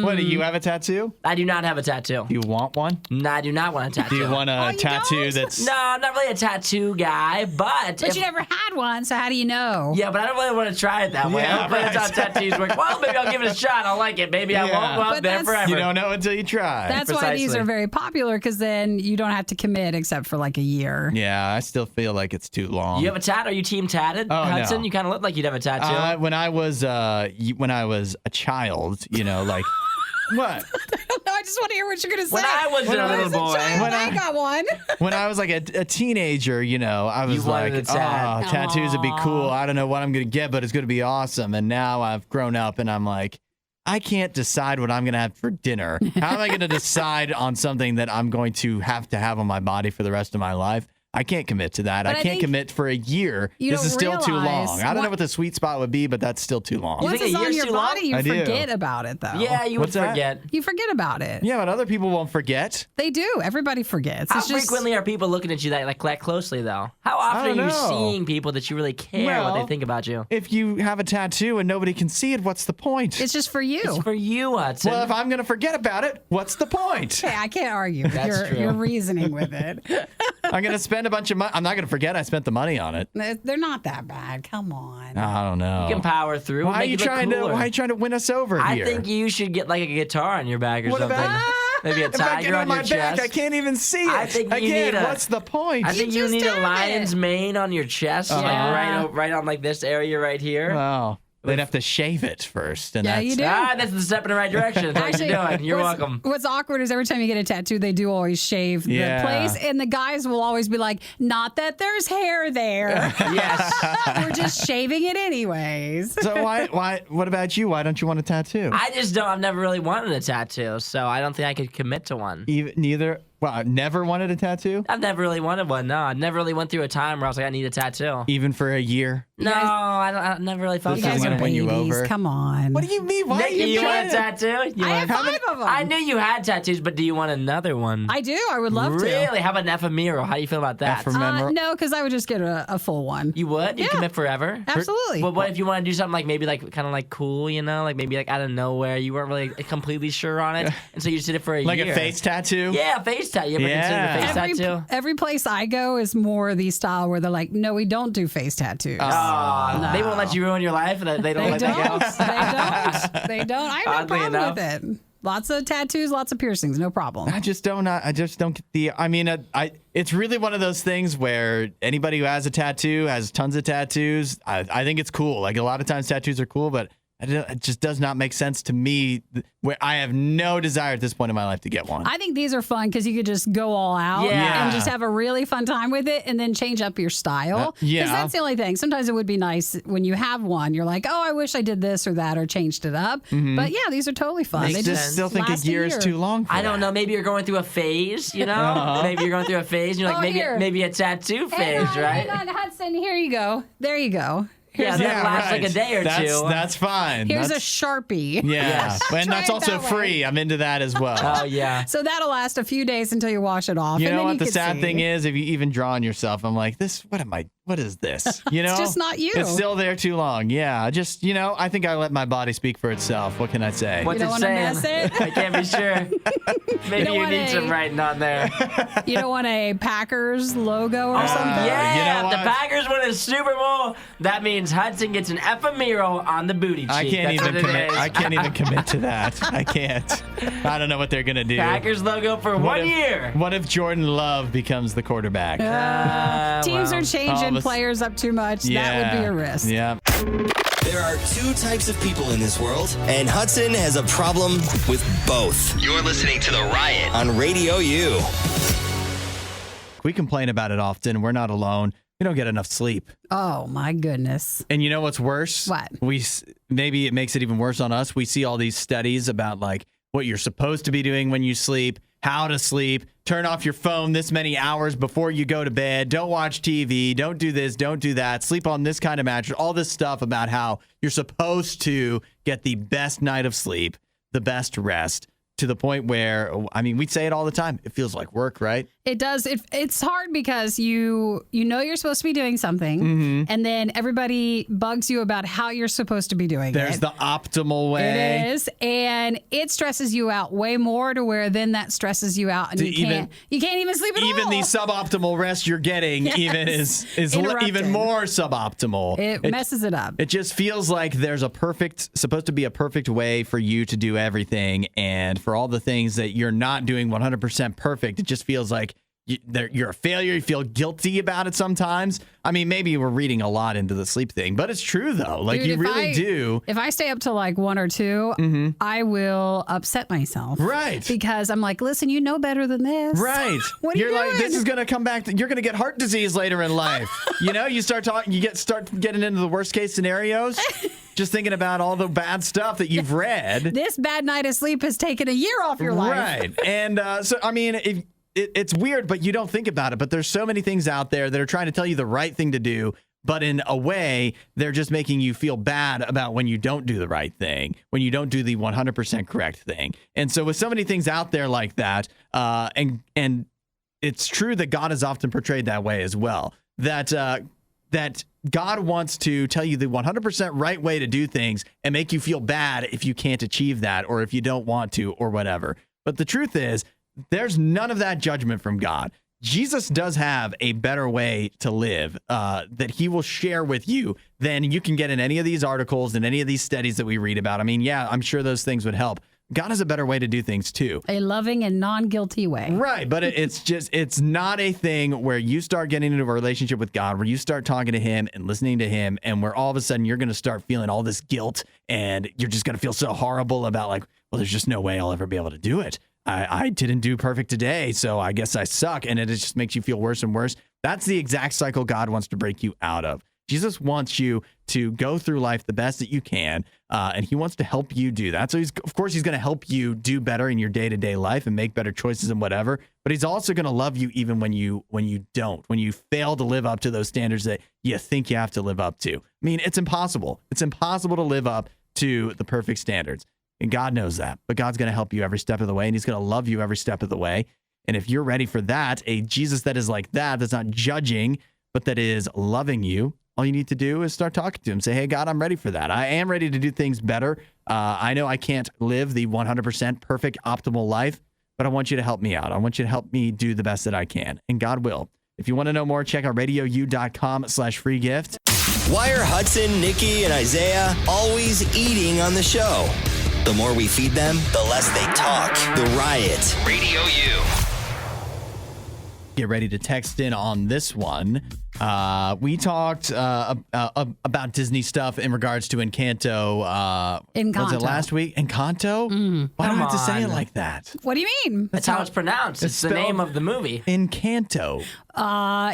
[SPEAKER 16] What, do you have a tattoo?
[SPEAKER 18] I do not have a tattoo.
[SPEAKER 16] Do you want one?
[SPEAKER 18] No, I do not want a tattoo.
[SPEAKER 16] Do you want a tattoo that's...
[SPEAKER 18] No, I'm not really a tattoo guy, but But
[SPEAKER 17] you never had one, so how do you know?
[SPEAKER 18] Yeah, but I don't really want to try it that way. I don't plan on tattoos work. Well, maybe I'll give it a shot. I'll like it. Maybe I won't go out there forever.
[SPEAKER 16] You don't know until you try.
[SPEAKER 17] That's why these are very popular, because then you don't have to commit except for like a year.
[SPEAKER 16] Yeah, I still feel like it's too long.
[SPEAKER 18] You have a tat? Are you team tatted, Hudson?
[SPEAKER 16] No.
[SPEAKER 18] You kind of look like you'd have a tattoo.
[SPEAKER 16] When I was a child, like. What?
[SPEAKER 17] No, I just want to hear what you're going to say.
[SPEAKER 18] When I was a little boy.
[SPEAKER 17] I got one.
[SPEAKER 16] When I was like a teenager, I was like, tattoos would be cool. I don't know what I'm going to get, but it's going to be awesome. And now I've grown up and I'm like, I can't decide what I'm going to have for dinner. How am I going to decide on something that I'm going to have on my body for the rest of my life? I can't commit to that. I can't commit for a year. This is still too long. I don't know what the sweet spot would be, but that's still too long.
[SPEAKER 17] Once it's on your body, you forget about it, though.
[SPEAKER 18] Yeah, you would forget.
[SPEAKER 17] You forget about it.
[SPEAKER 16] Yeah, but other people won't forget.
[SPEAKER 17] They do. Everybody forgets.
[SPEAKER 18] How frequently are people looking at you that closely, though? How often are you seeing people that you really care what they think about you?
[SPEAKER 16] If you have a tattoo and nobody can see it, what's the point?
[SPEAKER 17] It's just for you.
[SPEAKER 18] It's for you, Hudson.
[SPEAKER 16] Well, if I'm going to forget about it, what's the point?
[SPEAKER 17] Okay, I can't argue with your reasoning with it.
[SPEAKER 16] I'm going to spend a bunch of money. I'm not going to forget I spent the money on it.
[SPEAKER 17] They're not that bad. Come on.
[SPEAKER 16] I don't know.
[SPEAKER 18] You can power through.
[SPEAKER 16] Why are you trying to win us over here?
[SPEAKER 18] I think you should get like a guitar on your back or something. Maybe a tiger on your chest.
[SPEAKER 16] I can't even see it.
[SPEAKER 18] I think
[SPEAKER 16] what's the point?
[SPEAKER 18] I think you need a lion's mane on your chest, like right on like this area right here.
[SPEAKER 16] Wow. They'd have to shave it first. And
[SPEAKER 17] you do.
[SPEAKER 18] That's the step in the right direction. That's what you're doing. You're welcome.
[SPEAKER 17] What's awkward is every time you get a tattoo, they do always shave the place. And the guys will always be like, not that there's hair there.
[SPEAKER 18] Yes.
[SPEAKER 17] We're just shaving it anyways.
[SPEAKER 16] So what about you? Why don't you want a tattoo?
[SPEAKER 18] I just don't. I've never really wanted a tattoo, so I don't think I could commit to one.
[SPEAKER 16] Neither. Well, I never wanted a tattoo?
[SPEAKER 18] I've never really wanted one, no. I never really went through a time where I was like, I need a tattoo.
[SPEAKER 16] Even for a year?
[SPEAKER 18] No, I never really felt
[SPEAKER 17] that. You guys are babies. Come on.
[SPEAKER 16] What do you mean? Why
[SPEAKER 18] Nick,
[SPEAKER 16] are you
[SPEAKER 18] want a tattoo?
[SPEAKER 17] I have 5 of them.
[SPEAKER 18] I knew you had tattoos, but do you want another one?
[SPEAKER 17] I do. I would love to.
[SPEAKER 18] Really? How about an ephemeral? How do you feel about that?
[SPEAKER 17] No, because I would just get a full one.
[SPEAKER 18] You would? You'd commit forever?
[SPEAKER 17] Absolutely.
[SPEAKER 18] But what if you want to do something like maybe like kind of like cool, like maybe like out of nowhere, you weren't really completely sure on it, and so you just did it for a year.
[SPEAKER 16] Like a face tattoo?
[SPEAKER 18] Yeah, a face tattoo. You ever considered a face tattoo?
[SPEAKER 17] Every place I go is more the style where they're like, no, we don't do face tattoos.
[SPEAKER 18] No. They won't let you ruin your life. They don't let that go.
[SPEAKER 17] They don't. I have no problem with it. Lots of tattoos, lots of piercings, no problem.
[SPEAKER 16] I just don't get the. I mean, it's really one of those things where anybody who has a tattoo has tons of tattoos. I think it's cool. Like a lot of times, tattoos are cool, but it just does not make sense to me. Where I have no desire at this point in my life to get one.
[SPEAKER 17] I think these are fun because you could just go all out and just have a really fun time with it, and then change up your style. Because that's the only thing. Sometimes it would be nice when you have one. You're like, oh, I wish I did this or that or changed it up. Mm-hmm. But yeah, these are totally fun.
[SPEAKER 16] They just still think a year is too long.
[SPEAKER 18] I don't know. Maybe you're going through a phase. Maybe you're going through a phase. And you're like, maybe a tattoo phase, right?
[SPEAKER 17] Hang on, Hudson. Here you go. There you go.
[SPEAKER 18] That lasts like a day or two.
[SPEAKER 16] That's fine.
[SPEAKER 17] Here's a Sharpie.
[SPEAKER 16] Yeah. And that's also free. I'm into that as well.
[SPEAKER 18] Oh, yeah.
[SPEAKER 17] So that'll last a few days until you wash it off.
[SPEAKER 16] You know what the sad thing is? If you even draw on yourself, I'm like, what is this?
[SPEAKER 17] It's just not you.
[SPEAKER 16] It's still there too long. Yeah. Just, I think I let my body speak for itself. What can I say?
[SPEAKER 18] What's
[SPEAKER 17] you don't
[SPEAKER 18] it saying?
[SPEAKER 17] Mess it?
[SPEAKER 18] I can't be sure. Maybe you need some writing on there.
[SPEAKER 17] You don't want a Packers logo or something?
[SPEAKER 18] Yeah. If the Packers win a Super Bowl, that means Hudson gets an ephemeral on the booty cheek.
[SPEAKER 16] I can't even commit to that. I can't. I don't know what they're going to do.
[SPEAKER 18] Packers logo for 1 year.
[SPEAKER 16] What if Jordan Love becomes the quarterback?
[SPEAKER 17] Teams are changing players up too much.
[SPEAKER 16] Yeah.
[SPEAKER 17] That would be a risk.
[SPEAKER 16] Yeah.
[SPEAKER 19] There are 2 types of people in this world, and Hudson has a problem with both. You're listening to The Riot on Radio U.
[SPEAKER 16] We complain about it often. We're not alone. We don't get enough sleep.
[SPEAKER 17] Oh, my goodness.
[SPEAKER 16] And you know what's worse?
[SPEAKER 17] What?
[SPEAKER 16] Maybe it makes it even worse on us. We see all these studies about like what you're supposed to be doing when you sleep, how to sleep, turn off your phone this many hours before you go to bed, don't watch TV, don't do this, don't do that, sleep on this kind of mattress, all this stuff about how you're supposed to get the best night of sleep, the best rest. to the point where, I mean, we say it all the time. It feels like work, right?
[SPEAKER 17] It does. It's hard because you know you're supposed to be doing something, and then everybody bugs you about how you're supposed to be doing it.
[SPEAKER 16] There's the optimal way.
[SPEAKER 17] It is, and it stresses you out way more to where then that stresses you out, and you can't even sleep at all.
[SPEAKER 16] Even the suboptimal rest you're getting even is even more suboptimal.
[SPEAKER 17] It messes it up.
[SPEAKER 16] It just feels like there's supposed to be a perfect way for you to do everything, and for all the things that you're not doing 100% perfect, it just feels like you're a failure. You feel guilty about it sometimes. I mean, maybe we're reading a lot into the sleep thing, but it's true though. Like,
[SPEAKER 17] dude,
[SPEAKER 16] you really do.
[SPEAKER 17] If I stay up to like 1 or 2, I will upset myself.
[SPEAKER 16] Right.
[SPEAKER 17] Because I'm like, listen, you know better than this.
[SPEAKER 16] Right.
[SPEAKER 17] What are you
[SPEAKER 16] like,
[SPEAKER 17] doing?
[SPEAKER 16] this is going to come back. You're going to get heart disease later in life. You start getting into the worst case scenarios. Just thinking about all the bad stuff that you've read.
[SPEAKER 17] This bad night of sleep has taken a year off your life.
[SPEAKER 16] Right. And so, I mean, it's weird, but you don't think about it. But there's so many things out there that are trying to tell you the right thing to do. But in a way, they're just making you feel bad about when you don't do the right thing, when you don't do the 100% correct thing. And so with so many things out there like that, and it's true that God is often portrayed that way as well, that God wants to tell you the 100% right way to do things and make you feel bad if you can't achieve that or if you don't want to or whatever. But the truth is, there's none of that judgment from God. Jesus does have a better way to live that he will share with you than you can get in any of these articles and any of these studies that we read about. I mean, yeah, I'm sure those things would help. God has a better way to do things too.
[SPEAKER 17] A loving and non-guilty way.
[SPEAKER 16] Right, but it's not a thing where you start getting into a relationship with God, where you start talking to him and listening to him, and where all of a sudden you're going to start feeling all this guilt, and you're just going to feel so horrible about like, well, there's just no way I'll ever be able to do it. I didn't do perfect today, so I guess I suck, and it just makes you feel worse and worse. That's the exact cycle God wants to break you out of. Jesus wants you to go through life the best that you can, and he wants to help you do that. So of course he's going to help you do better in your day-to-day life and make better choices and whatever, but he's also going to love you even when you don't, when you fail to live up to those standards that you think you have to live up to. I mean, it's impossible. It's impossible to live up to the perfect standards. And God knows that, but God's going to help you every step of the way, and he's going to love you every step of the way. And if you're ready for that, a Jesus that is like that, that's not judging, but that is loving you, all you need to do is start talking to him. Say, hey, God, I'm ready for that. I am ready to do things better. I know I can't live the 100% perfect, optimal life, but I want you to help me out. I want you to help me do the best that I can, and God will. If you want to know more, check out radiou.com/free gift.
[SPEAKER 19] Why are Hudson, Nikki, and Isaiah always eating on the show? The more we feed them, the less they talk. The Riot. Radio U.
[SPEAKER 16] Get ready to text in on this one. We talked about Disney stuff in regards to Encanto. Was it last week? Encanto? Why do I have to say it like that?
[SPEAKER 17] What do you mean?
[SPEAKER 18] That's how it's pronounced. It's the name of the movie.
[SPEAKER 16] Encanto.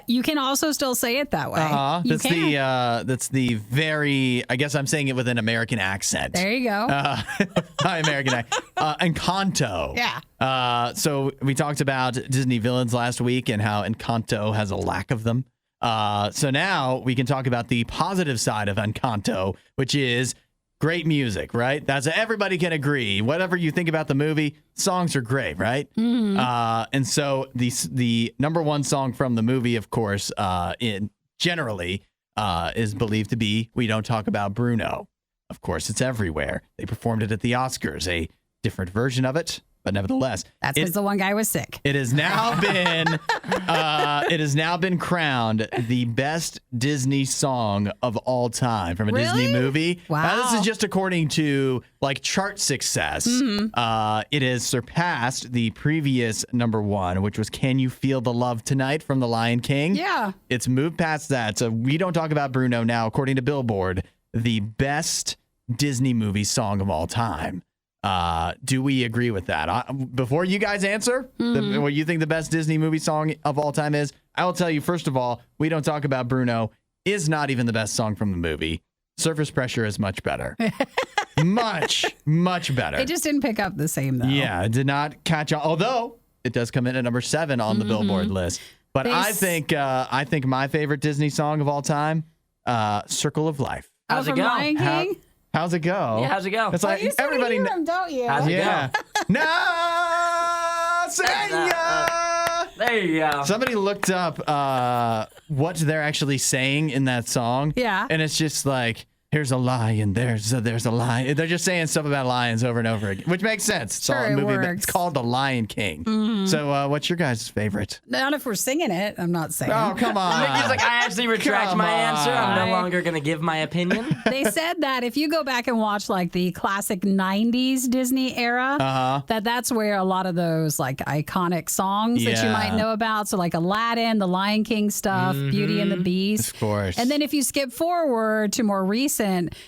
[SPEAKER 17] You can also still say it that way.
[SPEAKER 16] That's the very, I guess I'm saying it with an American accent.
[SPEAKER 17] There you go.
[SPEAKER 16] Hi, American accent. Encanto.
[SPEAKER 17] Yeah.
[SPEAKER 16] So we talked about Disney villains last week and how Encanto has a lack of them. So now we can talk about the positive side of Encanto, which is great music, right? That's everybody can agree. Whatever you think about the movie, songs are great, right? And so the number one song from the movie, of course, generally is believed to be "We Don't Talk About Bruno." Of course, it's everywhere. They performed it at the Oscars, a different version of it. But nevertheless,
[SPEAKER 17] that's because the one guy was sick.
[SPEAKER 16] It has now been crowned the best Disney song of all time from a Disney movie.
[SPEAKER 17] Wow.
[SPEAKER 16] This is just according to like chart success. It has surpassed the previous number one, which was "Can You Feel the Love Tonight" from The Lion King.
[SPEAKER 17] Yeah.
[SPEAKER 16] It's moved past that. So We Don't Talk About Bruno now, according to Billboard, the best Disney movie song of all time. Do we agree with that? Before you guys answer what you think the best Disney movie song of all time is, I will tell you, first of all, "We Don't Talk About Bruno" is not even the best song from the movie. "Surface Pressure" is much better. much better.
[SPEAKER 17] It just didn't pick up the same, though.
[SPEAKER 16] Yeah, it did not catch on, although it does come in at number 7 on the Billboard list. But I think my favorite Disney song of all time, "Circle of Life."
[SPEAKER 18] How's it go?
[SPEAKER 17] Lion King?
[SPEAKER 16] How's it go?
[SPEAKER 18] Yeah, how's it go?
[SPEAKER 16] It's like
[SPEAKER 17] you sort
[SPEAKER 16] everybody.
[SPEAKER 17] of hear him, don't you?
[SPEAKER 18] How's it
[SPEAKER 16] Yeah. No, say ya.
[SPEAKER 18] There you go.
[SPEAKER 16] Somebody looked up what they're actually saying in that song.
[SPEAKER 17] Yeah.
[SPEAKER 16] And it's just like, here's a lion, there's a lion. They're just saying stuff about lions over and over again, which makes sense. It's
[SPEAKER 17] Sure,
[SPEAKER 16] all a
[SPEAKER 17] it
[SPEAKER 16] movie.
[SPEAKER 17] works.
[SPEAKER 16] It's called The Lion King.
[SPEAKER 17] Mhm.
[SPEAKER 16] So what's your guys' favorite?
[SPEAKER 17] Not if we're singing it. I'm not saying.
[SPEAKER 16] Oh, come on.
[SPEAKER 18] Nikki's like, I actually retract
[SPEAKER 16] Come
[SPEAKER 18] my answer. I'm no
[SPEAKER 17] on.
[SPEAKER 18] longer going to give my opinion.
[SPEAKER 17] They said that if you go back and watch like the classic 90s Disney era, that's where a lot of those like iconic songs that you
[SPEAKER 16] Yeah.
[SPEAKER 17] might know about. So like Aladdin, the Lion King stuff, Beauty and the Beast.
[SPEAKER 16] Of course.
[SPEAKER 17] And then if you skip forward to more recent,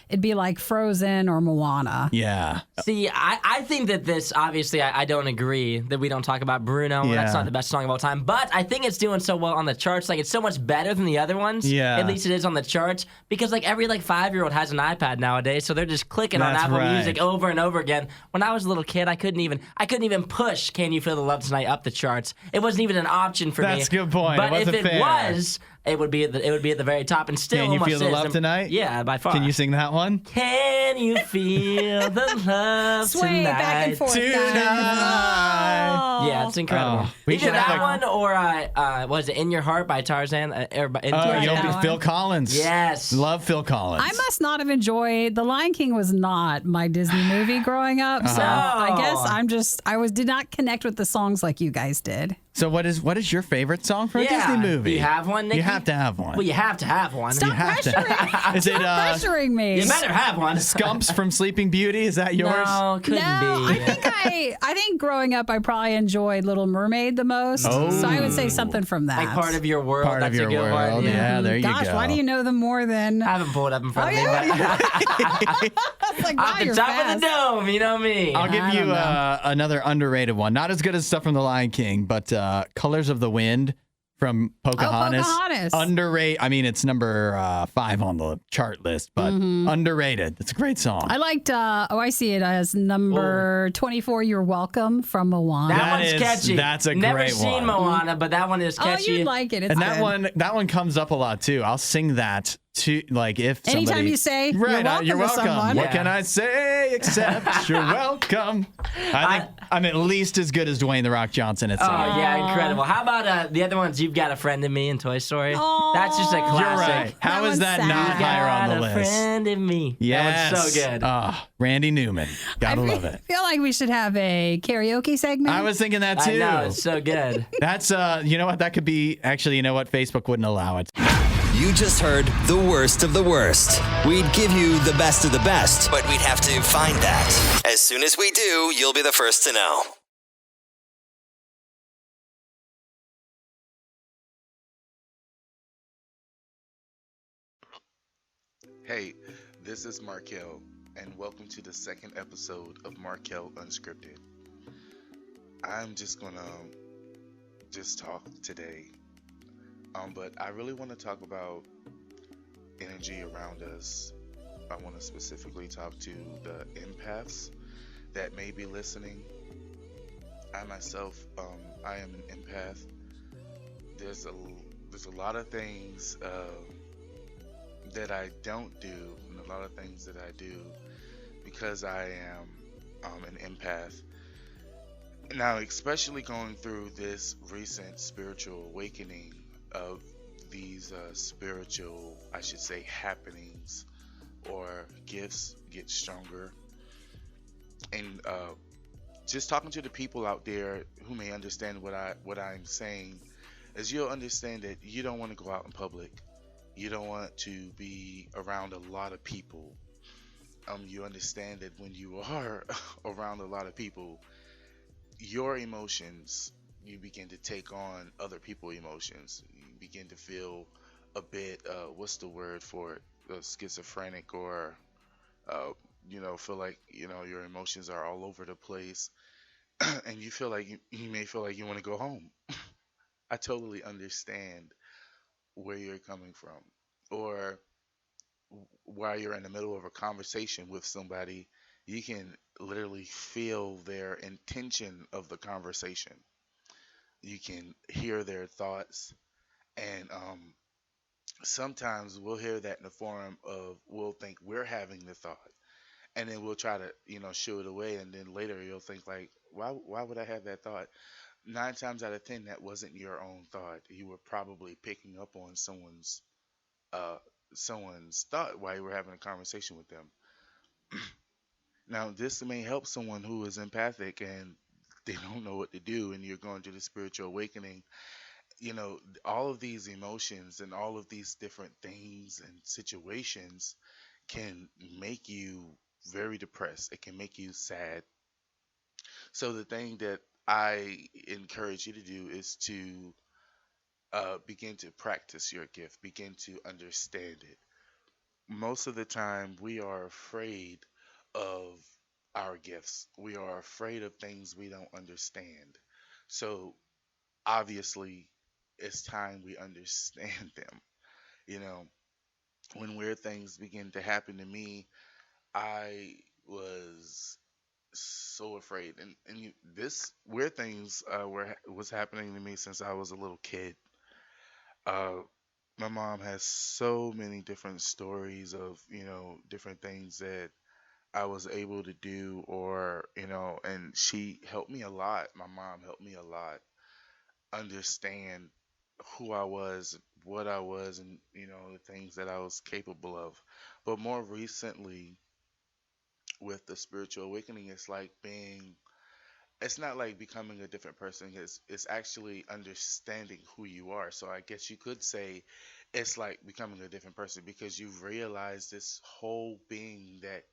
[SPEAKER 17] it'd be like Frozen or Moana.
[SPEAKER 16] Yeah.
[SPEAKER 18] See, I think that this, obviously, I don't agree that we don't talk about Bruno.
[SPEAKER 16] Yeah.
[SPEAKER 18] That's not the best song of all time. But I think it's doing so well on the charts. Like, it's so much better than the other ones.
[SPEAKER 16] Yeah.
[SPEAKER 18] At least it is on the charts. Because, like, every, like, 5-year-old has an iPad nowadays. So they're just clicking on
[SPEAKER 16] That's
[SPEAKER 18] Apple
[SPEAKER 16] right.
[SPEAKER 18] Music over and over again. When I was a little kid, I couldn't even push Can You Feel the Love Tonight up the charts. It wasn't even an option for me.
[SPEAKER 16] That's a good point.
[SPEAKER 18] But
[SPEAKER 16] It wasn't
[SPEAKER 18] if it
[SPEAKER 16] fair.
[SPEAKER 18] was, it would be at the very top. And still
[SPEAKER 16] Can you
[SPEAKER 18] almost
[SPEAKER 16] feel the
[SPEAKER 18] is.
[SPEAKER 16] love tonight?
[SPEAKER 18] Yeah, by far.
[SPEAKER 16] Can you sing that one?
[SPEAKER 18] Can you feel the love
[SPEAKER 17] Sway
[SPEAKER 18] tonight?
[SPEAKER 17] back and forth, guys.
[SPEAKER 16] Tonight.
[SPEAKER 18] Yeah, it's incredible.
[SPEAKER 16] we
[SPEAKER 18] Either
[SPEAKER 16] should
[SPEAKER 18] that
[SPEAKER 16] have a-
[SPEAKER 18] one or was it In Your Heart by Tarzan?
[SPEAKER 16] Phil Collins.
[SPEAKER 18] Yes.
[SPEAKER 16] Love Phil Collins.
[SPEAKER 17] I must not have enjoyed The Lion King. Was not my Disney movie growing up, so I guess did not connect with the songs like you guys did.
[SPEAKER 16] So what is your favorite song from a
[SPEAKER 18] Yeah.
[SPEAKER 16] Disney movie?
[SPEAKER 18] Do you have one, Nikki?
[SPEAKER 16] You have to have one.
[SPEAKER 18] Well, you have to have one.
[SPEAKER 17] Stop pressuring.
[SPEAKER 16] Is it
[SPEAKER 17] pressuring me.
[SPEAKER 18] You better have one.
[SPEAKER 16] Scumps from Sleeping Beauty? Is that yours?
[SPEAKER 18] No, couldn't be.
[SPEAKER 17] I think growing up, I probably enjoyed Little Mermaid the most.
[SPEAKER 16] Oh.
[SPEAKER 17] So I would say something from that.
[SPEAKER 18] Like Part of Your World.
[SPEAKER 16] Part of
[SPEAKER 18] That's
[SPEAKER 16] Your
[SPEAKER 18] a good
[SPEAKER 16] World.
[SPEAKER 18] one.
[SPEAKER 16] Yeah, there you
[SPEAKER 17] Gosh,
[SPEAKER 16] go.
[SPEAKER 17] why do you know them more than?
[SPEAKER 18] I haven't pulled it up in front of me.
[SPEAKER 17] It's like, wow,
[SPEAKER 18] Off the
[SPEAKER 17] you're
[SPEAKER 18] top
[SPEAKER 17] fast.
[SPEAKER 18] of the dome, you know me.
[SPEAKER 16] I'll give you another underrated one. Not as good as stuff from The Lion King, but Colors of the Wind from Pocahontas.
[SPEAKER 17] Pocahontas.
[SPEAKER 16] Underrated. I mean, it's number 5 on the chart list, but underrated. It's a great song.
[SPEAKER 17] I liked, I see it as number 24, You're Welcome from Moana.
[SPEAKER 18] That one's catchy.
[SPEAKER 16] That's a
[SPEAKER 18] Never
[SPEAKER 16] great
[SPEAKER 18] seen
[SPEAKER 16] one.
[SPEAKER 18] Moana, but that one is catchy.
[SPEAKER 17] Oh, you'd like it. It's
[SPEAKER 16] And
[SPEAKER 17] good.
[SPEAKER 16] that one comes up a lot too. I'll sing that to like if somebody,
[SPEAKER 17] Anytime you say, "You're
[SPEAKER 16] right,
[SPEAKER 17] welcome to someone."
[SPEAKER 16] What
[SPEAKER 18] Yeah.
[SPEAKER 16] can I say except you're welcome? I think I'm at least as good as Dwayne the Rock Johnson at
[SPEAKER 18] Oh,
[SPEAKER 16] singing.
[SPEAKER 18] yeah, incredible. How about the other ones? You've Got a Friend in Me in Toy Story. That's just a
[SPEAKER 16] You're
[SPEAKER 18] classic.
[SPEAKER 16] right. How is
[SPEAKER 17] one's
[SPEAKER 16] that
[SPEAKER 17] sad.
[SPEAKER 16] not higher on the
[SPEAKER 18] Got a
[SPEAKER 16] list?
[SPEAKER 18] friend in me.
[SPEAKER 16] Yes.
[SPEAKER 18] That one's so good.
[SPEAKER 16] Randy Newman. Gotta love
[SPEAKER 17] I
[SPEAKER 16] it.
[SPEAKER 17] feel like we should have a karaoke segment.
[SPEAKER 16] I was thinking that
[SPEAKER 18] I
[SPEAKER 16] too.
[SPEAKER 18] know, it's so good.
[SPEAKER 16] That's you know what? That could be actually. You know what? Facebook wouldn't allow it.
[SPEAKER 19] You just heard the worst of the worst. We'd give you the best of the best, but we'd have to find that. As soon as we do, you'll be the first to know.
[SPEAKER 20] Hey, this is Markel, and welcome to the second episode of Markel Unscripted. I'm just gonna talk today, but I really want to talk about energy around us. I want to specifically talk to the empaths that may be listening. I myself, I am an empath. There's a lot of things that I don't do, and a lot of things that I do because I am an empath. Now, especially going through this recent spiritual awakening of these spiritual, I should say, happenings or gifts get stronger. And just talking to the people out there who may understand what I'm saying, is you'll understand that you don't want to go out in public. You don't want to be around a lot of people. You understand that when you are around a lot of people, your emotions, you begin to take on other people's emotions. You begin to feel a bit, what's the word for it? Schizophrenic, or, feel like, your emotions are all over the place. And you feel like you may feel like you want to go home. I totally understand where you're coming from, or while you're in the middle of a conversation with somebody, you can literally feel their intention of the conversation. You can hear their thoughts, and sometimes we'll hear that in the form of, we'll think we're having the thought, and then we'll try to, shoo it away, and then later you'll think like, why would I have that thought? 9 times out of 10, that wasn't your own thought. You were probably picking up on uh someone's thought while you were having a conversation with them. Now, this may help someone who is empathic and they don't know what to do, and you're going through the spiritual awakening. All of these emotions and all of these different things and situations can make you very depressed. It can make you sad. So the thing that I encourage you to do is to begin to practice your gift, begin to understand it. Most of the time, we are afraid of our gifts. We are afraid of things we don't understand. So obviously, it's time we understand them. When weird things begin to happen to me, I was so afraid, and this weird things was happening to me since I was a little kid. Uh, my mom has so many different stories of different things that I was able to do, or and she helped me a lot. My mom helped me a lot understand who I was, what I was, and the things that I was capable of. But more recently, with the spiritual awakening, it's not like becoming a different person. It's actually understanding who you are. So I guess you could say it's like becoming a different person, because you've realized this whole being that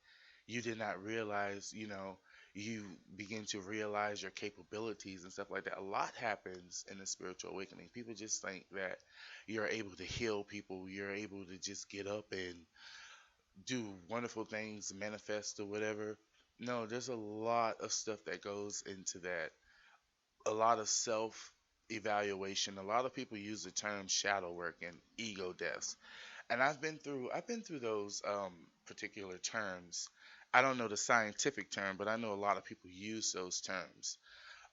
[SPEAKER 20] you did not realize. You begin to realize your capabilities and stuff like that. A lot happens in the spiritual awakening. People just think that you're able to heal people, you're able to just get up and do wonderful things, manifest or whatever. No, there's a lot of stuff that goes into that. A lot of self evaluation. A lot of people use the term shadow work and ego deaths. And I've been through those particular terms. I don't know the scientific term, but I know a lot of people use those terms.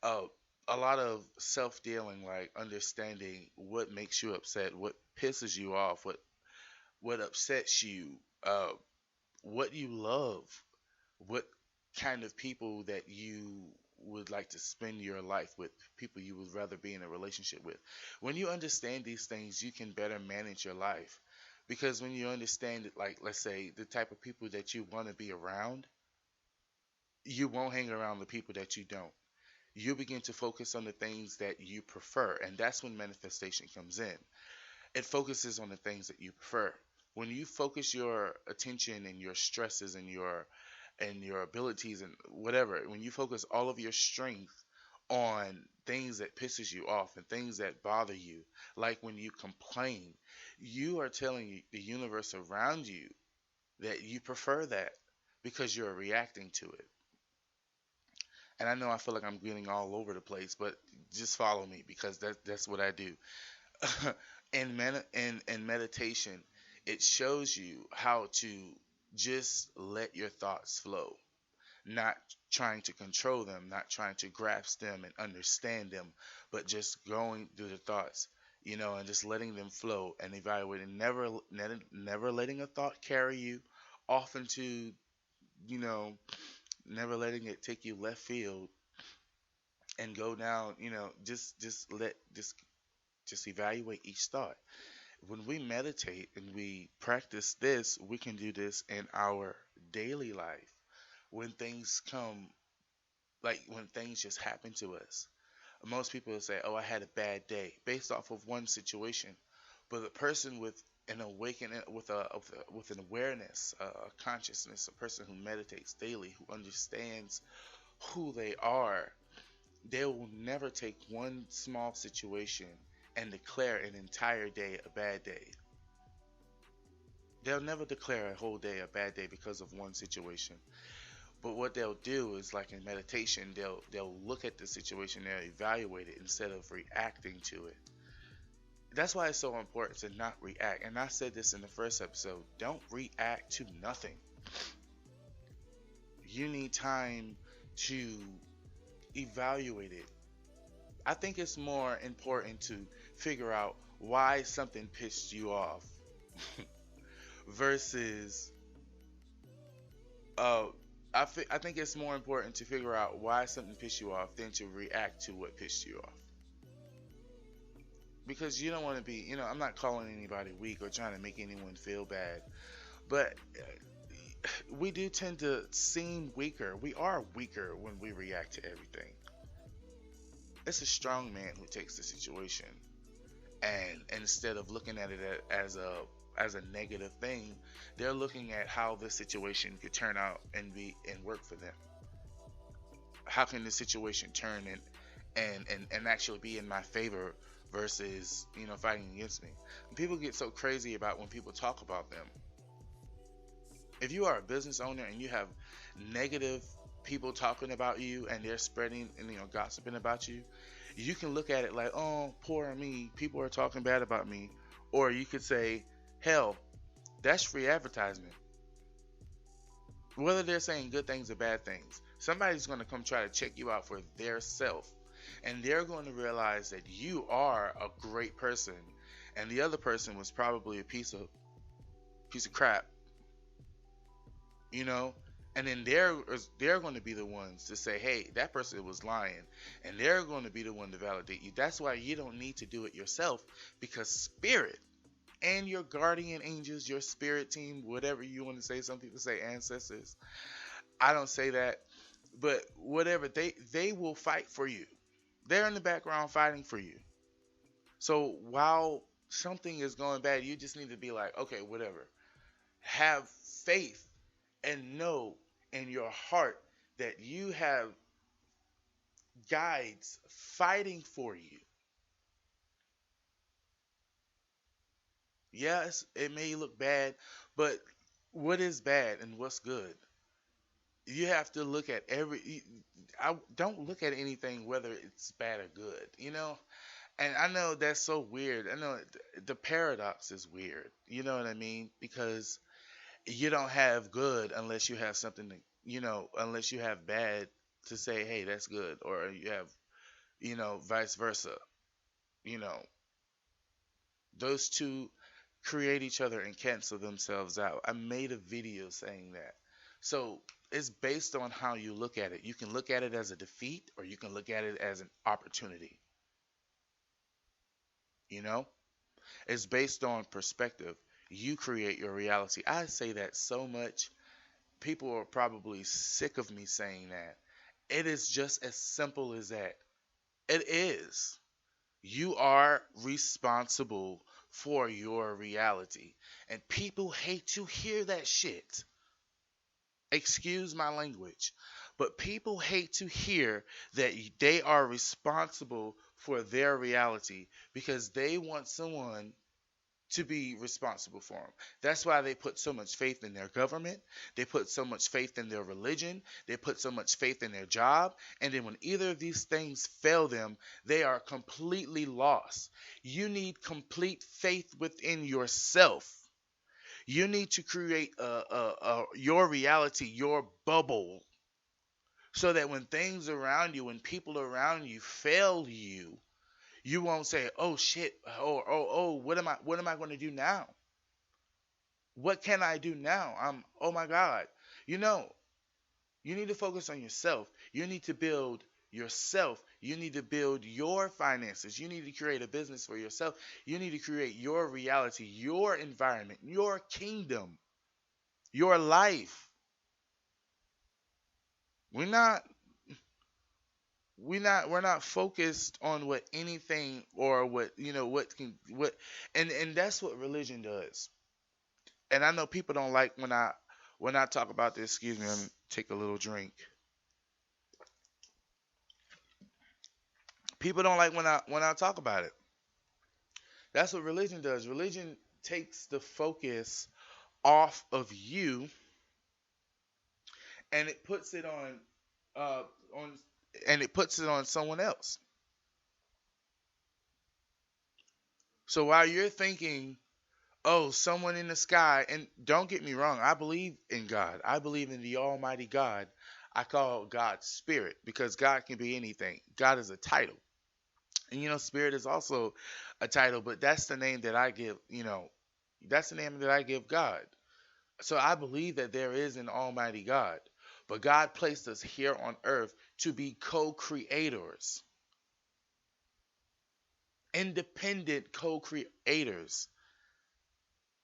[SPEAKER 20] Uh, a lot of self dealing, like understanding what makes you upset, what pisses you off, what upsets you, uh, what you love, what kind of people that you would like to spend your life with, people you would rather be in a relationship with. When you understand these things, you can better manage your life. Because when you understand it, like, let's say, the type of people that you want to be around, you won't hang around the people that you don't. You begin to focus on the things that you prefer, and that's when manifestation comes in. It focuses on the things that you prefer. When you focus your attention and your stresses and your abilities and whatever, when you focus all of your strength on things that pisses you off and things that bother you, like when you complain, you are telling the universe around you that you prefer that, because you're reacting to it. And I know I feel like I'm getting all over the place, but just follow me, because that's what I do. In meditation, it shows you how to just let your thoughts flow, not trying to control them, not trying to grasp them and understand them, but just going through the thoughts, and just letting them flow and evaluating, never letting a thought carry you off into, never letting it take you left field and go down, just evaluate each thought. When we meditate and we practice this, we can do this in our daily life. When things come, like when things just happen to us, most people will say, "Oh, I had a bad day," based off of one situation. But the person with an awakening, with an awareness, a consciousness, a person who meditates daily, who understands who they are, they will never take one small situation and declare an entire day a bad day. They'll never declare a whole day a bad day because of one situation. But what they'll do is, like in meditation, they'll look at the situation, they'll evaluate it instead of reacting to it. That's why it's so important to not react. And I said this in the first episode, don't react to nothing. You need time to evaluate it. I think it's more important to figure out why something pissed you off versus I think it's more important to figure out why something pissed you off than to react to what pissed you off. Because you don't want to be, I'm not calling anybody weak or trying to make anyone feel bad, but we do tend to seem weaker. We are weaker when we react to everything. It's a strong man who takes the situation, and instead of looking at it as a negative thing, they're looking at how the situation could turn out and work for them. How can the situation turn and actually be in my favor versus fighting against me? And people get so crazy about when people talk about them. If you are a business owner and you have negative people talking about you and they're spreading and gossiping about you, you can look at it like, oh, poor me, people are talking bad about me. Or you could say, hell, that's free advertisement. Whether they're saying good things or bad things, somebody's going to come try to check you out for their self, and they're going to realize that you are a great person and the other person was probably a piece of crap. And then they're going to be the ones to say, hey, that person was lying, and they're going to be the one to validate you. That's why you don't need to do it yourself, because spirit and your guardian angels, your spirit team, whatever you want to say, some people say ancestors, I don't say that, but whatever, they will fight for you. They're in the background fighting for you. So while something is going bad, you just need to be like, okay, whatever. Have faith and know in your heart that you have guides fighting for you. Yes, it may look bad, but what is bad and what's good? You have to look at I don't look at anything whether it's bad or good, And I know that's so weird. I know the paradox is weird. You know what I mean? Because you don't have good unless you have something to, unless you have bad to say, hey, that's good. Or you have, vice versa. Those two create each other and cancel themselves out. I made a video saying that. So it's based on how you look at it. You can look at it as a defeat, or you can look at it as an opportunity. It's based on perspective. You create your reality. I say that so much. People are probably sick of me saying that. It is just as simple as that. It is. You are responsible for your reality. And people hate to hear that shit. Excuse my language. But people hate to hear that they are responsible for their reality because they want someone to be responsible for them. That's why they put so much faith in their government. They put so much faith in their religion. They put so much faith in their job. And then when either of these things fail them, they are completely lost. You need complete faith within yourself. You need to create your reality, your bubble, so that when things around you and people around you fail you, you won't say, "Oh shit," or "Oh, what am I going to do now? What can I do now? Oh my God." You need to focus on yourself. You need to build yourself. You need to build your finances. You need to create a business for yourself. You need to create your reality, your environment, your kingdom, your life. We're not focused on what anything or what and that's what religion does. And I know people don't like when I talk about this. Excuse me, let me take a little drink. People don't like when I talk about it. That's what religion does. Religion takes the focus off of you and it puts it on someone else. So while you're thinking, oh, someone in the sky, and don't get me wrong, I believe in God. I believe in the Almighty God. I call God Spirit because God can be anything. God is a title. And Spirit is also a title, but that's the name that I give, that's the name that I give God. So I believe that there is an almighty God, but God placed us here on earth to be co-creators, independent co-creators,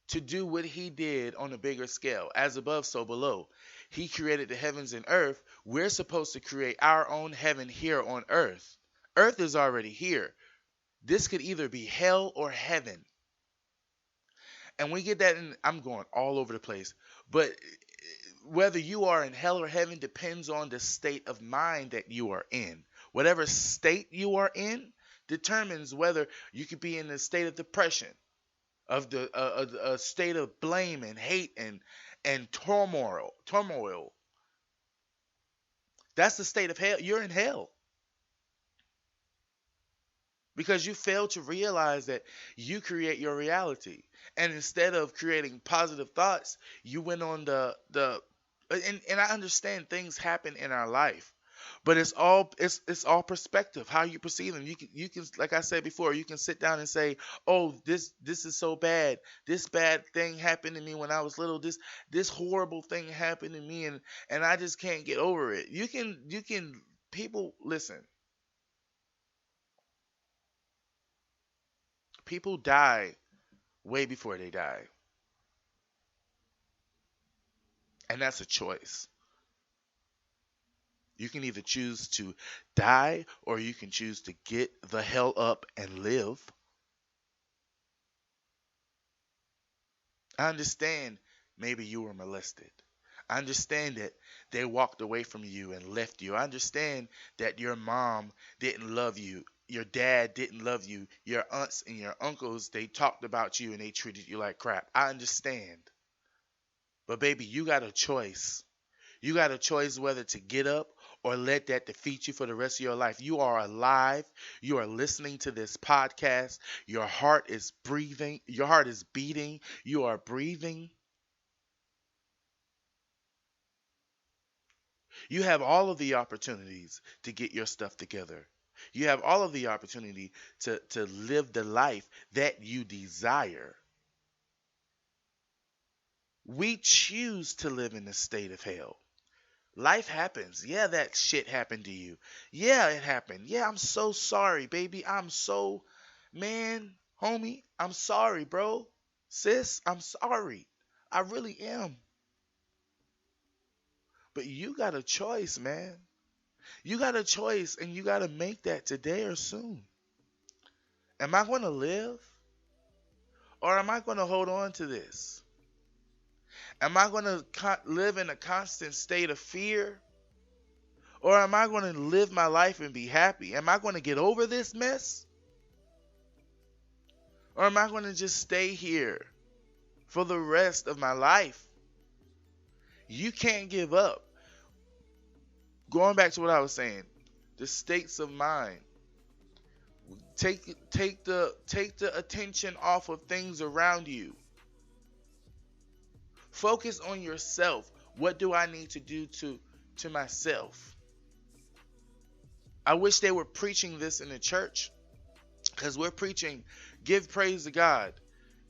[SPEAKER 20] to do what he did on a bigger scale. As above, so below. He created the heavens and earth. We're supposed to create our own heaven here on earth. Earth is already here. This could either be hell or heaven. And we get that in, I'm going all over the place. But whether you are in hell or heaven depends on the state of mind that you are in. Whatever state you are in determines whether you could be in a state of depression, of a state of blame and hate and turmoil. That's the state of hell. You're in hell. Because you fail to realize that you create your reality. And instead of creating positive thoughts, you went on and I understand things happen in our life, but it's all perspective, how you perceive them. You can, like I said before, you can sit down and say, oh, this is so bad. This bad thing happened to me when I was little. This horrible thing happened to me, and I just can't get over it. You can people listen. People die way before they die. And that's a choice. You can either choose to die or you can choose to get the hell up and live. I understand maybe you were molested. I understand that they walked away from you and left you. I understand that your mom didn't love you. Your dad didn't love you. Your aunts and your uncles, they talked about you and they treated you like crap. I understand. But baby, you got a choice. You got a choice whether to get up or let that defeat you for the rest of your life. You are alive. You are listening to this podcast. Your heart is breathing. Your heart is beating. You are breathing. You have all of the opportunities to get your stuff together. You have all of the opportunity to live the life that you desire. We choose to live in a state of hell. Life happens. Yeah, that shit happened to you. Yeah, it happened. Yeah, I'm so sorry, baby. Man, homie, I'm sorry, bro. Sis, I'm sorry. I really am. But you got a choice, man. You got a choice, and you got to make that today or soon. Am I going to live? Or am I going to hold on to this? Am I going to live in a constant state of fear? Or am I going to live my life and be happy? Am I going to get over this mess? Or am I going to just stay here for the rest of my life? You can't give up. Going back to what I was saying, the states of mind. Take the attention off of things around you. Focus on yourself. What do I need to do to myself? I wish they were preaching this in the church, because we're preaching, give praise to God,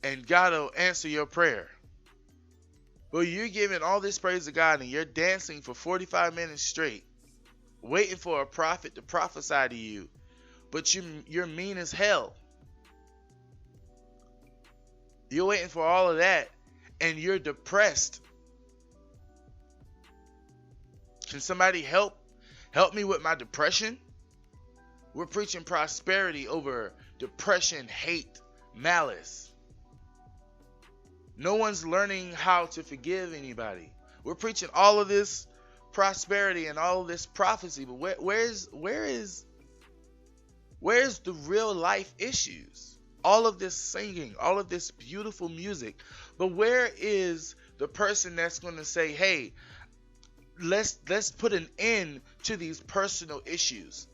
[SPEAKER 20] and God will answer your prayer. But you're giving all this praise to God, and you're dancing for 45 minutes straight, waiting for a prophet to prophesy to you, but you're mean as hell. You're waiting for all of that, and you're depressed. Can somebody help me with my depression? We're preaching prosperity over depression, hate, malice. No one's learning how to forgive anybody. We're preaching all of this prosperity and all of this prophecy, but where's the real life issues? All of this singing, all of this beautiful music, but where is the person that's going to say, hey, let's put an end to these personal issues.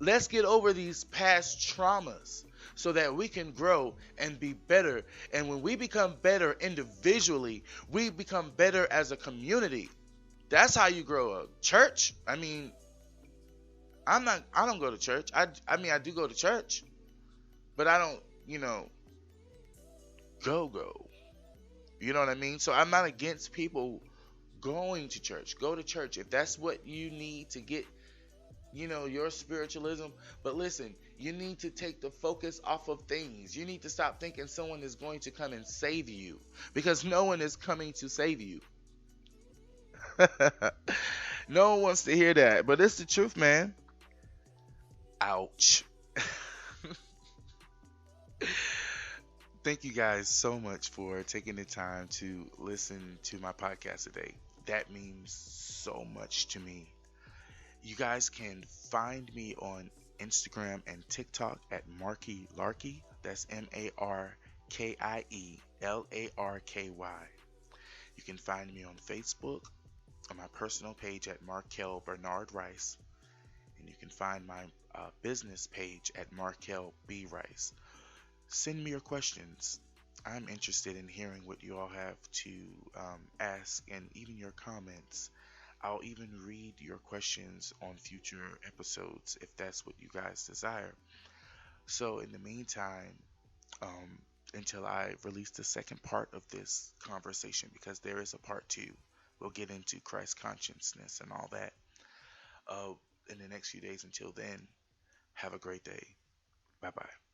[SPEAKER 20] Let's get over these past traumas so that we can grow and be better. And when we become better individually, we become better as a community. That's how you grow up. Church, I mean, I don't go to church. I mean, I do go to church, but I don't, go. You know what I mean? So I'm not against people going to church. Go to church if that's what you need to get, your spiritualism. But listen, you need to take the focus off of things. You need to stop thinking someone is going to come and save you, because no one is coming to save you. No one wants to hear that, but it's the truth, man. Ouch. Thank you guys so much for taking the time to listen to my podcast today. That means so much to me. You guys can find me on Instagram and TikTok at Marky Larky. That's MarkieLarky. You can find me on Facebook on my personal page at Markel Bernard Rice. And you can find my business page at Markel B. Rice. Send me your questions. I'm interested in hearing what you all have to ask, and even your comments. I'll even read your questions on future episodes if that's what you guys desire. So in the meantime, until I release the second part of this conversation, because there is a part 2, we'll get into Christ consciousness and all that in the next few days. Until then, have a great day. Bye-bye.